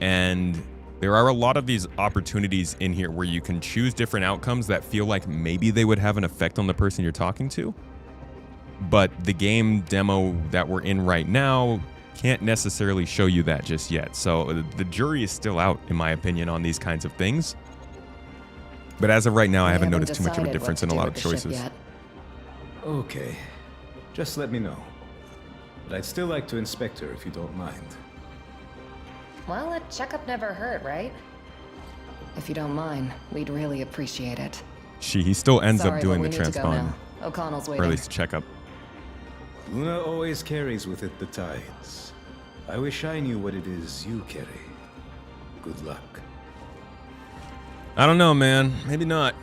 And there are a lot of these opportunities in here where you can choose different outcomes that feel like maybe they would have an effect on the person you're talking to. But the game demo that we're in right now can't necessarily show you that just yet. So the jury is still out, in my opinion, on these kinds of things. But as of right now, I haven't noticed too much of a difference in a lot of choices. Okay. Just let me know. But I'd still like to inspect her if you don't mind. Well, a checkup never hurt, right? If you don't mind, we'd really appreciate it. He still ends Sorry, up doing but the we need to go transpond, now. O'Connell's or waiting. at least checkup. Luna always carries with it the tides. I wish I knew what it is you carry. Good luck. I don't know, man. Maybe not.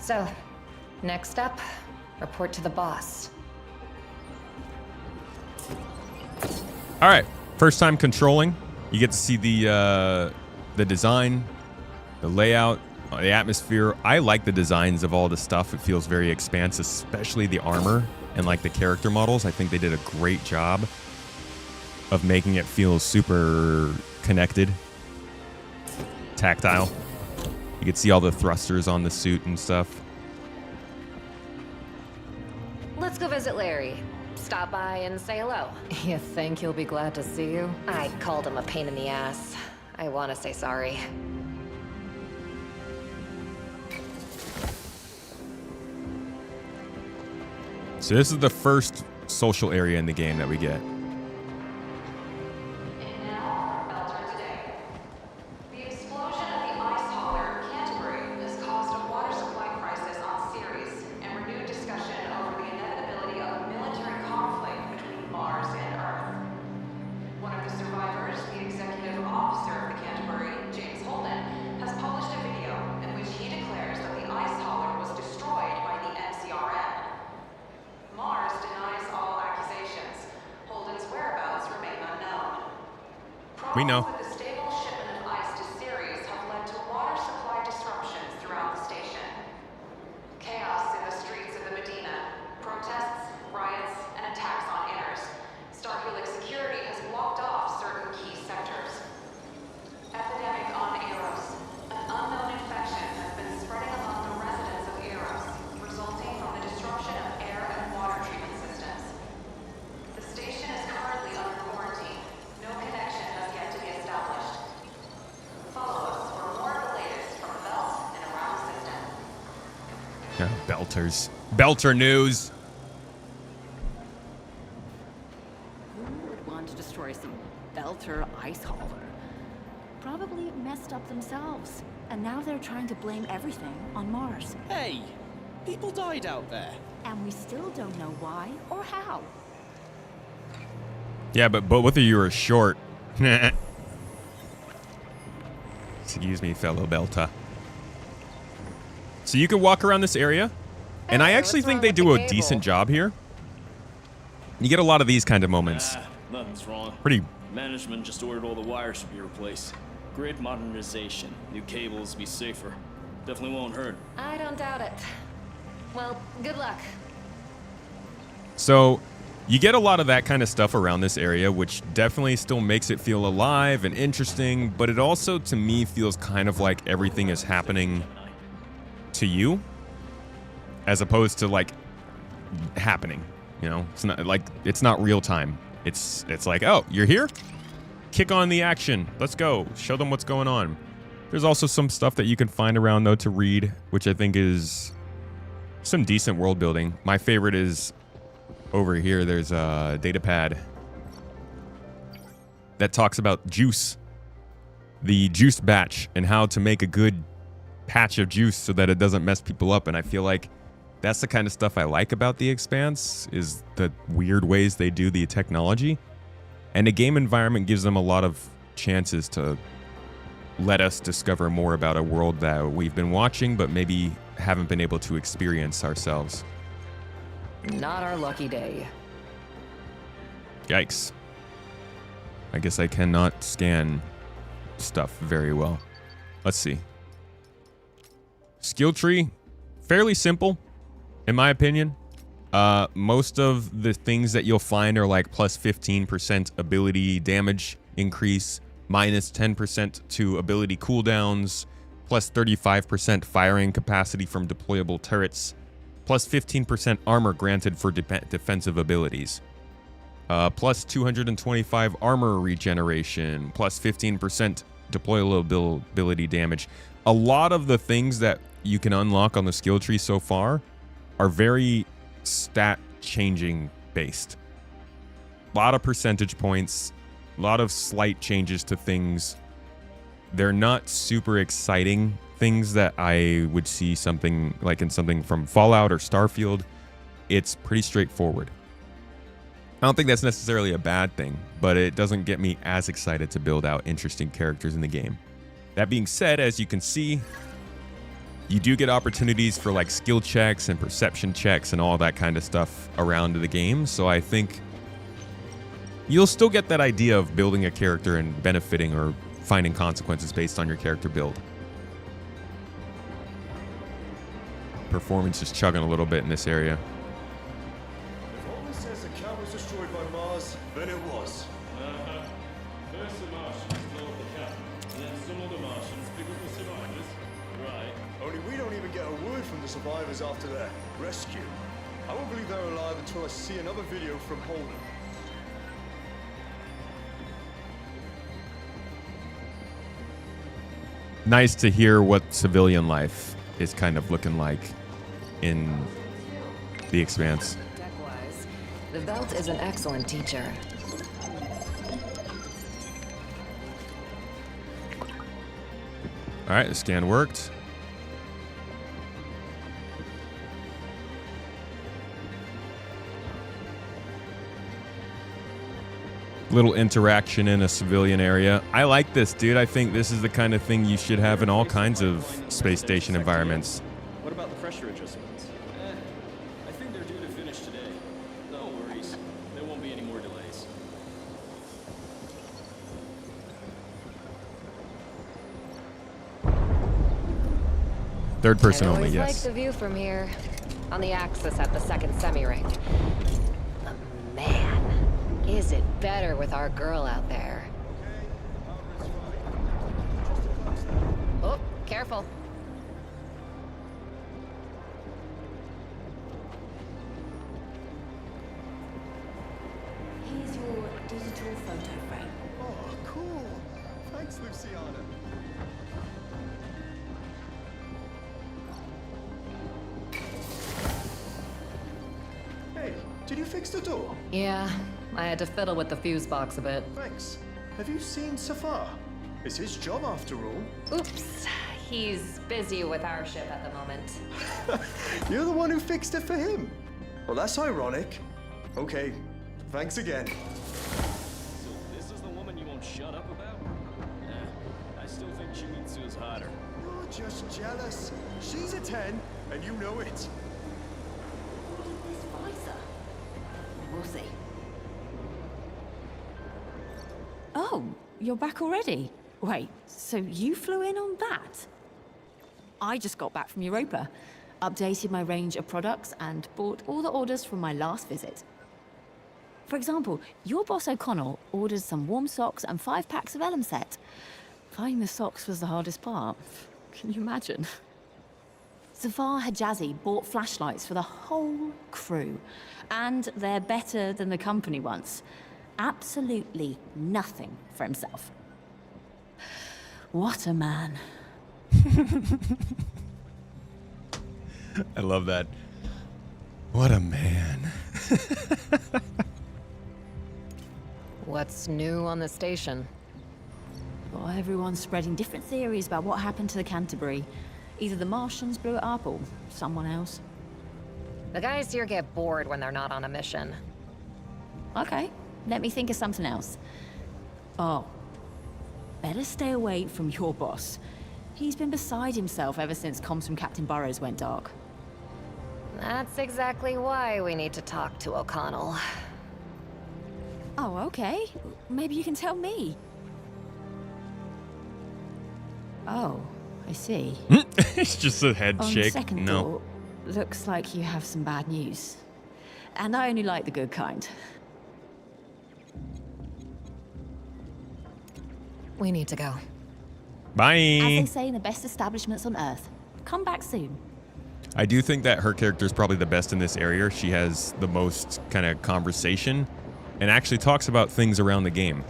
So, next up, report to the boss. All right, first time controlling. You get to see the design, the layout, the atmosphere. I like the designs of all the stuff. It feels very Expanse, especially the armor and like the character models. I think they did a great job of making it feel super connected, tactile. You can see all the thrusters on the suit and stuff. Let's go visit Larry. Stop by and say hello. You think he'll be glad to see you? I called him a pain in the ass. I want to say sorry. So this is the first social area in the game that we get. And now, Belter today. The explosion of the ice hauler Canterbury has caused a water supply crisis on Ceres and renewed discussion over the inevitability of a military conflict between Mars and Earth. One of the survivors, the executive officer of the Canterbury, James Holden, has published a video in which he declares that the ice hauler was destroyed by the MCRM. Mars denies all accusations. Holden's whereabouts remain unknown. We know. Problems with the stable shipment of ice to Ceres have led to water supply disruptions throughout the station. Chaos in the streets of the Medina. Protests, riots, and attacks on inners. Starhelix security has blocked off certain key sectors. Epidemic on Eros. An unknown infection has been spreading among the residents of Eros, resulting from the disruption of air and water treatment systems. The station is currently under quarantine. No connection has yet to be established. Follow us for more of the latest from the belt and around the system. Yeah, Belters. Belter news. Who would want to destroy some Belter ice hauler? Probably messed up themselves. And now they're trying to blame everything on Mars. Hey, people died out there. And we still don't know why or how. Yeah, but both of you are short. Excuse me, fellow Belta. So you can walk around this area, and I Hey, actually what's think wrong they with the do a cable? decent job here. You get a lot of these kind of moments. Nothing's wrong. Pretty. Management just ordered all the wires to be replaced. Grid modernization. New cables to be safer. Definitely won't hurt. I don't doubt it. Well, good luck. So you get a lot of that kind of stuff around this area, which definitely still makes it feel alive and interesting, but it also, to me, feels kind of like everything is happening to you, as opposed to like happening. You know, it's not like it's not real time. It's like, oh, you're here? Kick on the action. Let's go. Show them what's going on. There's also some stuff that you can find around though to read, which I think is some decent world building. My favorite is over here. There's a data pad that talks about juice, the juice batch, and how to make a good patch of juice so that it doesn't mess people up. And I feel like that's the kind of stuff I like about the Expanse, is the weird ways they do the technology. And the game environment gives them a lot of chances to let us discover more about a world that we've been watching but maybe haven't been able to experience ourselves. Not our lucky day. Yikes. I guess I cannot scan stuff very well. Let's see. Skill tree, fairly simple. In my opinion, most of the things that you'll find are like plus 15% ability damage increase, minus 10% to ability cooldowns, plus 35% firing capacity from deployable turrets, plus 15% armor granted for defensive abilities, plus 225 armor regeneration, plus 15% deployable ability damage. A lot of the things that you can unlock on the skill tree so far are very stat changing based. A lot of percentage points, a lot of slight changes to things. They're not super exciting things that I would see something like in something from Fallout or Starfield. It's pretty straightforward. I don't think that's necessarily a bad thing, but it doesn't get me as excited to build out interesting characters in the game. That being said, as you can see, you do get opportunities for like skill checks and perception checks and all that kind of stuff around the game. So I think you'll still get that idea of building a character and benefiting or finding consequences based on your character build. Performance is chugging a little bit in this area. If all this says the cat was destroyed by Mars, then it was. First the Martians blow up the cat, and then some other Martians pick up the survivors. Right. Only we don't even get a word from the survivors after their rescue. I won't believe they're alive until I see another video from Holden. Nice to hear what civilian life is kind of looking like in the Expanse. Tech-wise, the belt is an excellent teacher. All right, the scan worked. Little interaction in a civilian area. I like this, dude. I think this is the kind of thing you should have in all kinds of space station environments. What about the pressure adjustments? I think they're due to finish today. No worries. There won't be any more delays. Third person I only, always yes. like the view from here, on the axis at the second semi-ring. But man, is it better with our girl out there? Oh, careful. Here's your digital photo frame. Oh, cool. Thanks, Luciana. Hey, did you fix the door? Yeah, I had to fiddle with the fuse box a bit. Thanks. Have you seen Safar? It's his job after all. Oops, he's busy with our ship at the moment. You're the one who fixed it for him. Well, that's ironic. Okay, thanks again. So this is the woman you won't shut up about? I still think Shimizu's hotter. You're just jealous. She's a 10, and you know it. This visor. We'll see. Oh, you're back already? Wait, so you flew in on that? I just got back from Europa, updated my range of products, and bought all the orders from my last visit. For example, your boss O'Connell ordered some warm socks and 5 packs of Elm set. Finding the socks was the hardest part. Can you imagine? Zafar Hijazi bought flashlights for the whole crew, and they're better than the company ones. Absolutely nothing for himself. What a man. I love that. What a man. What's new on the station? Well, everyone's spreading different theories about what happened to the Canterbury. Either the Martians blew it up or someone else. The guys here get bored when they're not on a mission. Okay, let me think of something else. Oh, better stay away from your boss. He's been beside himself ever since comms from Captain Burrows went dark. That's exactly why we need to talk to O'Connell. Oh, okay. Maybe you can tell me. Oh, I see. It's just a head On shake. second No. thought, looks like you have some bad news. And I only like the good kind. We need to go. Bye. As they say in the best establishments on Earth, come back soon. I do think that her character is probably the best in this area. She has the most kind of conversation and actually talks about things around the game.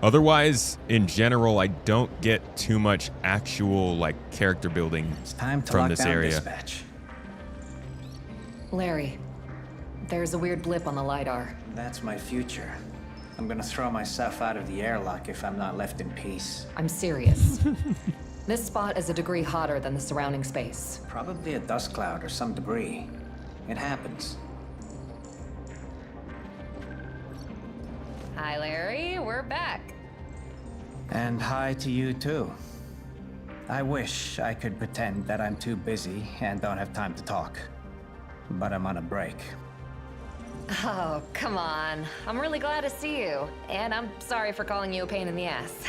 Otherwise, in general, I don't get too much actual like character building It's time to from lock this down area. dispatch. Larry, there's a weird blip on the LiDAR. That's my future. I'm gonna throw myself out of the airlock if I'm not left in peace. I'm serious. This spot is a degree hotter than the surrounding space. Probably a dust cloud or some debris. It happens. Hi, Larry. We're back. And hi to you too. I wish I could pretend that I'm too busy and don't have time to talk. But I'm on a break. Oh, come on. I'm really glad to see you. And I'm sorry for calling you a pain in the ass.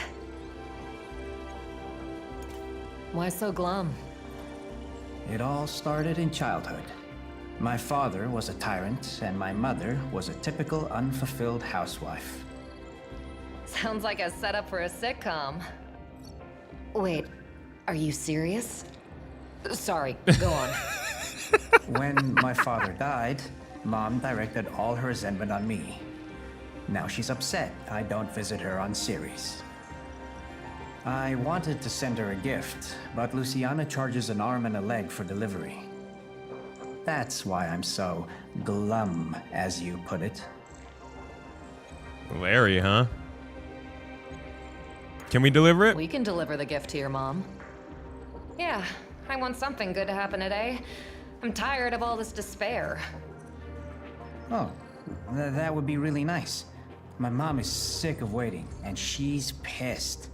Why so glum? It all started in childhood. My father was a tyrant, and my mother was a typical unfulfilled housewife. Sounds like a setup for a sitcom. Wait, are you serious? Sorry, go on. When my father died, Mom directed all her resentment on me. Now she's upset I don't visit her on Ceres. I wanted to send her a gift, but Luciana charges an arm and a leg for delivery. That's why I'm so glum, as you put it. Larry, huh? Can we deliver it? We can deliver the gift to your mom. Yeah, I want something good to happen today. I'm tired of all this despair. Oh, that would be really nice. My mom is sick of waiting, and she's pissed.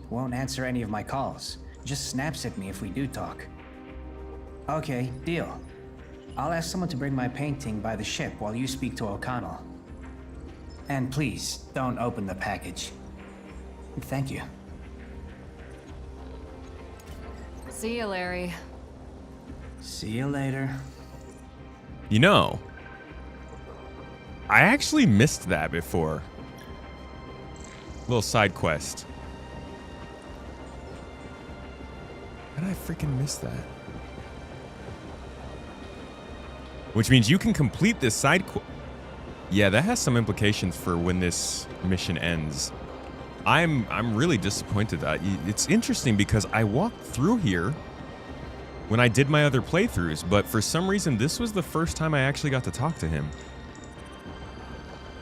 Won't answer any of my calls. Just snaps at me if we do talk. Okay, deal. I'll ask someone to bring my painting by the ship while you speak to O'Connell. And please, don't open the package. Thank you. See you, Larry. See you later. You know, I actually missed that before. Little side quest. How did I freaking miss that? Which means you can complete this side quest. Yeah, that has some implications for when this mission ends. I'm really disappointed that it's interesting because I walked through here when I did my other playthroughs, but for some reason this was the first time I actually got to talk to him.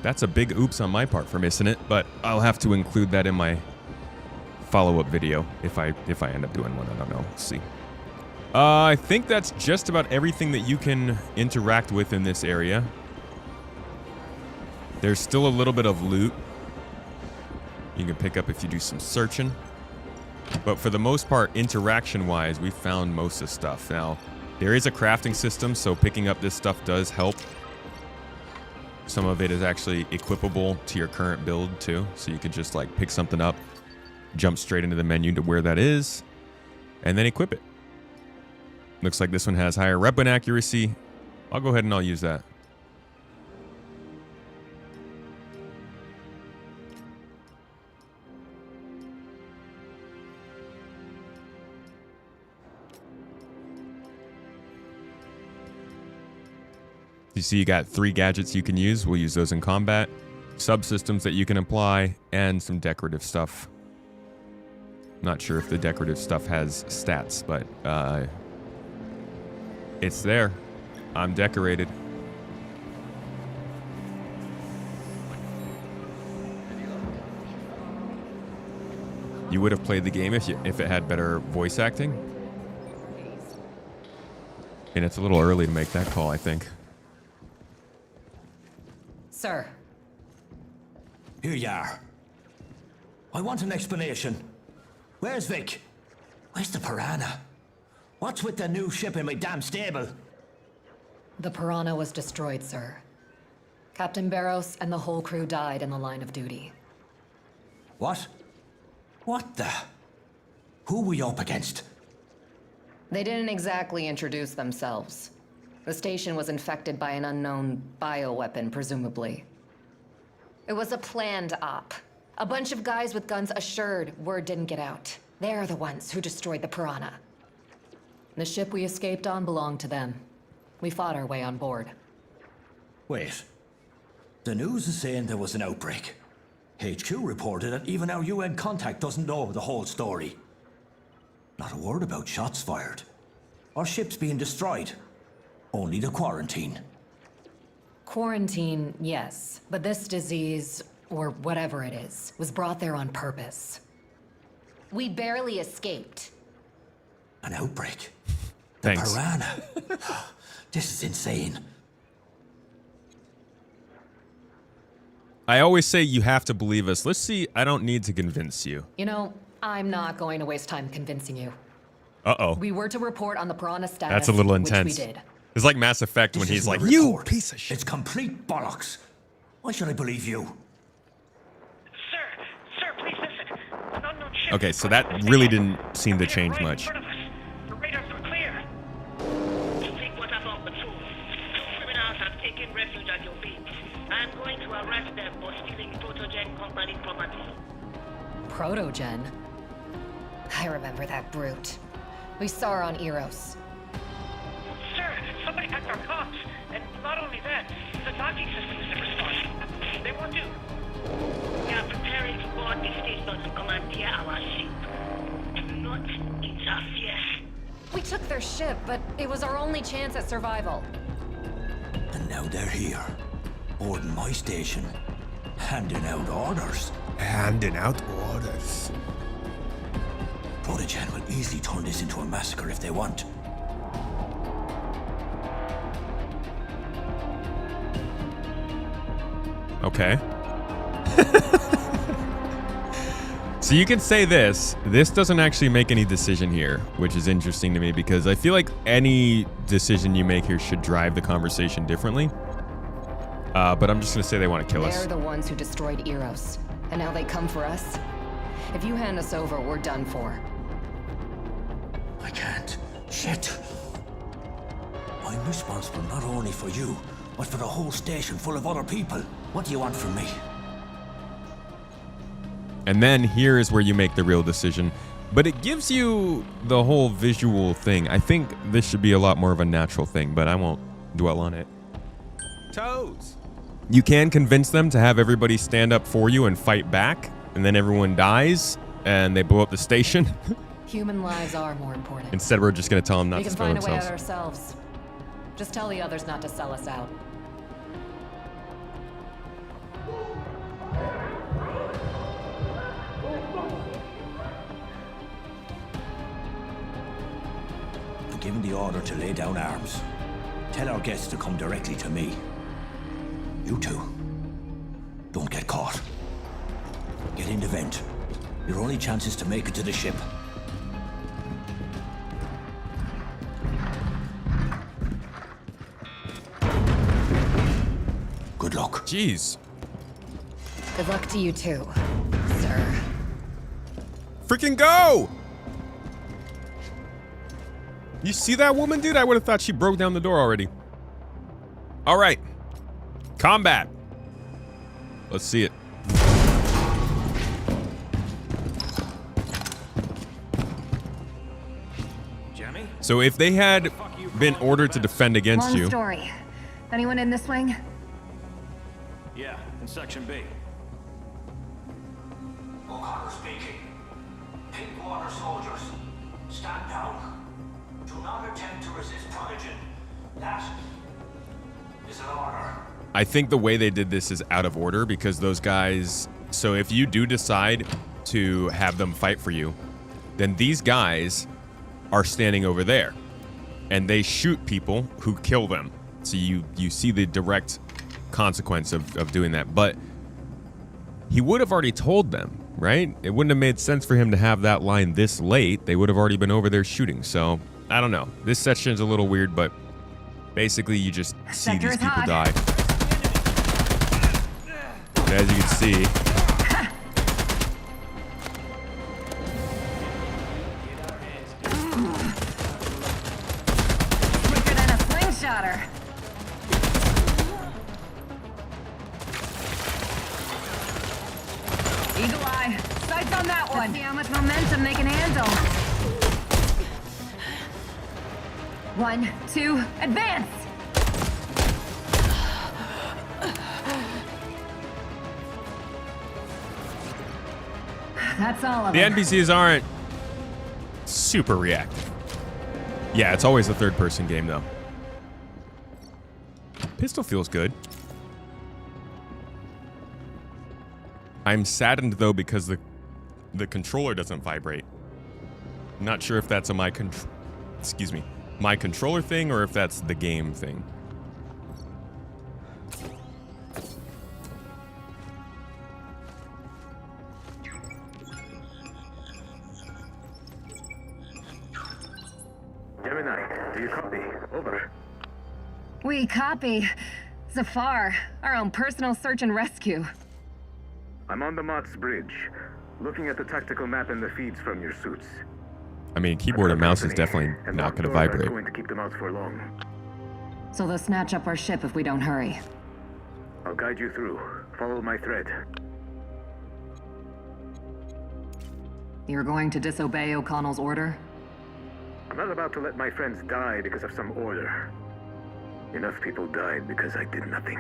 That's a big oops on my part for missing it, but I'll have to include that in my follow-up video if I end up doing one. I don't know. Let's see. I think that's just about everything that you can interact with in this area. There's still a little bit of loot you can pick up if you do some searching. But for the most part, interaction-wise, we found most of the stuff. Now, there is a crafting system, so picking up this stuff does help. Some of it is actually equipable to your current build, too. So you could just, like, pick something up, jump straight into the menu to where that is, and then equip it. Looks like this one has higher weapon accuracy. I'll go ahead and I'll use that. You see you got 3 gadgets you can use. We'll use those in combat. Subsystems that you can apply, and some decorative stuff. Not sure if the decorative stuff has stats, but it's there. I'm decorated. You would have played the game if it had better voice acting. And it's a little early to make that call, I think. Sir. Here you are. I want an explanation. Where's Vic? Where's the Piranha? What's with the new ship in my damn stable? The Piranha was destroyed, sir. Captain Barros and the whole crew died in the line of duty. What? What the? Who we up against? They didn't exactly introduce themselves. The station was infected by an unknown bioweapon, presumably. It was a planned op. A bunch of guys with guns assured word didn't get out. They're the ones who destroyed the Piranha. The ship we escaped on belonged to them. We fought our way on board. Wait. The news is saying there was an outbreak. HQ reported that even our UN contact doesn't know the whole story. Not a word about shots fired. Or ships being destroyed. Only the quarantine. Quarantine, yes. But this disease, or whatever it is, was brought there on purpose. We barely escaped. An outbreak? Thanks. The Piranha? This is insane. I always say you have to believe us. Let's see. I don't need to convince you. You know, I'm not going to waste time convincing you. Uh-oh. We were to report on the Piranha status, That's a little intense. which we did. It's like Mass Effect when he's like, you piece of shit. It's complete bollocks. Why should I believe you? Sir, please listen. An unknown ship. Okay, so that really didn't seem to change Right in much. front of us. The radars are clear. You think what about the two? Two criminals have taken refuge at your beach. I am going to arrest them for stealing Protogen Company property. Protogen? I remember that brute. We saw her on Eros. Sir, somebody hacked our comms. And not only that, the docking system isn't responding. They won't do. We are preparing to board the station to commandeer our ship. Do not interfere. We took their ship, but it was our only chance at survival. And now they're here. Boarding my station. Handing out orders. Handing out orders. Protogen will easily turn this into a massacre if they want. Okay. So you can say this doesn't actually make any decision here, which is interesting to me because I feel like any decision you make here should drive the conversation differently. But I'm just gonna say they want to kill us. They're the ones who destroyed Eros, and now they come for us. If you hand us over, we're done for. I can't. Shit. I'm responsible not only for you, but for the whole station full of other people. What do you want from me? And then here is where you make the real decision. But it gives you the whole visual thing. I think this should be a lot more of a natural thing, but I won't dwell on it. Toes. You can convince them to have everybody stand up for you and fight back, and then everyone dies, and they blow up the station. Human lives are more important. Instead, we're just going to tell them not We to can spill find a way themselves. out ourselves. Just tell the others not to sell us out. I'm giving the order to lay down arms. Tell our guests to come directly to me. You two, don't get caught. Get in the vent. Your only chance is to make it to the ship. Good luck. Jeez. Good luck to you too, sir. Freaking go! You see that woman, dude? I would have thought she broke down the door already. All right. Combat. Let's see it. So if they had been ordered to defend against you, story. Anyone in this wing? Yeah, in Section B. O'Connor speaking. Pinkwater soldiers, stand down. Do not attempt to resist Protogen. That is an order. I think the way they did this is out of order because those guys, so if you do decide to have them fight for you, then these guys are standing over there and they shoot people who kill them. So you see the direct consequence of doing that. But he would have already told them, right? It wouldn't have made sense for him to have that line this late. They would have already been over there shooting. So I don't know. This section's a little weird, but basically you just see these people die. And as you can see, Quicker than a slingshotter. on. See how much momentum they can handle. 1, 2, advance! That's all of The them. NPCs aren't super reactive. Yeah, it's always a third-person game, though. Pistol feels good. I'm saddened, though, because the controller doesn't vibrate. Not sure if that's a my controller thing or if that's the game thing. Gemini, do you copy? Over. We copy. Zafar, our own personal search and rescue. I'm on the Mott's bridge, looking at the tactical map and the feeds from your suits. I mean, keyboard and mouse is definitely not going to vibrate. I'm going to keep them out for long. So they'll snatch up our ship if we don't hurry. I'll guide you through. Follow my thread. You're going to disobey O'Connell's order? I'm not about to let my friends die because of some order. Enough people died because I did nothing.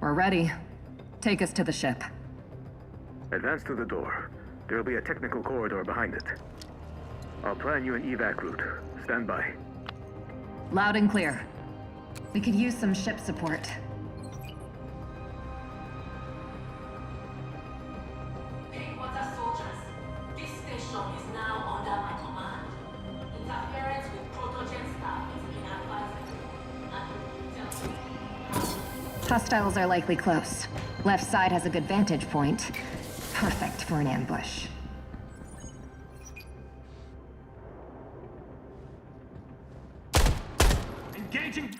We're ready. Take us to the ship. Advance to the door. There'll be a technical corridor behind it. I'll plan you an evac route. Stand by. Loud and clear. We could use some ship support. Pinkwater soldiers, this station is now under my command. Interference with Protogen staff is inadvisable. Hostiles are likely close. Left side has a good vantage point. Perfect for an ambush. Engaging.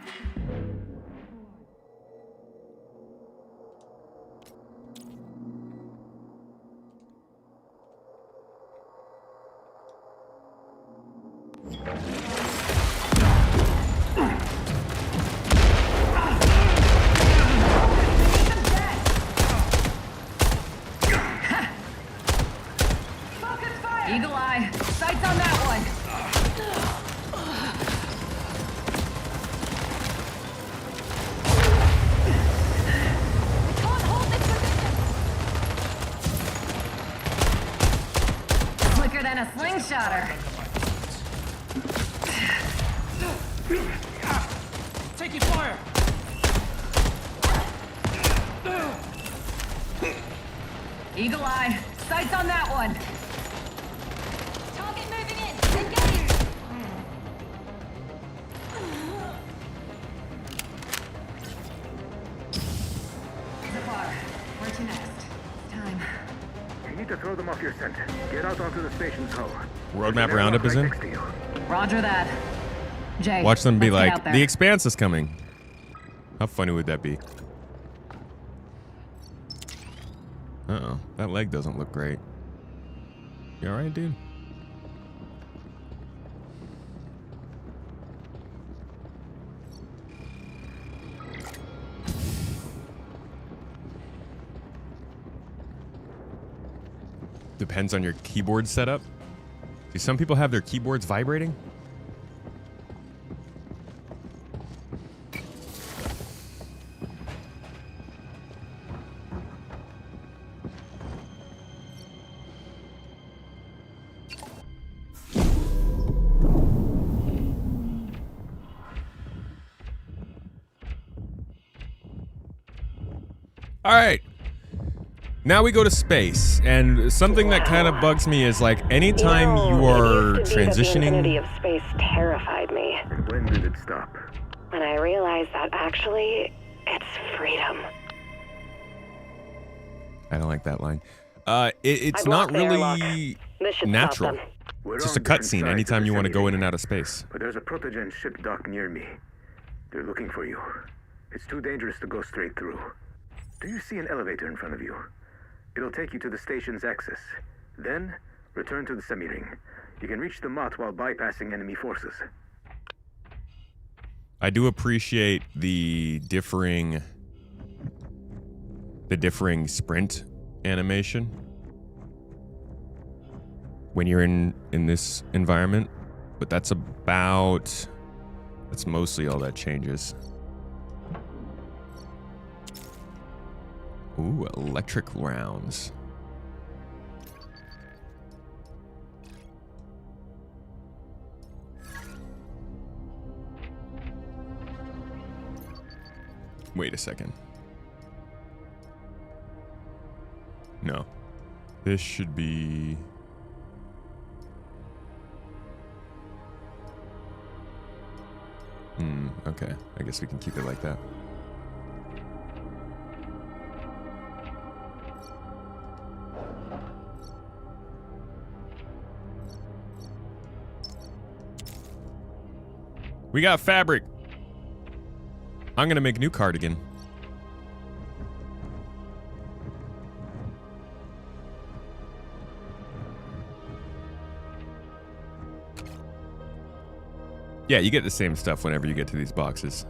Eagle eye. Sights on that one. Can't hold this position. Quicker than a slingshotter. Taking fire. Eagle eye. Sights on that one. Target moving in. Engage. Zafar, where to next? Time. You need to throw them off your scent. Get out onto the station's hull. Roadmap roundup is in. Roger that. Jay, Watch them be let's get like, out there. the Expanse is coming. How funny would that be? Uh-oh, that leg doesn't look great. You alright, dude? Depends on your keyboard setup. Do some people have their keyboards vibrating? All right. Now we go to space, and something that kind of bugs me is like anytime you are transitioning. The infinity of space terrified me. And when did it stop? And I realized that actually, it's freedom. I don't like that line. It's I not blocked the airlock. really This should natural. stop them. We're It's just on a different cutscene sides anytime of you the want to go city. in and out of space. But there's a Protogen ship dock near me. They're looking for you. It's too dangerous to go straight through. Do you see an elevator in front of you? It'll take you to the station's access. Then, return to the semi-ring. You can reach the Mott while bypassing enemy forces. I do appreciate the differing the differing sprint animation when you're in this environment, but that's mostly all that changes. Ooh, electric rounds. Wait a second. No. This should be... okay. I guess we can keep it like that. We got fabric. I'm gonna make a new cardigan. Yeah, you get the same stuff whenever you get to these boxes.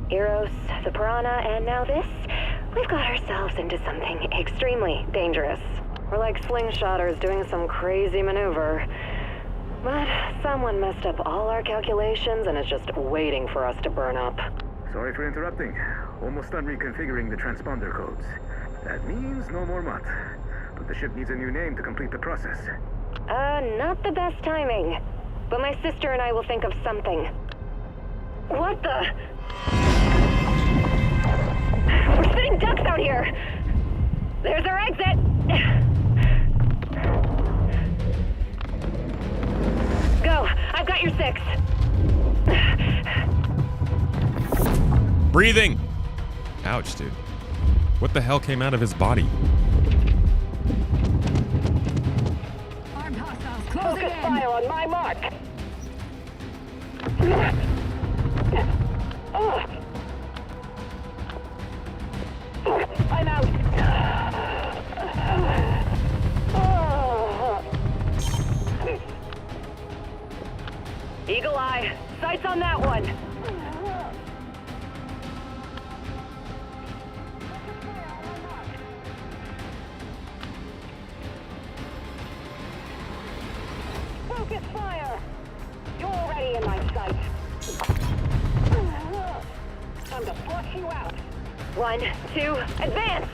Eros, the Piranha, and now this? We've got ourselves into something extremely dangerous. We're like slingshotters doing some crazy maneuver. But someone messed up all our calculations and is just waiting for us to burn up. Sorry for interrupting. Almost done reconfiguring the transponder codes. That means no more MUT. But the ship needs a new name to complete the process. Not the best timing. But my sister and I will think of something. What the? We're sitting ducks out here! There's our exit! Go! I've got your 6. Breathing! Ouch, dude. What the hell came out of his body? Focus fire on my mark! I'm out! Eagle Eye, sights on that one! Focus fire! You're already in my sight. Time to flush you out. 1, 2, advance!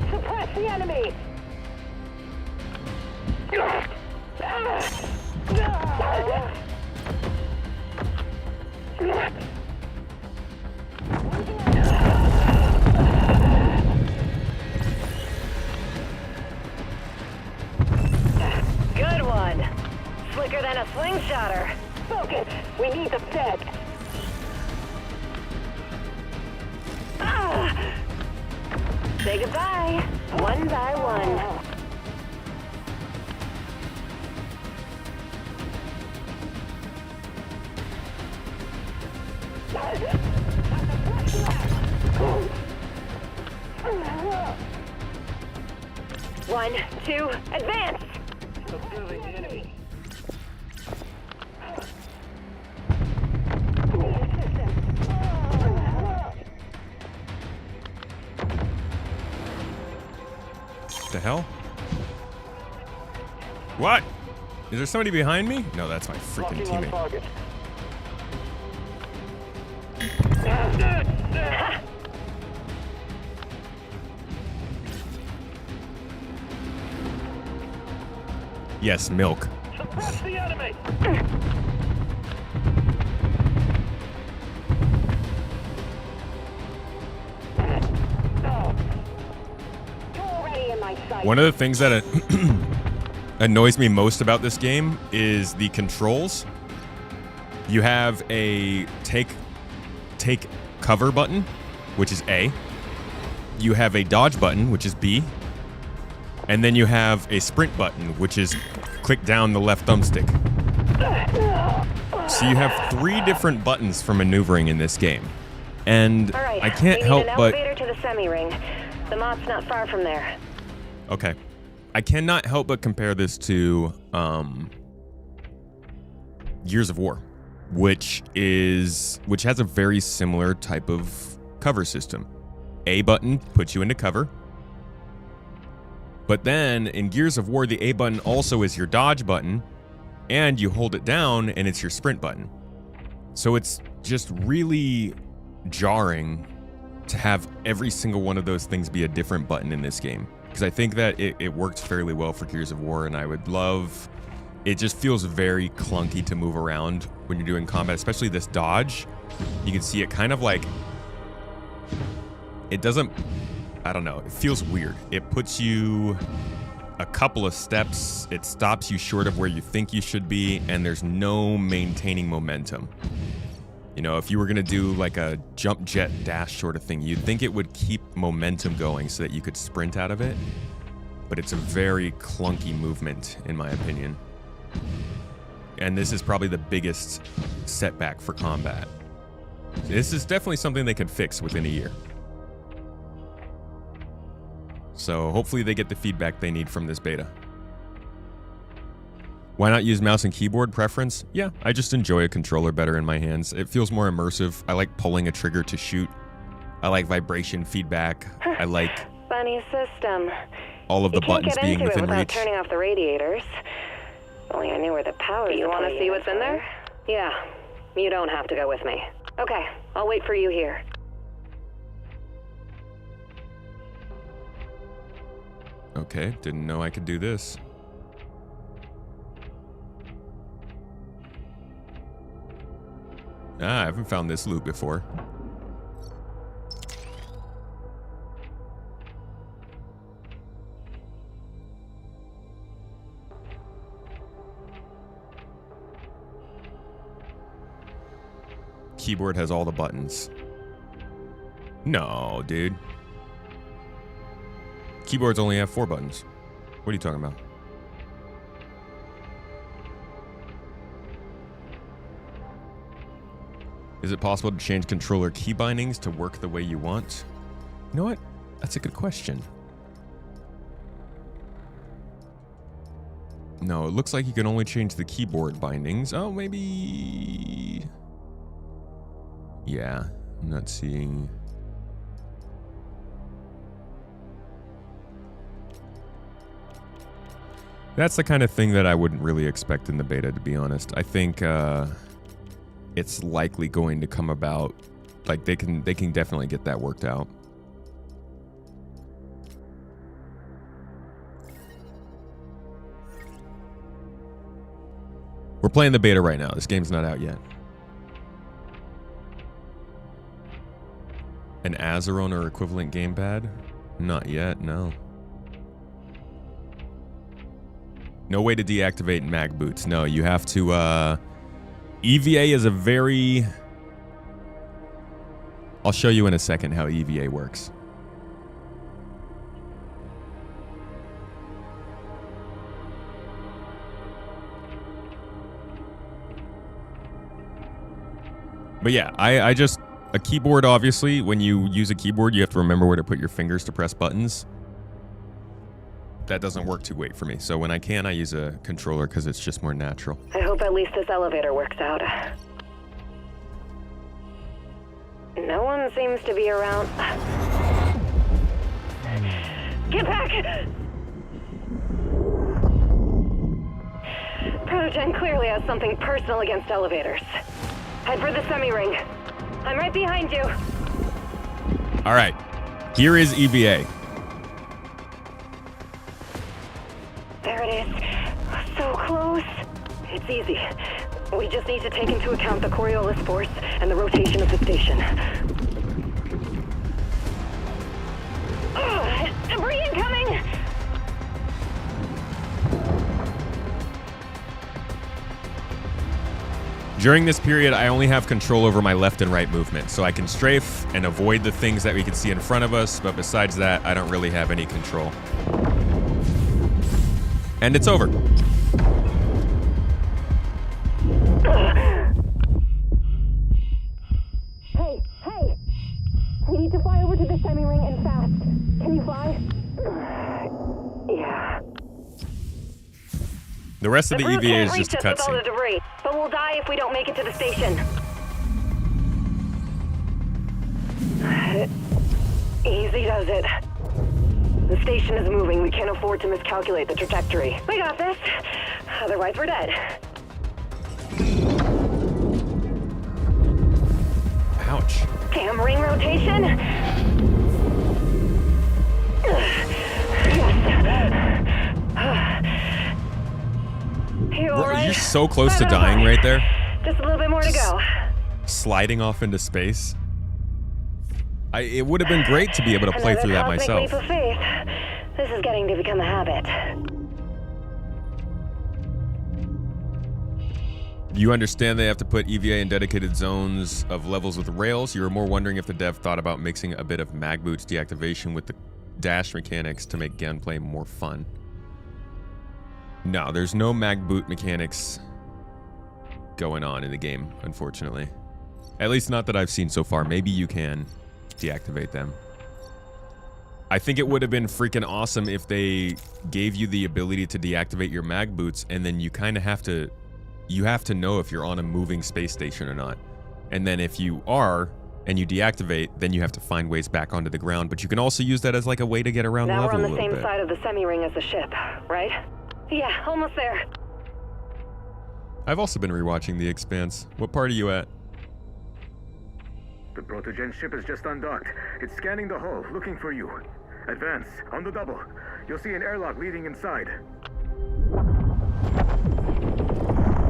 Suppress the enemy! Good one. Slicker than a slingshotter. Focus. We need the fed. Say goodbye. One by one. One, two, advance! Observing the enemy. The hell? What? Is there somebody behind me? No, that's my freaking teammate. Yes, milk. Suppress the enemy! One of the things that annoys me most about this game is the controls. You have a take cover button, which is A. You have a dodge button, which is B. And then you have a sprint button, which is click down the left thumbstick. So you have 3 different buttons for maneuvering in this game. And right, I can't help but... elevator to the semi-ring. The mod's not far from there. Okay. I cannot help but compare this to Gears of War, which has a very similar type of cover system. A button puts you into cover. But then in Gears of War, the A button also is your dodge button, and you hold it down and it's your sprint button. So it's just really jarring to have every single one of those things be a different button in this game. Because I think that it worked fairly well for Gears of War, and I would love... It just feels very clunky to move around when you're doing combat, especially this dodge. You can see it kind of like... It doesn't... I don't know. It feels weird. It puts you a couple of steps. It stops you short of where you think you should be, and there's no maintaining momentum. You know, if you were going to do like a jump jet dash sort of thing, you'd think it would keep momentum going so that you could sprint out of it. But it's a very clunky movement, in my opinion. And this is probably the biggest setback for combat. This is definitely something they could fix within a year. So hopefully they get the feedback they need from this beta. Why not use mouse and keyboard preference? Yeah, I just enjoy a controller better in my hands. It feels more immersive. I like pulling a trigger to shoot. I like vibration feedback. I like funny system. All of the buttons being within without reach. Turning off the radiators. Only I knew where the power. You want to see what's in there? Yeah. You don't have to go with me. Okay, I'll wait for you here. Okay, didn't know I could do this. I haven't found this loot before. Keyboard has all the buttons. No, dude. Keyboards only have 4 buttons. What are you talking about? Is it possible to change controller key bindings to work the way you want? You know what? That's a good question. No, it looks like you can only change the keyboard bindings. Oh, maybe... Yeah, I'm not seeing... That's the kind of thing that I wouldn't really expect in the beta, to be honest. I think it's likely going to come about. Like they can definitely get that worked out. We're playing the beta right now. This game's not out yet. An Azeron or equivalent gamepad? Not yet, no. No way to deactivate mag boots. No, you have to, EVA is a very... I'll show you in a second how EVA works. But yeah, I just... A keyboard, obviously, when you use a keyboard, you have to remember where to put your fingers to press buttons. That doesn't work too great for me. So when I can, I use a controller because it's just more natural. I hope at least this elevator works out. No one seems to be around. Get back! Protogen clearly has something personal against elevators. Head for the semi-ring. I'm right behind you. All right. Here is EVA. There it is. So close. It's easy. We just need to take into account the Coriolis force and the rotation of the station. Debris incoming! During this period, I only have control over my left and right movement, so I can strafe and avoid the things that we can see in front of us, but besides that, I don't really have any control. And it's over. Hey! We need to fly over to the semi-ring and fast. Can you fly? Yeah. The rest of the brute EVA can't is just a reach us with all the cutscene. debris, but we'll die if we don't make it to the station. Easy does it. The station is moving. We can't afford to miscalculate the trajectory. We got this. Otherwise, we're dead. Ouch. Damn ring rotation. You all Bro, right? you're so close to dying right there. Just a little bit more to go. Sliding off into space. It would have been great to be able to play Another through that cosmic myself. leap of faith. This is getting to become a habit. You understand they have to put EVA in dedicated zones of levels with rails. You were more wondering if the dev thought about mixing a bit of mag boots deactivation with the dash mechanics to make gunplay more fun. No, there's no mag boot mechanics going on in the game, unfortunately. At least not that I've seen so far. Maybe you can deactivate them. I think it would have been freaking awesome if they gave you the ability to deactivate your mag boots, and then you kind of have to know if you're on a moving space station or not. And then if you are and you deactivate, then you have to find ways back onto the ground. But you can also use that as like a way to get around Now level we're a on the little same bit. side of the semi-ring as the ship, right? Yeah, almost there. I've also been rewatching The Expanse. What part are you at? The protogen ship is just undocked. It's scanning the hull, looking for you. Advance, on the double. You'll see an airlock leading inside.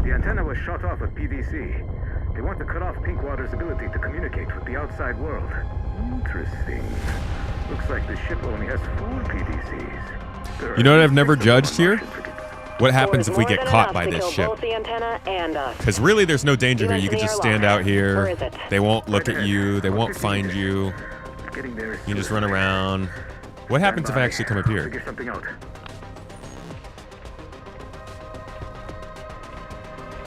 The antenna was shot off with PVC. They want to cut off Pinkwater's ability to communicate with the outside world. Interesting. Looks like the ship only has 4 PVCs. You know what I've never judged here? What happens if we get caught by this ship? Both the antenna and us. Because really, there's no danger You here. You can mentioned just the stand airlock. out Where here. is it? They won't look at you. They won't find you. Getting there is You can just run around. What happens if I actually come up here? Figure something out.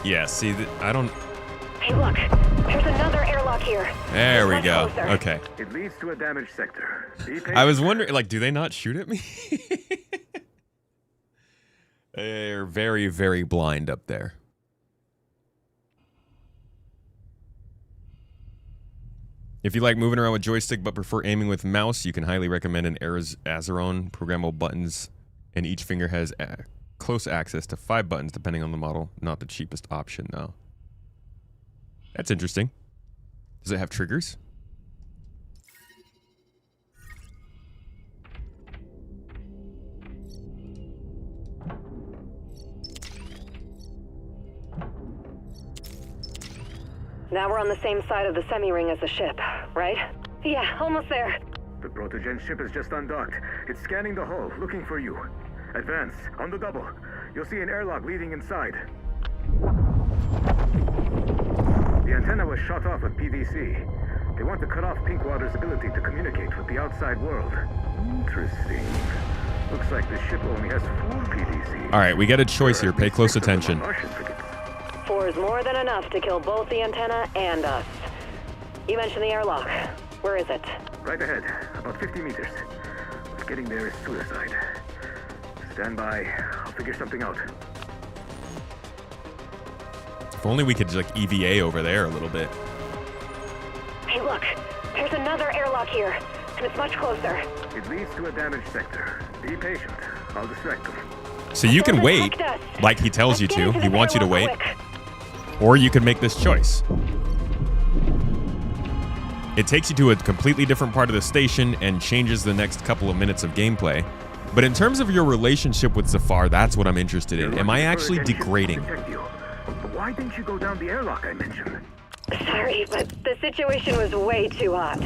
Yeah, see, I don't... Hey, look. There's another airlock here. There we Much go. closer. Okay. It leads to a damaged sector. Be patient. I was wondering, like, do they not shoot at me? They're very, very blind up there. If you like moving around with joystick but prefer aiming with mouse, you can highly recommend an Azeron programmable buttons, and each finger has close access to 5 buttons depending on the model. Not the cheapest option, though. That's interesting. Does it have triggers? Now we're on the same side of the semi-ring as the ship, right? Yeah, almost there. The protogen ship is just undocked. It's scanning the hull, looking for you. Advance, on the double. You'll see an airlock leading inside. The antenna was shot off with PVC. They want to cut off Pinkwater's ability to communicate with the outside world. Interesting. Looks like the ship only has 4 PVCs. All right, we get a choice here. Pay close attention. 4 is more than enough to kill both the antenna and us. You mentioned the airlock. Where is it? Right ahead, about 50 meters. Getting there is suicide. Stand by. I'll figure something out. If only we could just, like, EVA over there a little bit. Hey, look. There's another airlock here, and it's much closer. It leads to a damaged sector. Be patient. I'll distract them. So you can wait, like he tells you to. He wants you to wait. Or you can make this choice. It takes you to a completely different part of the station and changes the next couple of minutes of gameplay. But in terms of your relationship with Zafar, that's what I'm interested in. Am I actually degrading? Why didn't you go down the airlock I mentioned? Sorry, but the situation was way too hot.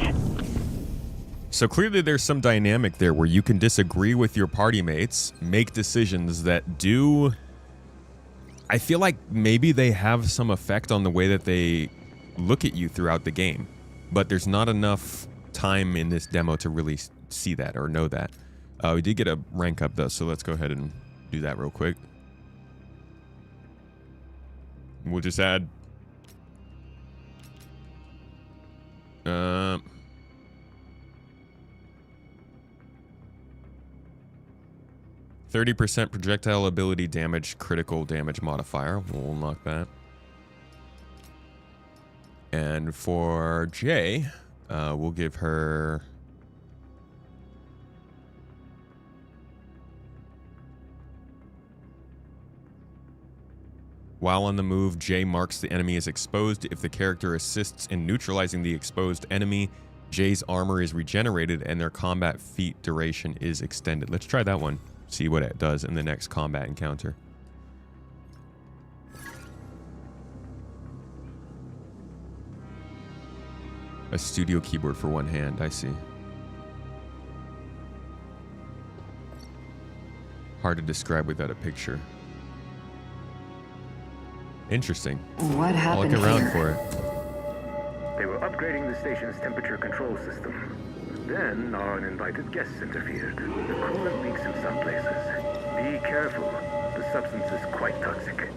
So clearly there's some dynamic there where you can disagree with your party mates, make decisions that do... I feel like maybe they have some effect on the way that they look at you throughout the game. But there's not enough time in this demo to really see that or know that. We did get a rank up though, so let's go ahead and do that real quick. We'll just add... 30% projectile ability damage, critical damage modifier. We'll unlock that. And for Jay, we'll give her... While on the move, Jay marks the enemy as exposed. If the character assists in neutralizing the exposed enemy, Jay's armor is regenerated and their combat feat duration is extended. Let's try that one. See what it does in the next combat encounter. A studio keyboard for one hand, I see. Hard to describe without a picture. Interesting. What happened I'll look around here? for it. They were upgrading the station's temperature control system. Then our uninvited guests interfered. The coolant leaks in some places. Be careful. The substance is quite toxic.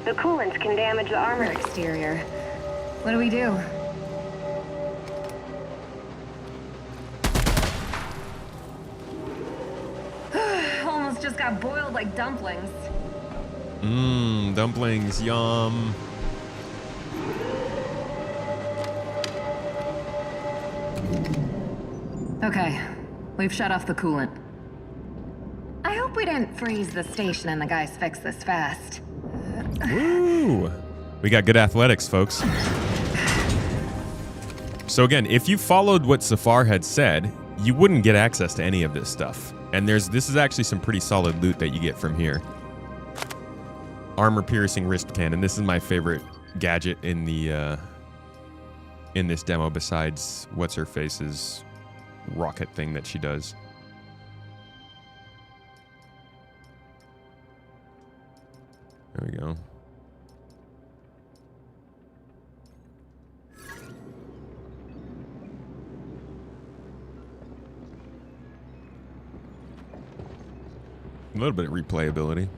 The coolant can damage the armor exterior. What do we do? Almost just got boiled like dumplings. Mmm, dumplings, yum. Okay, we've shut off the coolant. I hope we didn't freeze the station and the guys fix this fast. Woo! We got good athletics, folks. So again, if you followed what Safar had said, you wouldn't get access to any of this stuff. And this is actually some pretty solid loot that you get from here. Armor-piercing wrist cannon. This is my favorite gadget in the in this demo, besides what's-her-face's rocket thing that she does. There we go. A little bit of replayability.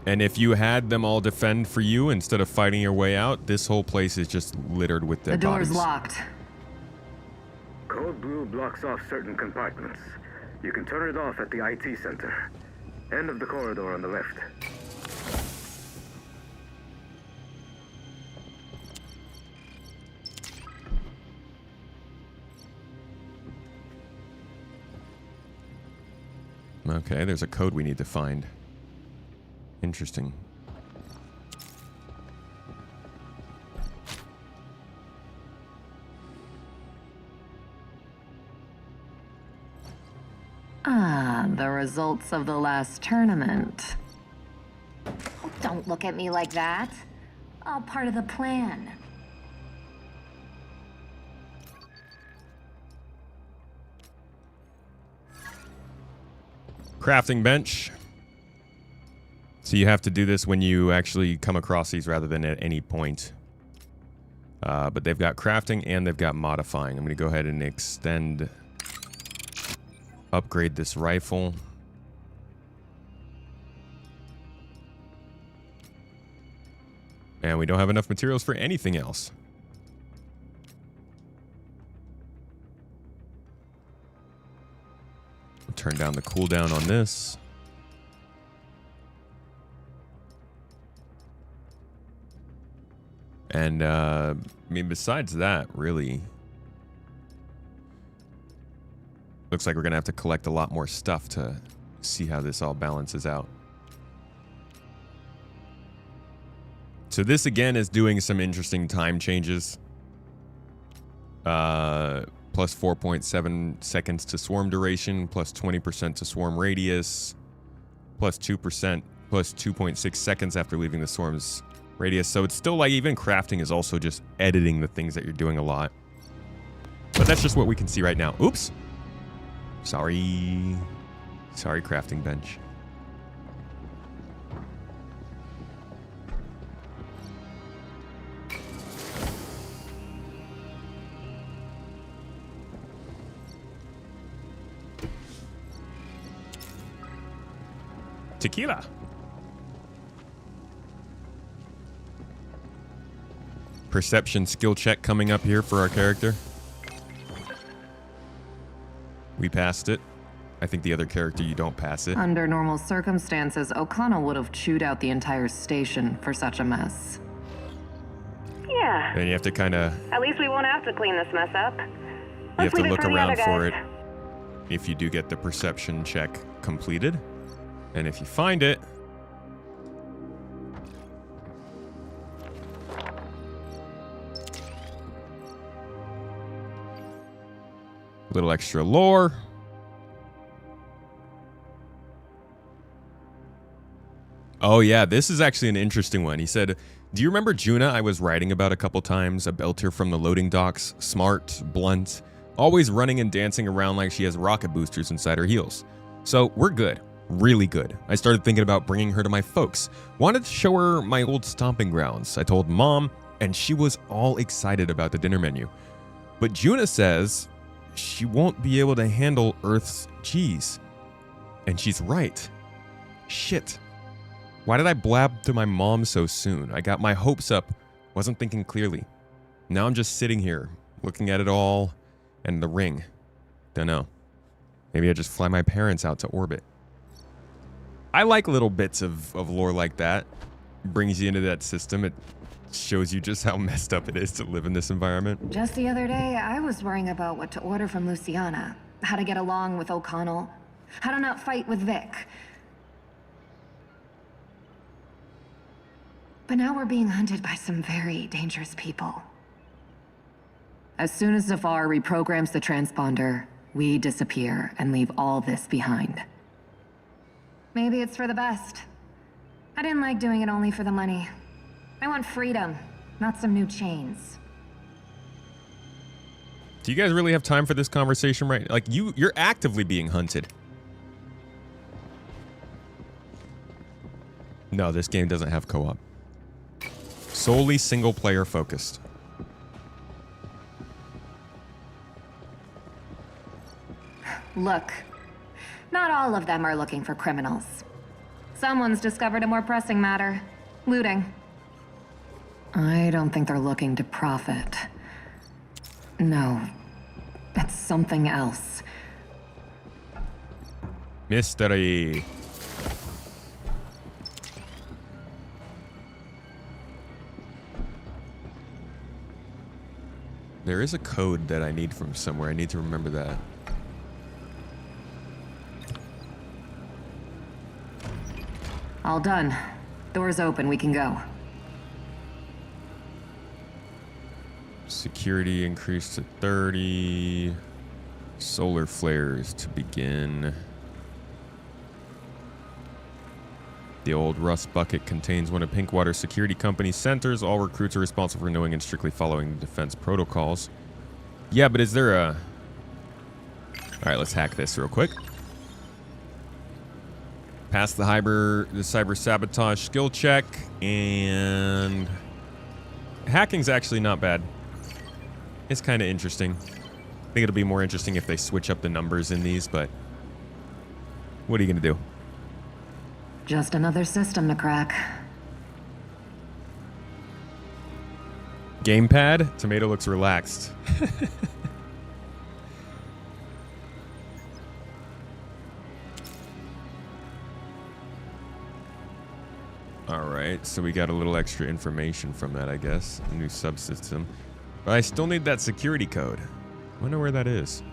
And if you had them all defend for you instead of fighting your way out, this whole place is just littered with dead bodies. The door's locked. Code blue blocks off certain compartments. You can turn it off at the IT center. End of the corridor on the left. Okay, there's a code we need to find. Interesting. Ah, the results of the last tournament. Oh, don't look at me like that. All part of the plan. Crafting bench. So you have to do this when you actually come across these rather than at any point. But they've got crafting and they've got modifying. I'm going to go ahead and upgrade this rifle. And we don't have enough materials for anything else. I'll turn down the cooldown on this. And, I mean, besides that, really, looks like we're going to have to collect a lot more stuff to see how this all balances out. So this, again, is doing some interesting time changes. Plus 4.7 seconds to swarm duration, plus 20% to swarm radius, plus 2%, plus 2.6 seconds after leaving the swarm's radius. So it's still like even crafting is also just editing the things that you're doing a lot. But that's just what we can see right now. Oops. Sorry. Sorry, crafting bench. Tequila. Perception skill check coming up here for our character. We passed it. I think the other character, you don't pass it. Under normal circumstances, O'Connell would have chewed out the entire station for such a mess. Yeah. Then you have to kind of... At least we won't have to clean this mess up. You have to look around for it if you do get the perception check completed. And if you find it... a little extra lore. Oh yeah, this is actually an interesting one. He said, do you remember Juna I was writing about a couple times? A belter from the loading docks. Smart, blunt, always running and dancing around like she has rocket boosters inside her heels. So we're good. Really good. I started thinking about bringing her to my folks. Wanted to show her my old stomping grounds. I told Mom, and she was all excited about the dinner menu. But Juna says she won't be able to handle Earth's cheese. And she's right. Shit. Why did I blab to my mom so soon? I got my hopes up, wasn't thinking clearly. Now I'm just sitting here, looking at it all, and the ring. Dunno. Maybe I just fly my parents out to orbit. I like little bits of lore like that. Brings you into that system. It shows you just how messed up it is to live in this environment. Just the other day, I was worrying about what to order from Luciana. How to get along with O'Connell. How to not fight with Vic. But now we're being hunted by some very dangerous people. As soon as Zafar reprograms the transponder, we disappear and leave all this behind. Maybe it's for the best. I didn't like doing it only for the money. I want freedom, not some new chains. Do you guys really have time for this conversation right now? Like, you're actively being hunted. No, this game doesn't have co-op. Solely single player focused. Look, not all of them are looking for criminals. Someone's discovered a more pressing matter. Looting. I don't think they're looking to profit. No, it's something else. Mystery. There is a code that I need from somewhere. I need to remember that. All done. Doors open, we can go. Security increased to 30. Solar flares to begin. The old rust bucket contains one of Pinkwater's security company's centers. All recruits are responsible for knowing and strictly following defense protocols. Yeah, but is there a... Alright, let's hack this real quick. Pass the cyber sabotage skill check, and... hacking's actually not bad. It's kind of interesting. I think it'll be more interesting if they switch up the numbers in these, but... what are you gonna do? Just another system to crack. Gamepad? Tomato looks relaxed. Alright, so we got a little extra information from that, I guess. A new subsystem. But I still need that security code. I wonder where that is.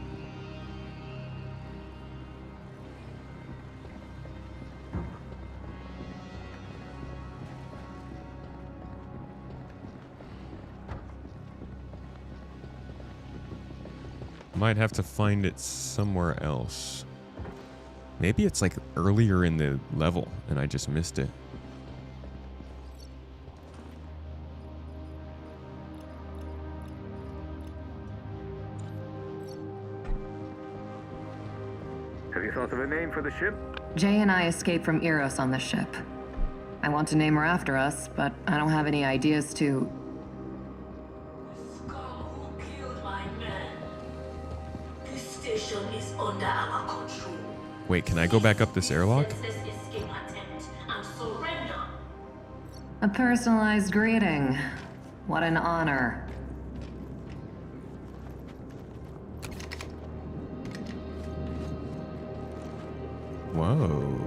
Might have to find it somewhere else. Maybe it's like earlier in the level and I just missed it. Have you thought of a name for the ship? Jay and I escaped from Eros on the ship. I want to name her after us, but I don't have any ideas to... This station is under our control. Wait, can I go back up this airlock? Senseless escape attempt and surrender. A personalized greeting. What an honor. Whoa.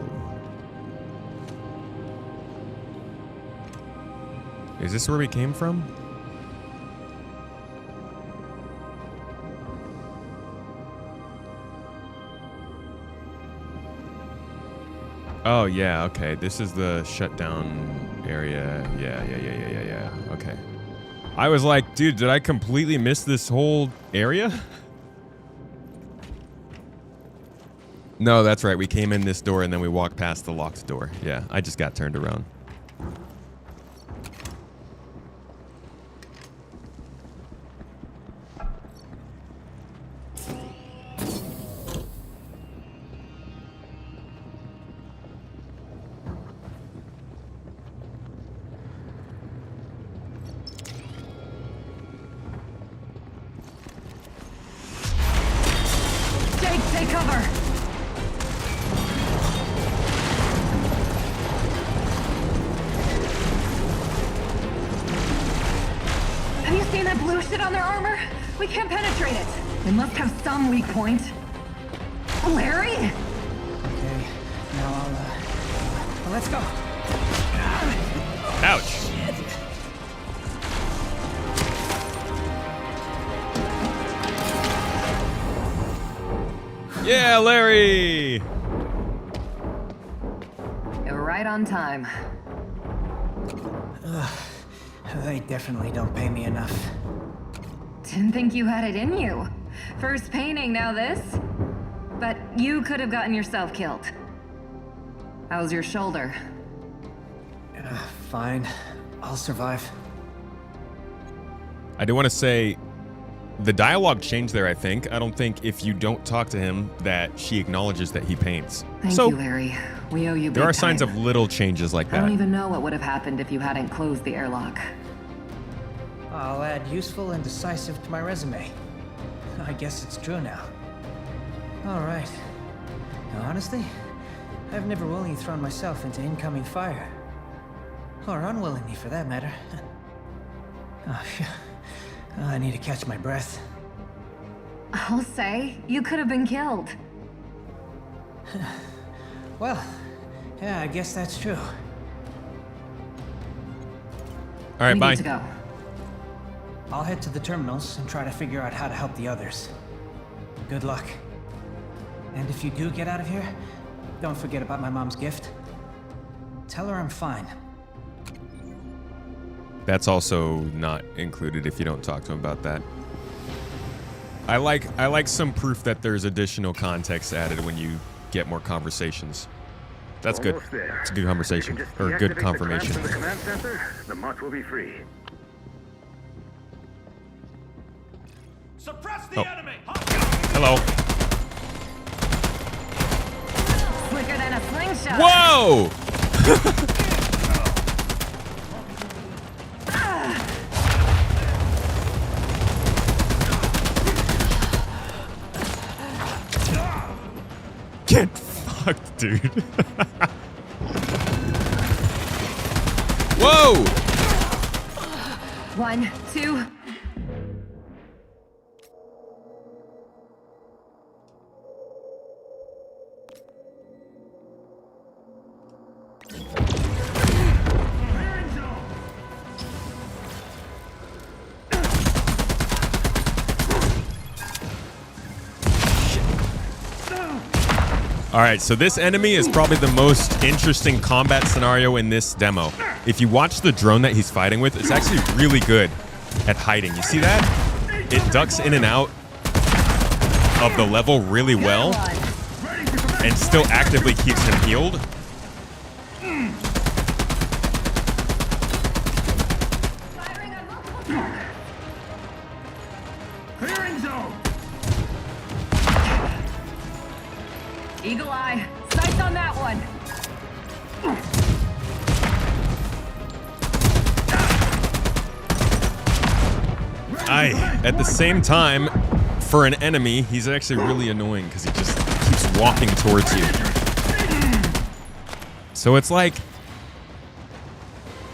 Is this where we came from? Oh, yeah, okay. This is the shutdown area. Yeah. Okay. I was like, dude, did I completely miss this whole area? No, that's right. We came in this door and then we walked past the locked door. Yeah, I just got turned around. Jake, take cover! Have you seen that blue shit on their armor? We can't penetrate it. They must have some weak point. Larry? Okay, now well, let's go. Ouch. Yeah, Larry! You're right on time. They definitely don't pay me enough. Didn't think you had it in you. First painting, now this. But you could have gotten yourself killed. How's your shoulder? Fine. I'll survive. I do want to say, the dialogue changed there, I think. I don't think if you don't talk to him that she acknowledges that he paints. Thank you, Larry. We owe you big There are signs time. of little changes like I don't that. even know what would have happened if you hadn't closed the airlock. I'll add useful and decisive to my resume. I guess it's true now. All right. Now, honestly, I've never willingly thrown myself into incoming fire. Or unwillingly, for that matter. Oh, phew. I need to catch my breath. I'll say, you could have been killed. Well, yeah, I guess that's true. All right, We bye. need to go. I'll head to the terminals and try to figure out how to help the others. Good luck. And if you do get out of here, don't forget about my mom's gift. Tell her I'm fine. That's also not included if you don't talk to him about that. I like some proof that there's additional context added when you get more conversations. That's good. Almost there. It's a good conversation, Just or good deactivate confirmation. The clamps in the command center, the mutt will be free. Suppress the enemy! Hello. Quicker than a slingshot. Whoa! Get fucked, dude. Whoa! 1, 2. All right, so this enemy is probably the most interesting combat scenario in this demo. If you watch the drone that he's fighting with, it's actually really good at hiding. You see that? It ducks in and out of the level really well and still actively keeps him healed. Clearing zone. Eagle eye. Sights on that one. At the same time, for an enemy, he's actually really annoying because he just keeps walking towards you. So it's like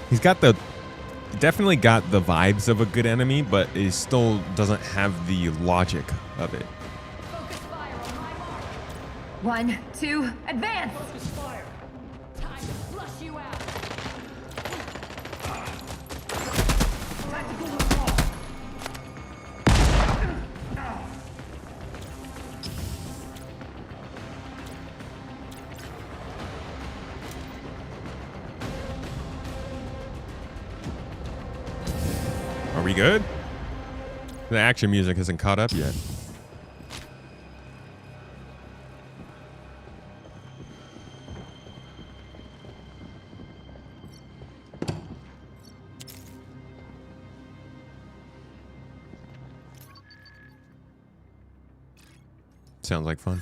he's definitely got the vibes of a good enemy, but he still doesn't have the logic of it. 1, 2, advance! Focus fire. Time to flush you out. Tactical withdrawal. Are we good? The action music hasn't caught up yet. Sounds like fun.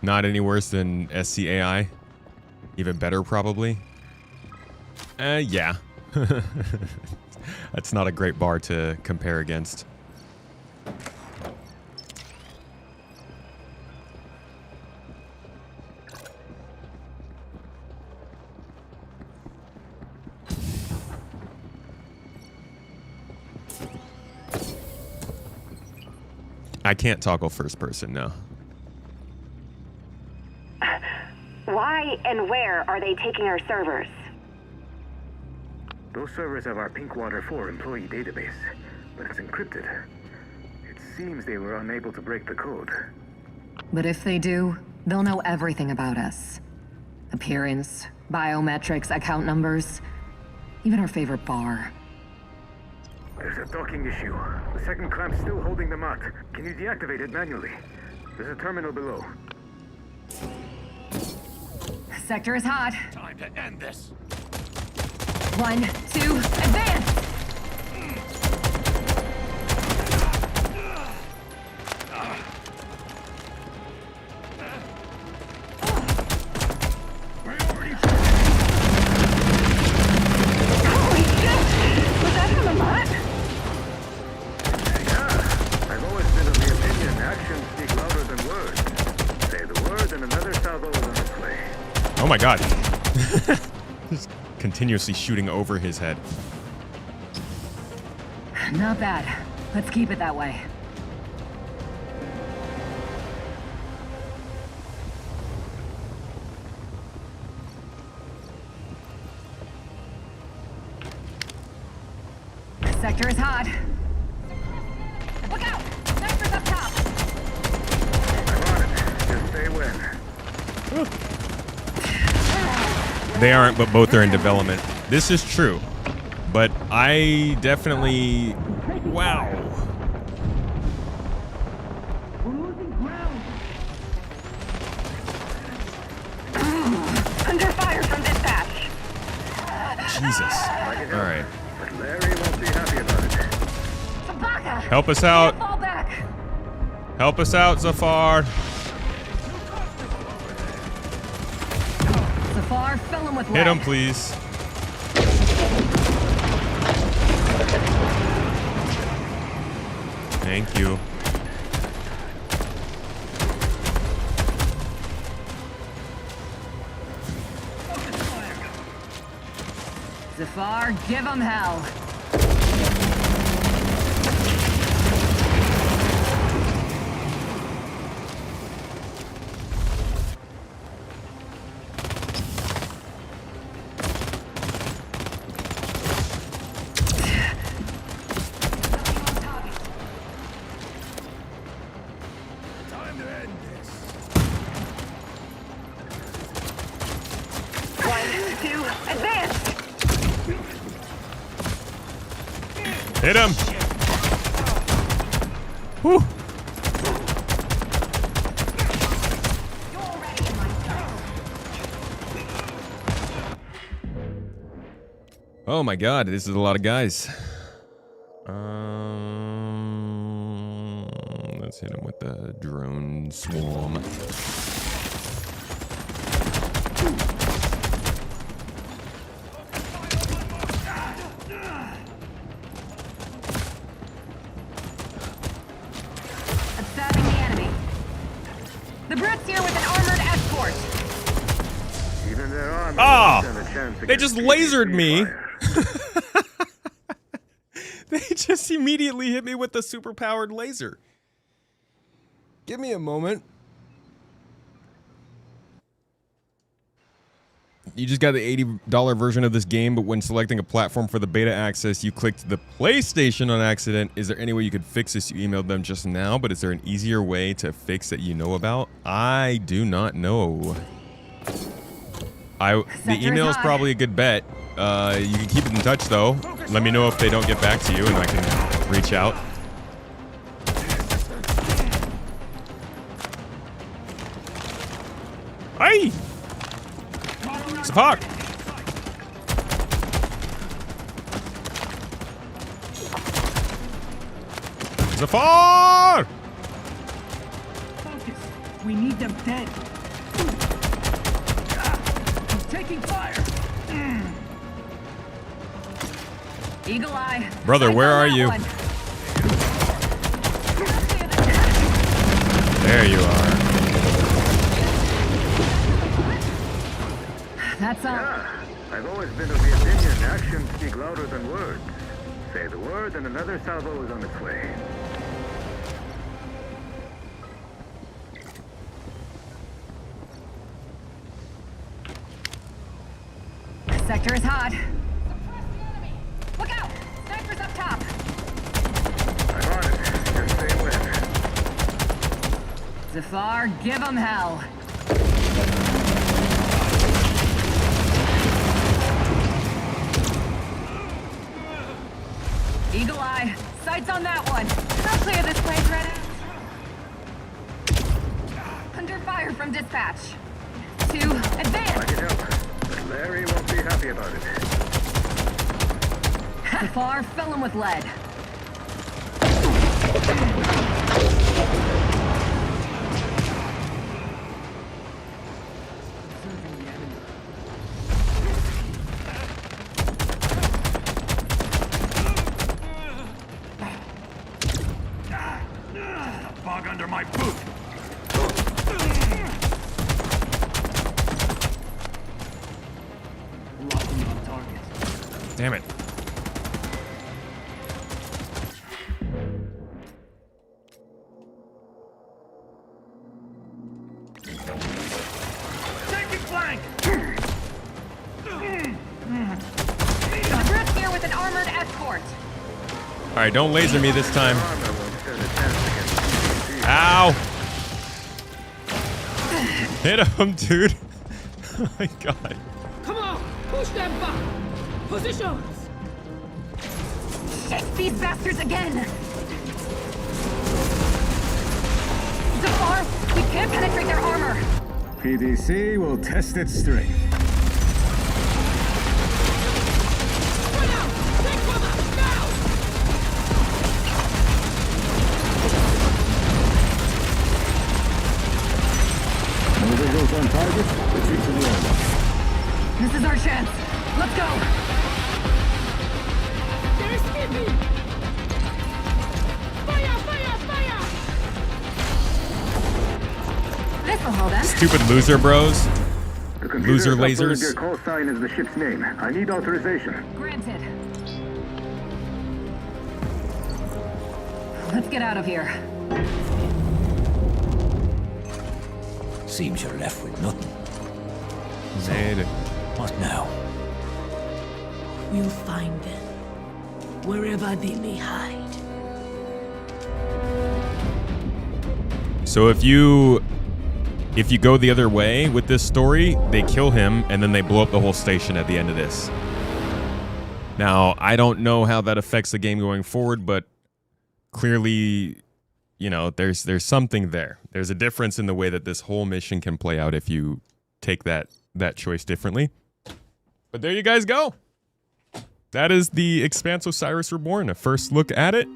Not any worse than SCAI. Even better, probably. Yeah. That's not a great bar to compare against. I can't toggle first person, no. Why and where are they taking our servers? Those servers have our Pinkwater 4 employee database, but it's encrypted. It seems they were unable to break the code. But if they do, they'll know everything about us. Appearance, biometrics, account numbers, even our favorite bar. There's a docking issue. The second clamp's still holding the mott. Can you deactivate it manually? There's a terminal below. Sector is hot. Time to end this. 1, 2, advance! Holy shit! Was that from the mott? Yeah, I've always been of the opinion actions speak louder than words. Say the word and another salvo is on its way. Oh my god. Just continuously shooting over his head. Not bad. Let's keep it that way. Sector is hot. Look out! Sniper's up top! I'm on it. Just stay when. They aren't, but both are in development. This is true. But I definitely... Wow. Under fire from dispatch. Jesus. All right. But Larry won't be happy about it. Tabaka! Help us out. Fall back! Help us out, Zafar. Zafar, fill him with Hit him, lead. please. Thank you. Zafar, give him hell. Time to end this. 1, 2, advance! Hit him. Whew. Oh my god, this is a lot of guys. Let's hit him with the drone swarm. Stabbing the enemy. The Brute's here with an armored escort. Even their armor Ah! doesn't stand a chance They against just lasered PvP me. fire. They just immediately hit me with the super-powered laser. Give me a moment. You just got the $80 version of this game, but when selecting a platform for the beta access, you clicked the PlayStation on accident. Is there any way you could fix this? You emailed them just now, but is there an easier way to fix that you know about? I do not know. The email is probably a good bet. You can keep it in touch, though. Let me know if they don't get back to you, and I can reach out. Hey! Fuck! Zafar! Focus. We need them dead. He's taking fire. Eagle Eye. Brother, where are you? There you are. That's all. Yeah, I've always been of the opinion actions speak louder than words. Say the word and another salvo is on its way. Sector is hot. Look out! Snipers up top. I'm on it. Just stay with. Zafar, give them hell. Eagle Eye, sights on that one. I'll clear this place right out. Under fire from dispatch. 2, advance. I can help, but Larry won't be happy about it. Zafar, fill him with lead. Bog under my boot. Locking on target. Damn it. Taking flank. The Brute's here with an armored escort. All right, don't laser me this time. Ow! Hit him, dude. Oh my god. Come on, push them back. Positions. Shit, these bastards again. Zafar, we can't penetrate their armor. PDC will test its strength. Goes on target, retreat to the end. This is our chance. Let's go. They're skipping. Fire, fire, fire. This'll hold them. Stupid loser bros. The computer Loser uploaded lasers. Your call sign is the ship's name. I need authorization. Granted. Let's get out of here. Seems you're left with nothing. Zed. What now? We'll find them. Wherever they may hide. So if you go the other way with this story, they kill him and then they blow up the whole station at the end of this. Now, I don't know how that affects the game going forward, but clearly, you know, there's something there. There's a difference in the way that this whole mission can play out if you take that choice differently. But there you guys go. That is the Expanse Osiris Reborn. A first look at it.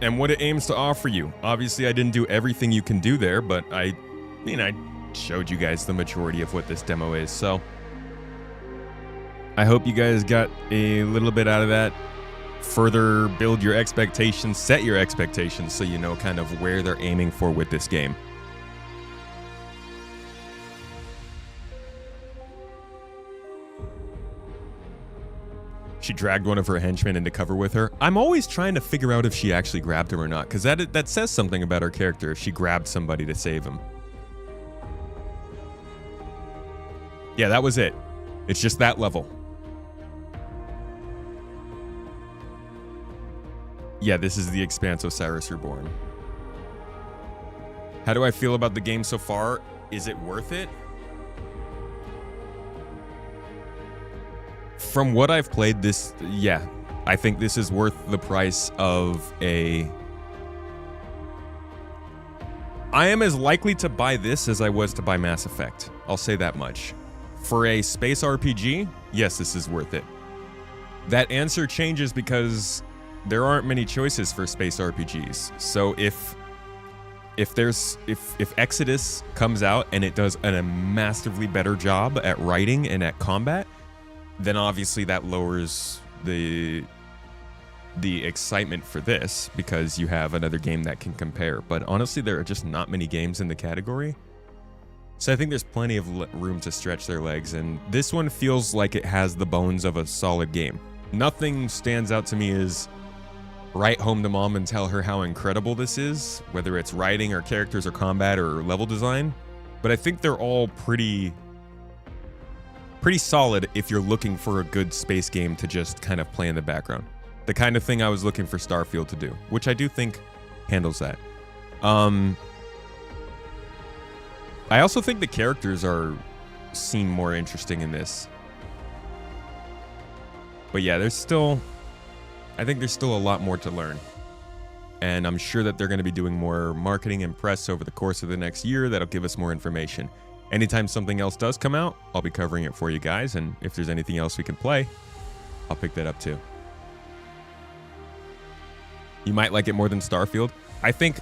and what it aims to offer you. Obviously, I didn't do everything you can do there, but I showed you guys the majority of what this demo is. So I hope you guys got a little bit out of that. Further build your expectations, set your expectations so you know kind of where they're aiming for with this game. She dragged one of her henchmen into cover with her. I'm always trying to figure out if she actually grabbed him or not, because that says something about her character if she grabbed somebody to save him. Yeah, that was it. It's just that level. Yeah, this is the Expanse Osiris Reborn. How do I feel about the game so far? Is it worth it? From what I've played, this, yeah, I think this is worth the price of a... I am as likely to buy this as I was to buy Mass Effect. I'll say that much. For a space RPG, yes, this is worth it. That answer changes because there aren't many choices for space RPGs. So if Exodus comes out and it does a massively better job at writing and at combat, then obviously that lowers the excitement for this because you have another game that can compare. But honestly, there are just not many games in the category. So I think there's plenty of room to stretch their legs, and this one feels like it has the bones of a solid game. Nothing stands out to me as write home to mom and tell her how incredible this is, whether it's writing or characters or combat or level design. But I think they're all pretty solid if you're looking for a good space game to just kind of play in the background. The kind of thing I was looking for Starfield to do, which I do think handles that. I also think the characters seem more interesting in this. But yeah, I think there's still a lot more to learn. And I'm sure that they're going to be doing more marketing and press over the course of the next year that'll give us more information. Anytime something else does come out, I'll be covering it for you guys, and if there's anything else we can play, I'll pick that up too. You might like it more than Starfield. I think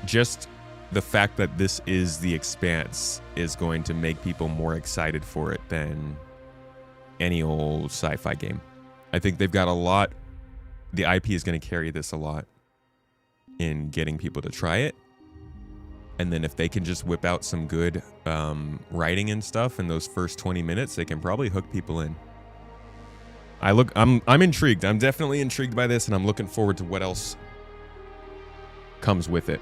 just the fact that this is the Expanse is going to make people more excited for it than any old sci-fi game. I think they've got a lot. The IP is going to carry this a lot in getting people to try it. And then if they can just whip out some good writing and stuff in those first 20 minutes, they can probably hook people in. I'm intrigued. I'm definitely intrigued by this, and I'm looking forward to what else comes with it.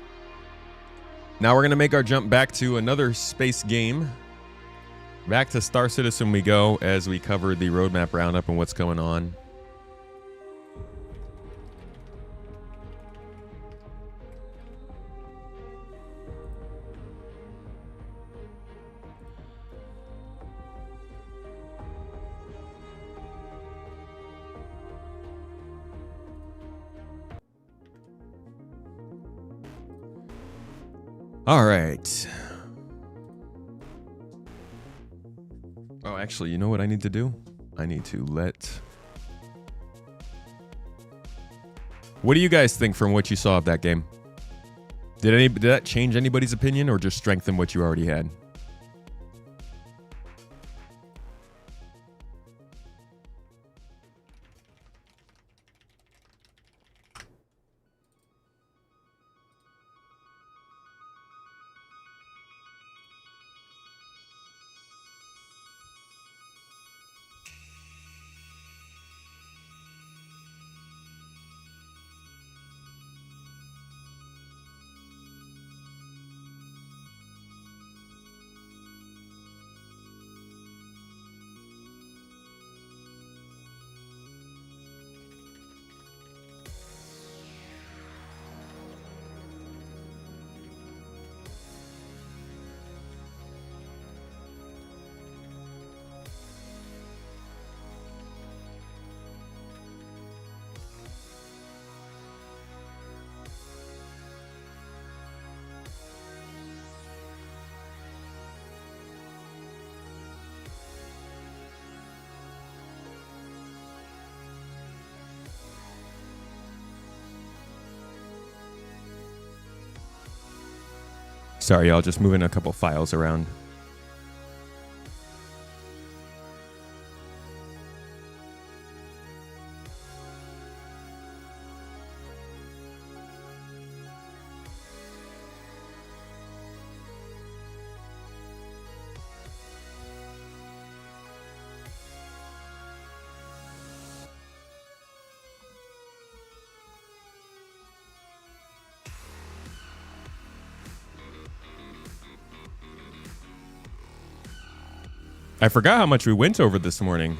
Now we're going to make our jump back to another space game. Back to Star Citizen we go as we cover the roadmap roundup and what's going on. All right. Oh, actually, you know what I need to do? I need to What do you guys think from what you saw of that game? Did that change anybody's opinion or just strengthen what you already had? Sorry, y'all, just moving a couple files around. I forgot how much we went over this morning.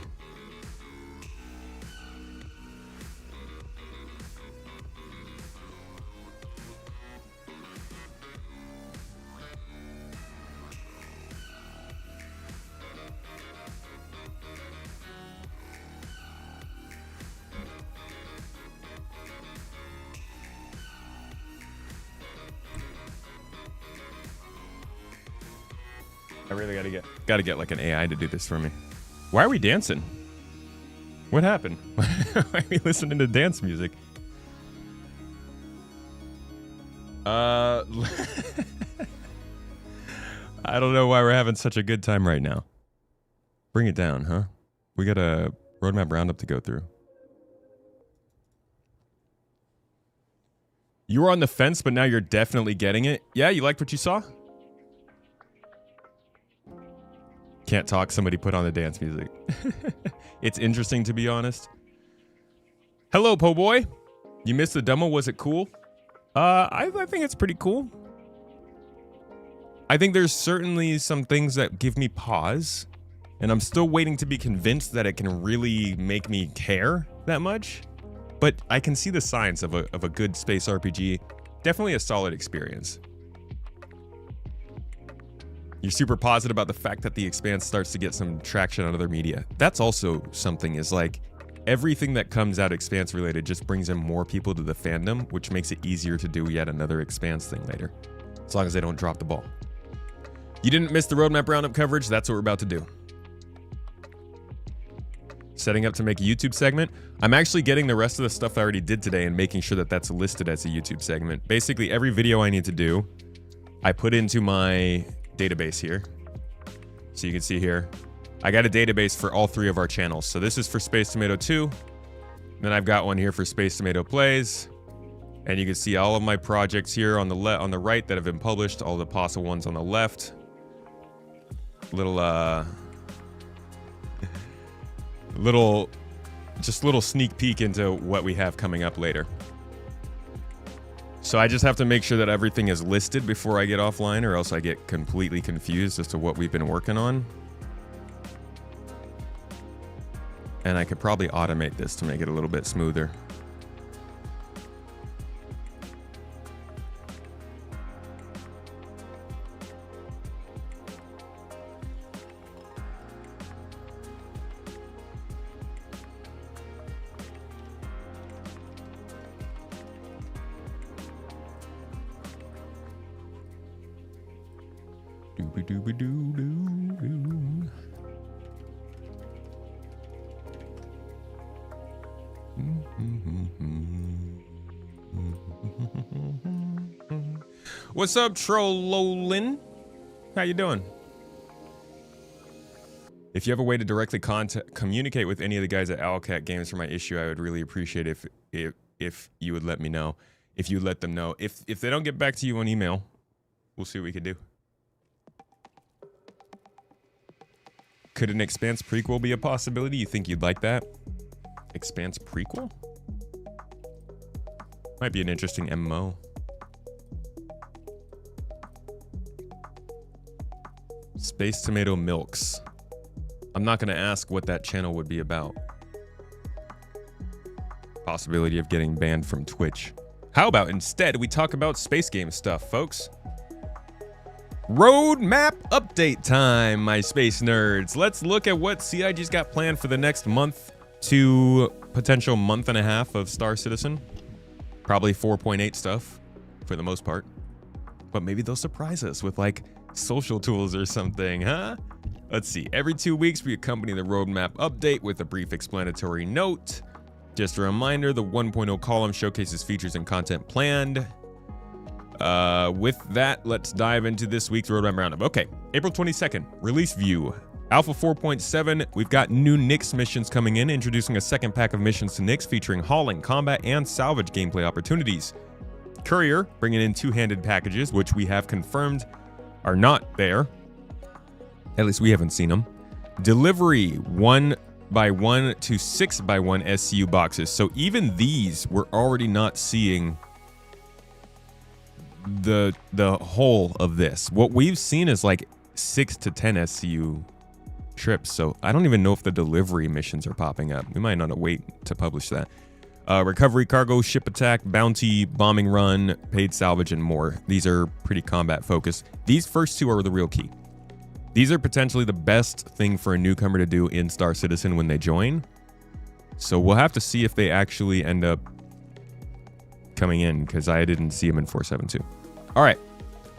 I really gotta get like an AI to do this for me. Why are we dancing? What happened? Why are we listening to dance music? I don't know why we're having such a good time right now. Bring it down, huh? We got a roadmap roundup to go through. You were on the fence, but now you're definitely getting it. Yeah, you liked what you saw? Can't talk, somebody put on the dance music. It's interesting, to be honest. Hello, po boy. You missed the demo, was it cool? I think it's pretty cool. I think there's certainly some things that give me pause, and I'm still waiting to be convinced that it can really make me care that much. But I can see the signs of a good space RPG. Definitely a solid experience. You're super positive about the fact that the Expanse starts to get some traction on other media. That's also something, is like everything that comes out Expanse related just brings in more people to the fandom, which makes it easier to do yet another Expanse thing later, as long as they don't drop the ball. You didn't miss the roadmap roundup coverage. That's what we're about to do. Setting up to make a YouTube segment. I'm actually getting the rest of the stuff I already did today and making sure that that's listed as a YouTube segment. Basically, every video I need to do, I put into my database here. So you can see here, I got a database for all three of our channels. So this is for Space Tomato 2. Then I've got one here for Space Tomato Plays. And you can see all of my projects here on the right that have been published, all the possible ones on the left. Little sneak peek into what we have coming up later. So I just have to make sure that everything is listed before I get offline, or else I get completely confused as to what we've been working on. And I could probably automate this to make it a little bit smoother. What's up, Trollolin? How you doing? If you have a way to directly communicate with any of the guys at Owlcat Games for my issue, I would really appreciate if you would let me know. If you let them know. If they don't get back to you on email, we'll see what we could do. Could an Expanse prequel be a possibility? You think you'd like that? Expanse prequel? Might be an interesting MMO. Space Tomato Milks. I'm not going to ask what that channel would be about. Possibility of getting banned from Twitch. How about instead we talk about space game stuff, folks? Roadmap update time, my space nerds. Let's look at what CIG's got planned for the next month to potential month and a half of Star Citizen. Probably 4.8 stuff for the most part. But maybe they'll surprise us with like social tools or something, huh? Let's see. Every 2 weeks, we accompany the roadmap update with a brief explanatory note. Just a reminder, the 1.0 column showcases features and content planned. With that, let's dive into this week's Roadmap Roundup. Okay, April 22nd, release view. Alpha 4.7, we've got new Nyx missions coming in, introducing a second pack of missions to Nyx featuring hauling, combat, and salvage gameplay opportunities. Courier, bringing in two-handed packages, which we have confirmed are not there. At least we haven't seen them. Delivery, 1x1 to 6x1 SCU boxes. So even these, we're already not seeing the whole of this. What we've seen is like 6 to 10 SCU trips, so I don't even know if the delivery missions are popping up. We might not wait to publish that. Recovery, cargo, ship attack, bounty, bombing run, paid salvage, and more. These are pretty combat focused. These first two are the real key. These are potentially the best thing for a newcomer to do in Star Citizen when they join. So we'll have to see if they actually end up coming in, because I didn't see them in 4.7.2. All right.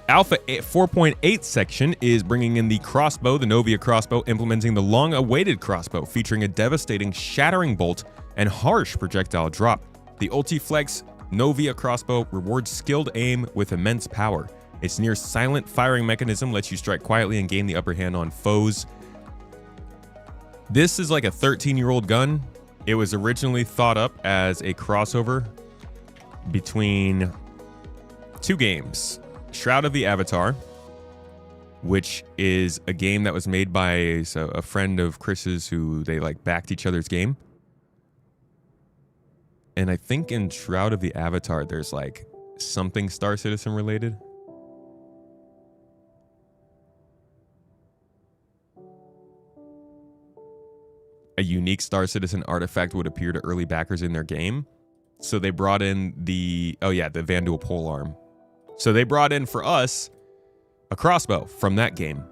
Alpha 4.8 section is bringing in the crossbow, the Novia crossbow, implementing the long-awaited crossbow, featuring a devastating, shattering bolt and harsh projectile drop. The Ulti-Flex Novia crossbow rewards skilled aim with immense power. Its near silent firing mechanism lets you strike quietly and gain the upper hand on foes. This is like a 13-year-old gun. It was originally thought up as a crossover between two games. Shroud of the Avatar, which is a game that was made by a friend of Chris's who they like backed each other's game. And I think in Shroud of the Avatar, there's like something Star Citizen related. A unique Star Citizen artifact would appear to early backers in their game. So they brought in the Vandal polearm. So they brought in for us a crossbow from that game.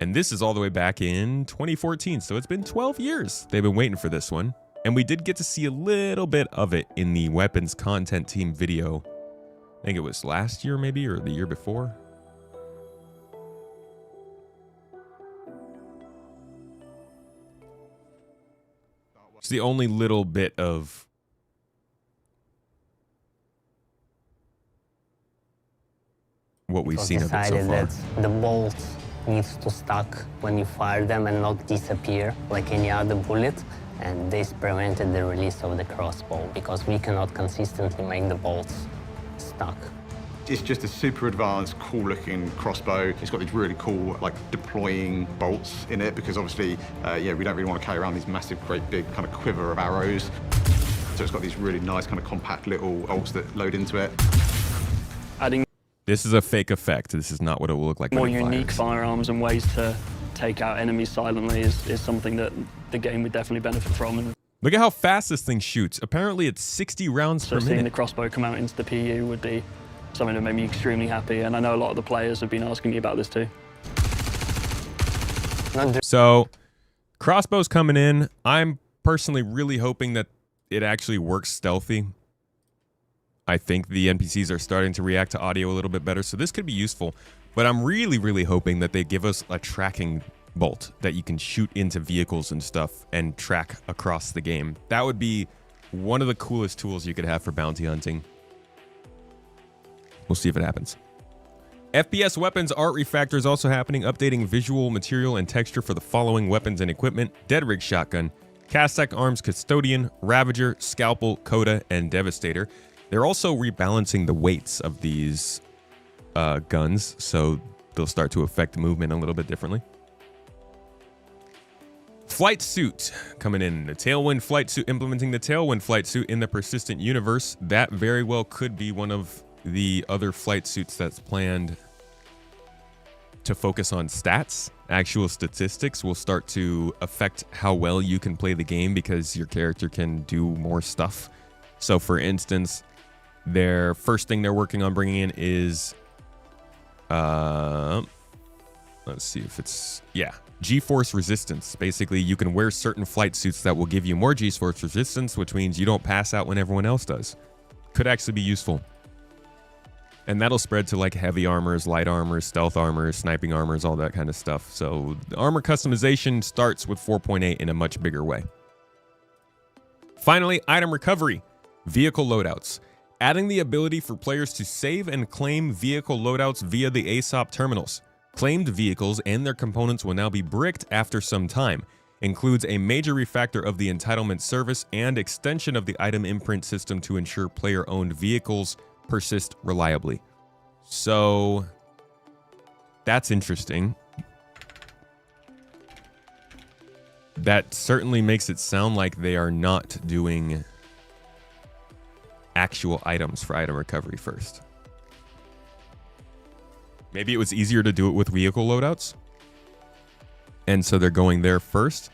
And this is all the way back in 2014. So it's been 12 years they've been waiting for this one. And we did get to see a little bit of it in the weapons content team video. I think it was last year maybe, or the year before. It's the only little bit of what we've seen of it so far. That the bolts needs to stuck when you fire them and not disappear like any other bullet, and this prevented the release of the crossbow because we cannot consistently make the bolts stuck. It's just a super advanced, cool-looking crossbow. It's got these really cool, like, deploying bolts in it because obviously, we don't really want to carry around these massive, great big kind of quiver of arrows. So it's got these really nice kind of compact little bolts that load into it. Adding This is a fake effect. This is not what it will look like. more when it unique fires. firearms and ways to take out enemies silently is something that the game would definitely benefit from. And Look at how fast this thing shoots. Apparently it's 60 rounds so per seeing minute. the crossbow come out into the PU would be something that made me extremely happy, and I know a lot of the players have been asking me about this too. So, crossbows coming in. I'm personally really hoping that it actually works stealthy. I think the NPCs are starting to react to audio a little bit better, so this could be useful. But I'm really, really hoping that they give us a tracking bolt that you can shoot into vehicles and stuff and track across the game. That would be one of the coolest tools you could have for bounty hunting. We'll see if it happens. FPS weapons art refactor is also happening, updating visual, material, and texture for the following weapons and equipment: Dead Rig Shotgun, Castech Arms Custodian, Ravager, Scalpel, Coda, and Devastator. They're also rebalancing the weights of these guns, so they'll start to affect movement a little bit differently. Flight Suit coming in. The Tailwind Flight Suit, implementing the Tailwind Flight Suit in the Persistent Universe. That very well could be one of the other flight suits that's planned to focus on stats. Actual statistics will start to affect how well you can play the game because your character can do more stuff. So for instance, their first thing they're working on bringing in is let's see if it's G-force resistance. Basically, you can wear certain flight suits that will give you more G-force resistance, which means you don't pass out when everyone else does. Could actually be useful. And that'll spread to like heavy armors, light armors, stealth armors, sniping armors, all that kind of stuff. So the armor customization starts with 4.8 in a much bigger way. Finally, item recovery. Vehicle loadouts. Adding the ability for players to save and claim vehicle loadouts via the ASOP terminals. Claimed vehicles and their components will now be bricked after some time. Includes a major refactor of the entitlement service and extension of the item imprint system to ensure player-owned vehicles persist reliably. So that's interesting. That certainly makes it sound like they are not doing actual items for item recovery first. Maybe it was easier to do it with vehicle loadouts, and so they're going there first.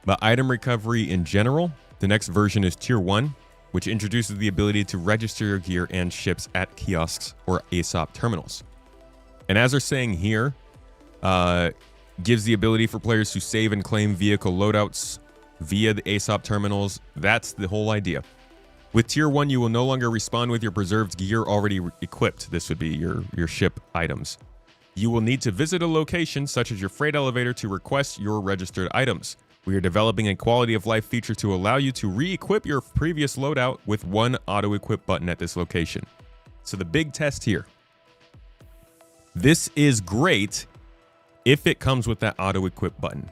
But item recovery in general, the next version is Tier 1, which introduces the ability to register your gear and ships at kiosks or ASOP terminals. And as they're saying here, gives the ability for players to save and claim vehicle loadouts via the ASOP terminals. That's the whole idea. With Tier 1, you will no longer respawn with your preserved gear already equipped. This would be your ship items. You will need to visit a location, such as your freight elevator, to request your registered items. We are developing a quality of life feature to allow you to re-equip your previous loadout with one auto-equip button at this location. So the big test here. This is great if it comes with that auto-equip button.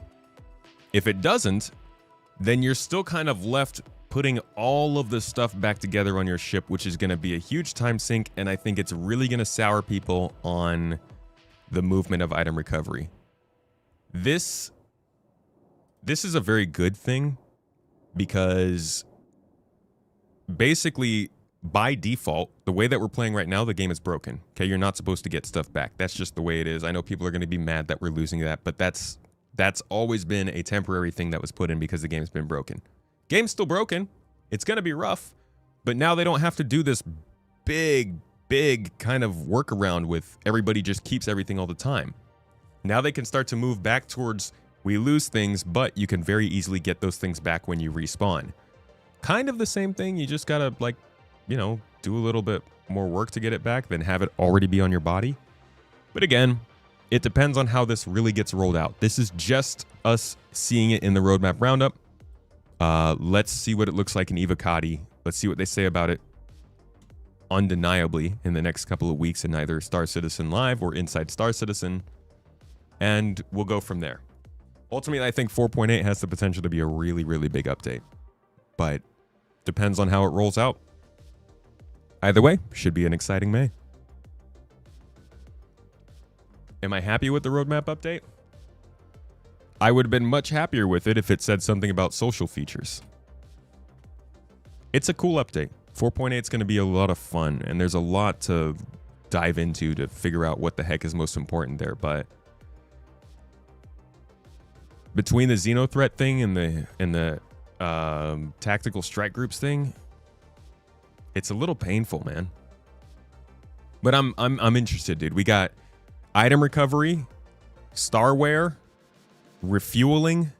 If it doesn't, then you're still kind of left putting all of the stuff back together on your ship, which is going to be a huge time sink, and I think it's really going to sour people on the movement of item recovery. This is a very good thing, because basically by default, the way that we're playing right now, the game is broken. Okay, you're not supposed to get stuff back. That's just the way it is. I know people are going to be mad that we're losing that, but that's always been a temporary thing that was put in because the game's been broken. Game's still broken. It's going to be rough, but now they don't have to do this big kind of workaround with everybody just keeps everything all the time. Now they can start to move back towards we lose things, but you can very easily get those things back when you respawn. Kind of the same thing. You just got to, like, you know, do a little bit more work to get it back than have it already be on your body. But again, it depends on how this really gets rolled out. This is just us seeing it in the roadmap roundup. Let's see what it looks like in Evocati. Let's see what they say about it undeniably in the next couple of weeks in either Star Citizen Live or Inside Star Citizen. And we'll go from there. Ultimately, I think 4.8 has the potential to be a really, really big update. But depends on how it rolls out. Either way, should be an exciting May. Am I happy with the roadmap update? I would have been much happier with it if it said something about social features. It's a cool update. 4.8 is going to be a lot of fun, and there's a lot to dive into to figure out what the heck is most important there. But between the XenoThreat thing and the tactical strike groups thing, it's a little painful, man. But I'm interested, dude. We got item recovery, starware, refueling,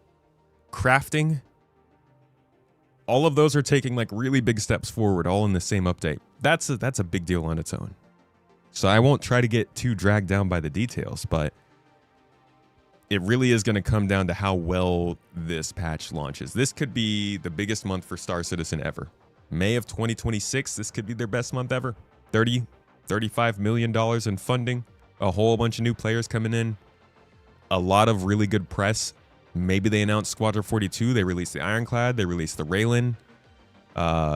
crafting. All of those are taking like really big steps forward, all in the same update. That's a big deal on its own. So I won't try to get too dragged down by the details, but it really is going to come down to how well this patch launches. This could be the biggest month for Star Citizen ever. May of 2026, this could be their best month ever. $35 million in funding, a whole bunch of new players coming in, a lot of really good press. Maybe they announced Squadron 42. They released the Ironclad. They released the Raylan.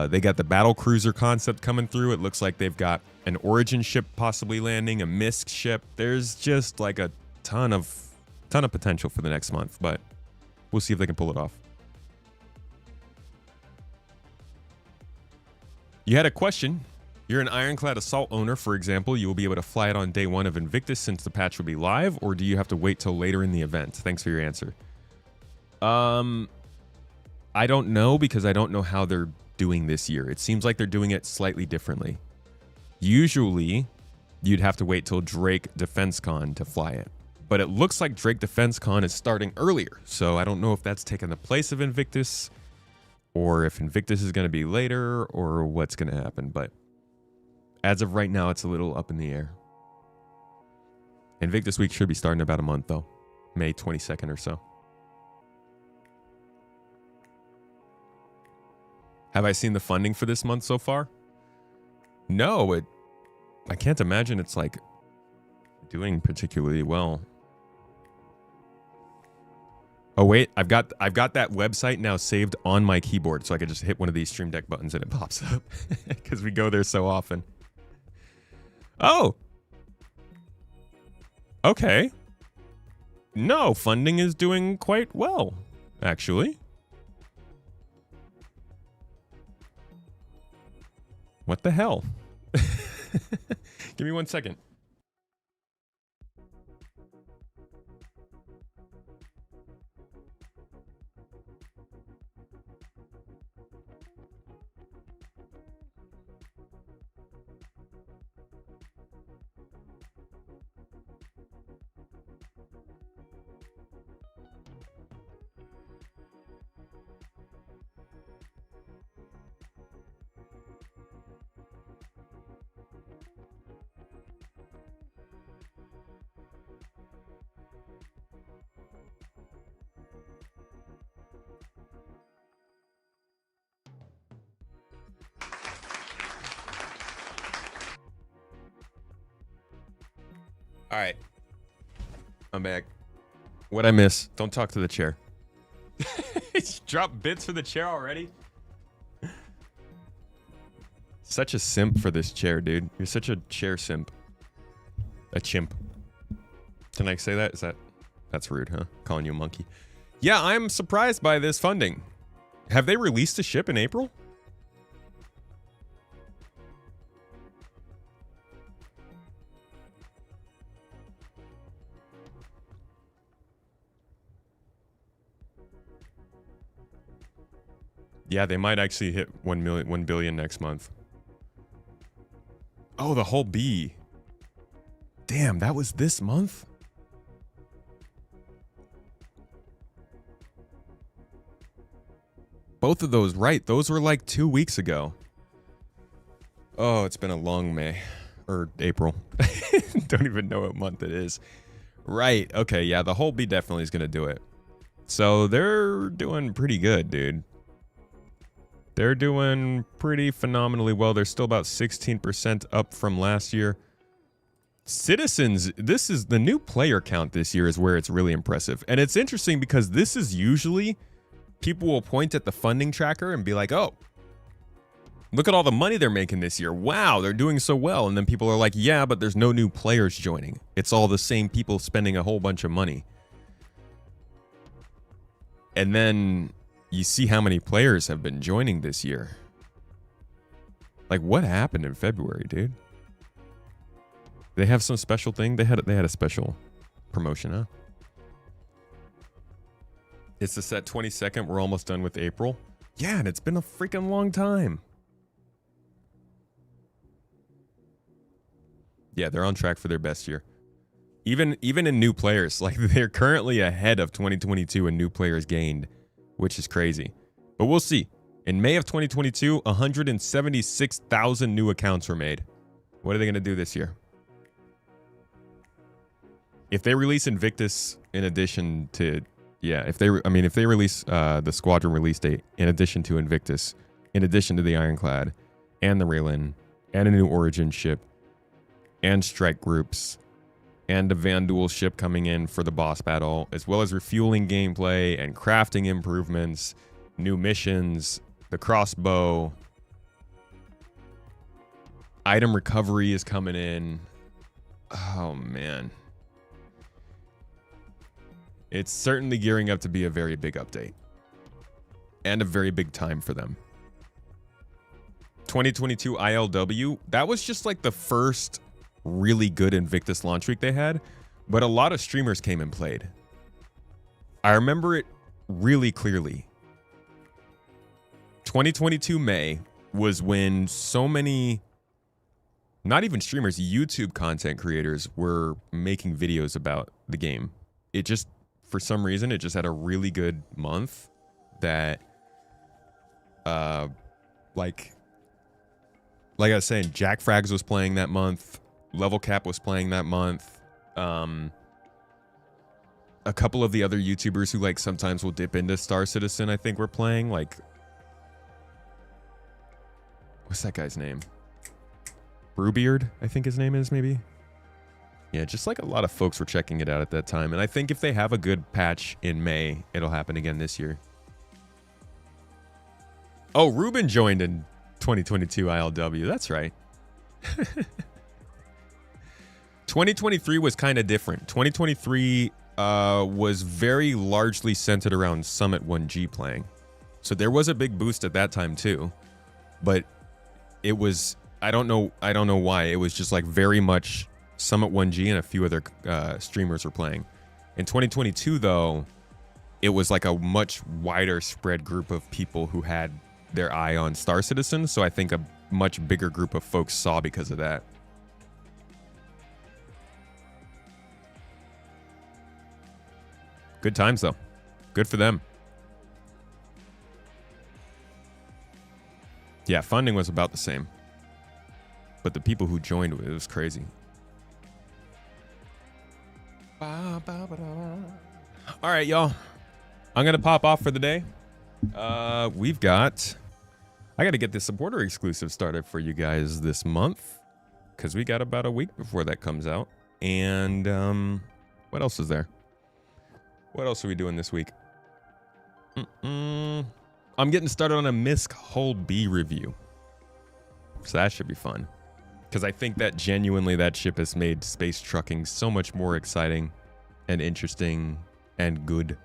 They got the battle cruiser concept coming through. It looks like they've got an Origin ship possibly landing, a MISC ship. There's just like a ton of potential for the next month, but we'll see if they can pull it off. You had a question. You're an Ironclad Assault owner, for example. You will be able to fly it on day 1 of Invictus since the patch will be live, or do you have to wait till later in the event? Thanks for your answer. I don't know, because I don't know how they're doing this year. It seems like they're doing it slightly differently. Usually, you'd have to wait till Drake Defense Con to fly it. But it looks like Drake Defense Con is starting earlier, so I don't know if that's taking the place of Invictus, or if Invictus is going to be later, or what's going to happen. But as of right now, it's a little up in the air. Invictus Week should be starting in about a month, though. May 22nd or so. Have I seen the funding for this month so far? No, I can't imagine it's like doing particularly well. Oh wait, I've got that website now saved on my keyboard, so I could just hit one of these Stream Deck buttons and it pops up because we go there so often. Oh, okay. No, funding is doing quite well, actually. What the hell? Give me 1 second. All right. I'm back. What'd I miss? Don't talk to the chair. Drop bits for the chair already? Such a simp for this chair, dude. You're such a chair simp. A chimp. Can I say that? That's rude, huh? Calling you a monkey. Yeah, I'm surprised by this funding. Have they released a ship in April? Yeah, they might actually hit 1 billion next month. Oh, the whole B. Damn, that was this month? Both of those, right? Those were like 2 weeks ago. Oh, it's been a long May. Or April. Don't even know what month it is. Right, okay, yeah, the whole B definitely is going to do it. So they're doing pretty good, dude. They're doing pretty phenomenally well. They're still about 16% up from last year. Citizens, this is the new player count this year is where it's really impressive. And it's interesting because this is usually people will point at the funding tracker and be like, oh, look at all the money they're making this year. Wow, they're doing so well. And then people are like, yeah, but there's no new players joining. It's all the same people spending a whole bunch of money. And then you see how many players have been joining this year. Like, what happened in February, dude? They have some special thing? They had a special promotion, huh? It's the set 22nd. We're almost done with April. Yeah, and it's been a freaking long time. Yeah, they're on track for their best year. Even in new players, like they're currently ahead of 2022 in new players gained, which is crazy. But we'll see. In May of 2022, 176,000 new accounts were made. What are they going to do this year? If they release Invictus in addition to, yeah, if they release the Squadron release date in addition to Invictus, in addition to the Ironclad and the Raylan and a new Origin ship and strike groups and a Vanduul ship coming in for the boss battle, as well as refueling gameplay and crafting improvements, new missions, the crossbow, item recovery is coming in. Oh, man. It's certainly gearing up to be a very big update. And a very big time for them. 2022 ILW, that was just like the first really good Invictus launch week they had, but a lot of streamers came and played. I remember it really clearly. 2022 May was when so many, not even streamers, YouTube content creators were making videos about the game. It just, for some reason, it just had a really good month that, like I was saying, Jack Frags was playing that month. Level Cap was playing that month. A couple of the other YouTubers who like sometimes will dip into Star Citizen, I think, were playing. Like, what's that guy's name? Brewbeard, I think his name is, maybe. Yeah, just like a lot of folks were checking it out at that time. And I think if they have a good patch in May, it'll happen again this year. Oh, Ruben joined in 2022 ILW. That's right. 2023 was kind of different. 2023 was very largely centered around Summit 1G playing. So there was a big boost at that time too. But it was, I don't know why. It was just like very much Summit 1G and a few other streamers were playing. In 2022 though, it was like a much wider spread group of people who had their eye on Star Citizen. So I think a much bigger group of folks saw because of that. Good times though. Good for them. Yeah, funding was about the same. But the people who joined, it was crazy. All right, y'all. I'm going to pop off for the day. I got to get the supporter exclusive started for you guys this month. Because we got about a week before that comes out. And what else is there? What else are we doing this week? I'm getting started on a Misk Hull B review. So that should be fun. Because I think that genuinely that ship has made space trucking so much more exciting and interesting and good.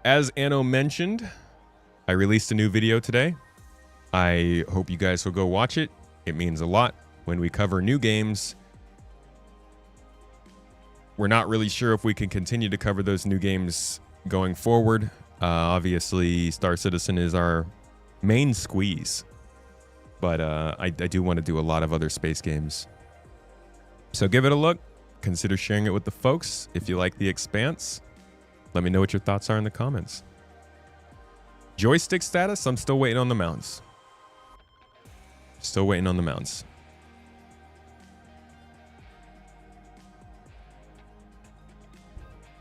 As Anno mentioned, I released a new video today. I hope you guys will go watch it. It means a lot when we cover new games. We're not really sure if we can continue to cover those new games going forward. Obviously, Star Citizen is our main squeeze. But I do want to do a lot of other space games. So give it a look. Consider sharing it with the folks. If you like The Expanse, let me know what your thoughts are in the comments. Joystick status, I'm still waiting on the mounts. Still waiting on the mounts.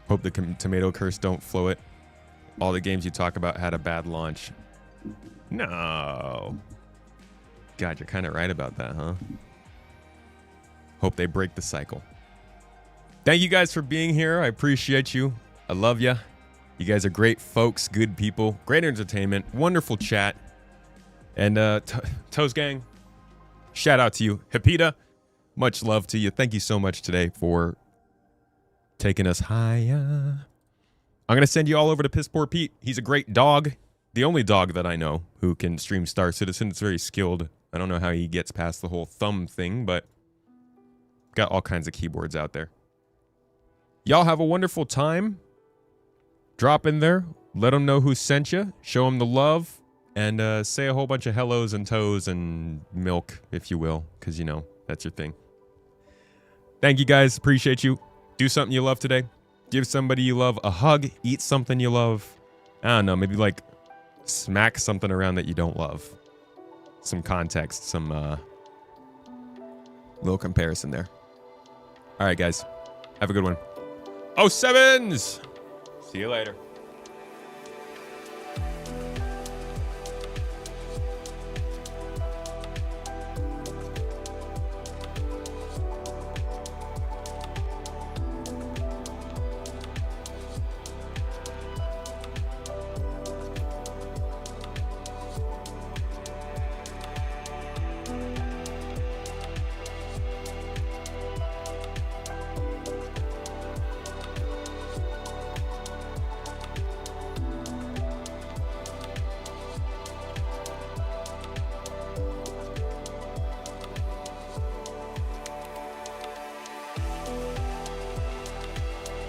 Hope the tomato curse don't flow it. All the games you talk about had a bad launch. No. God, you're kind of right about that, huh? Hope they break the cycle. Thank you guys for being here. I appreciate you. I love you. You guys are great folks, good people, great entertainment, wonderful chat. And Toes Gang, shout out to you. Hipita, much love to you. Thank you so much today for taking us higher. I'm going to send you all over to Piss Poor Pete. He's a great dog. The only dog that I know who can stream Star Citizen. It's very skilled. I don't know how he gets past the whole thumb thing, but got all kinds of keyboards out there. Y'all have a wonderful time. Drop in there. Let them know who sent you. Show them the love. And say a whole bunch of hellos and toes and milk, if you will. Because, you know, that's your thing. Thank you, guys. Appreciate you. Do something you love today. Give somebody you love a hug. Eat something you love. I don't know. Maybe, like, smack something around that you don't love. Some context, some little comparison there. All right, guys. Have a good one. Oh, sevens! See you later.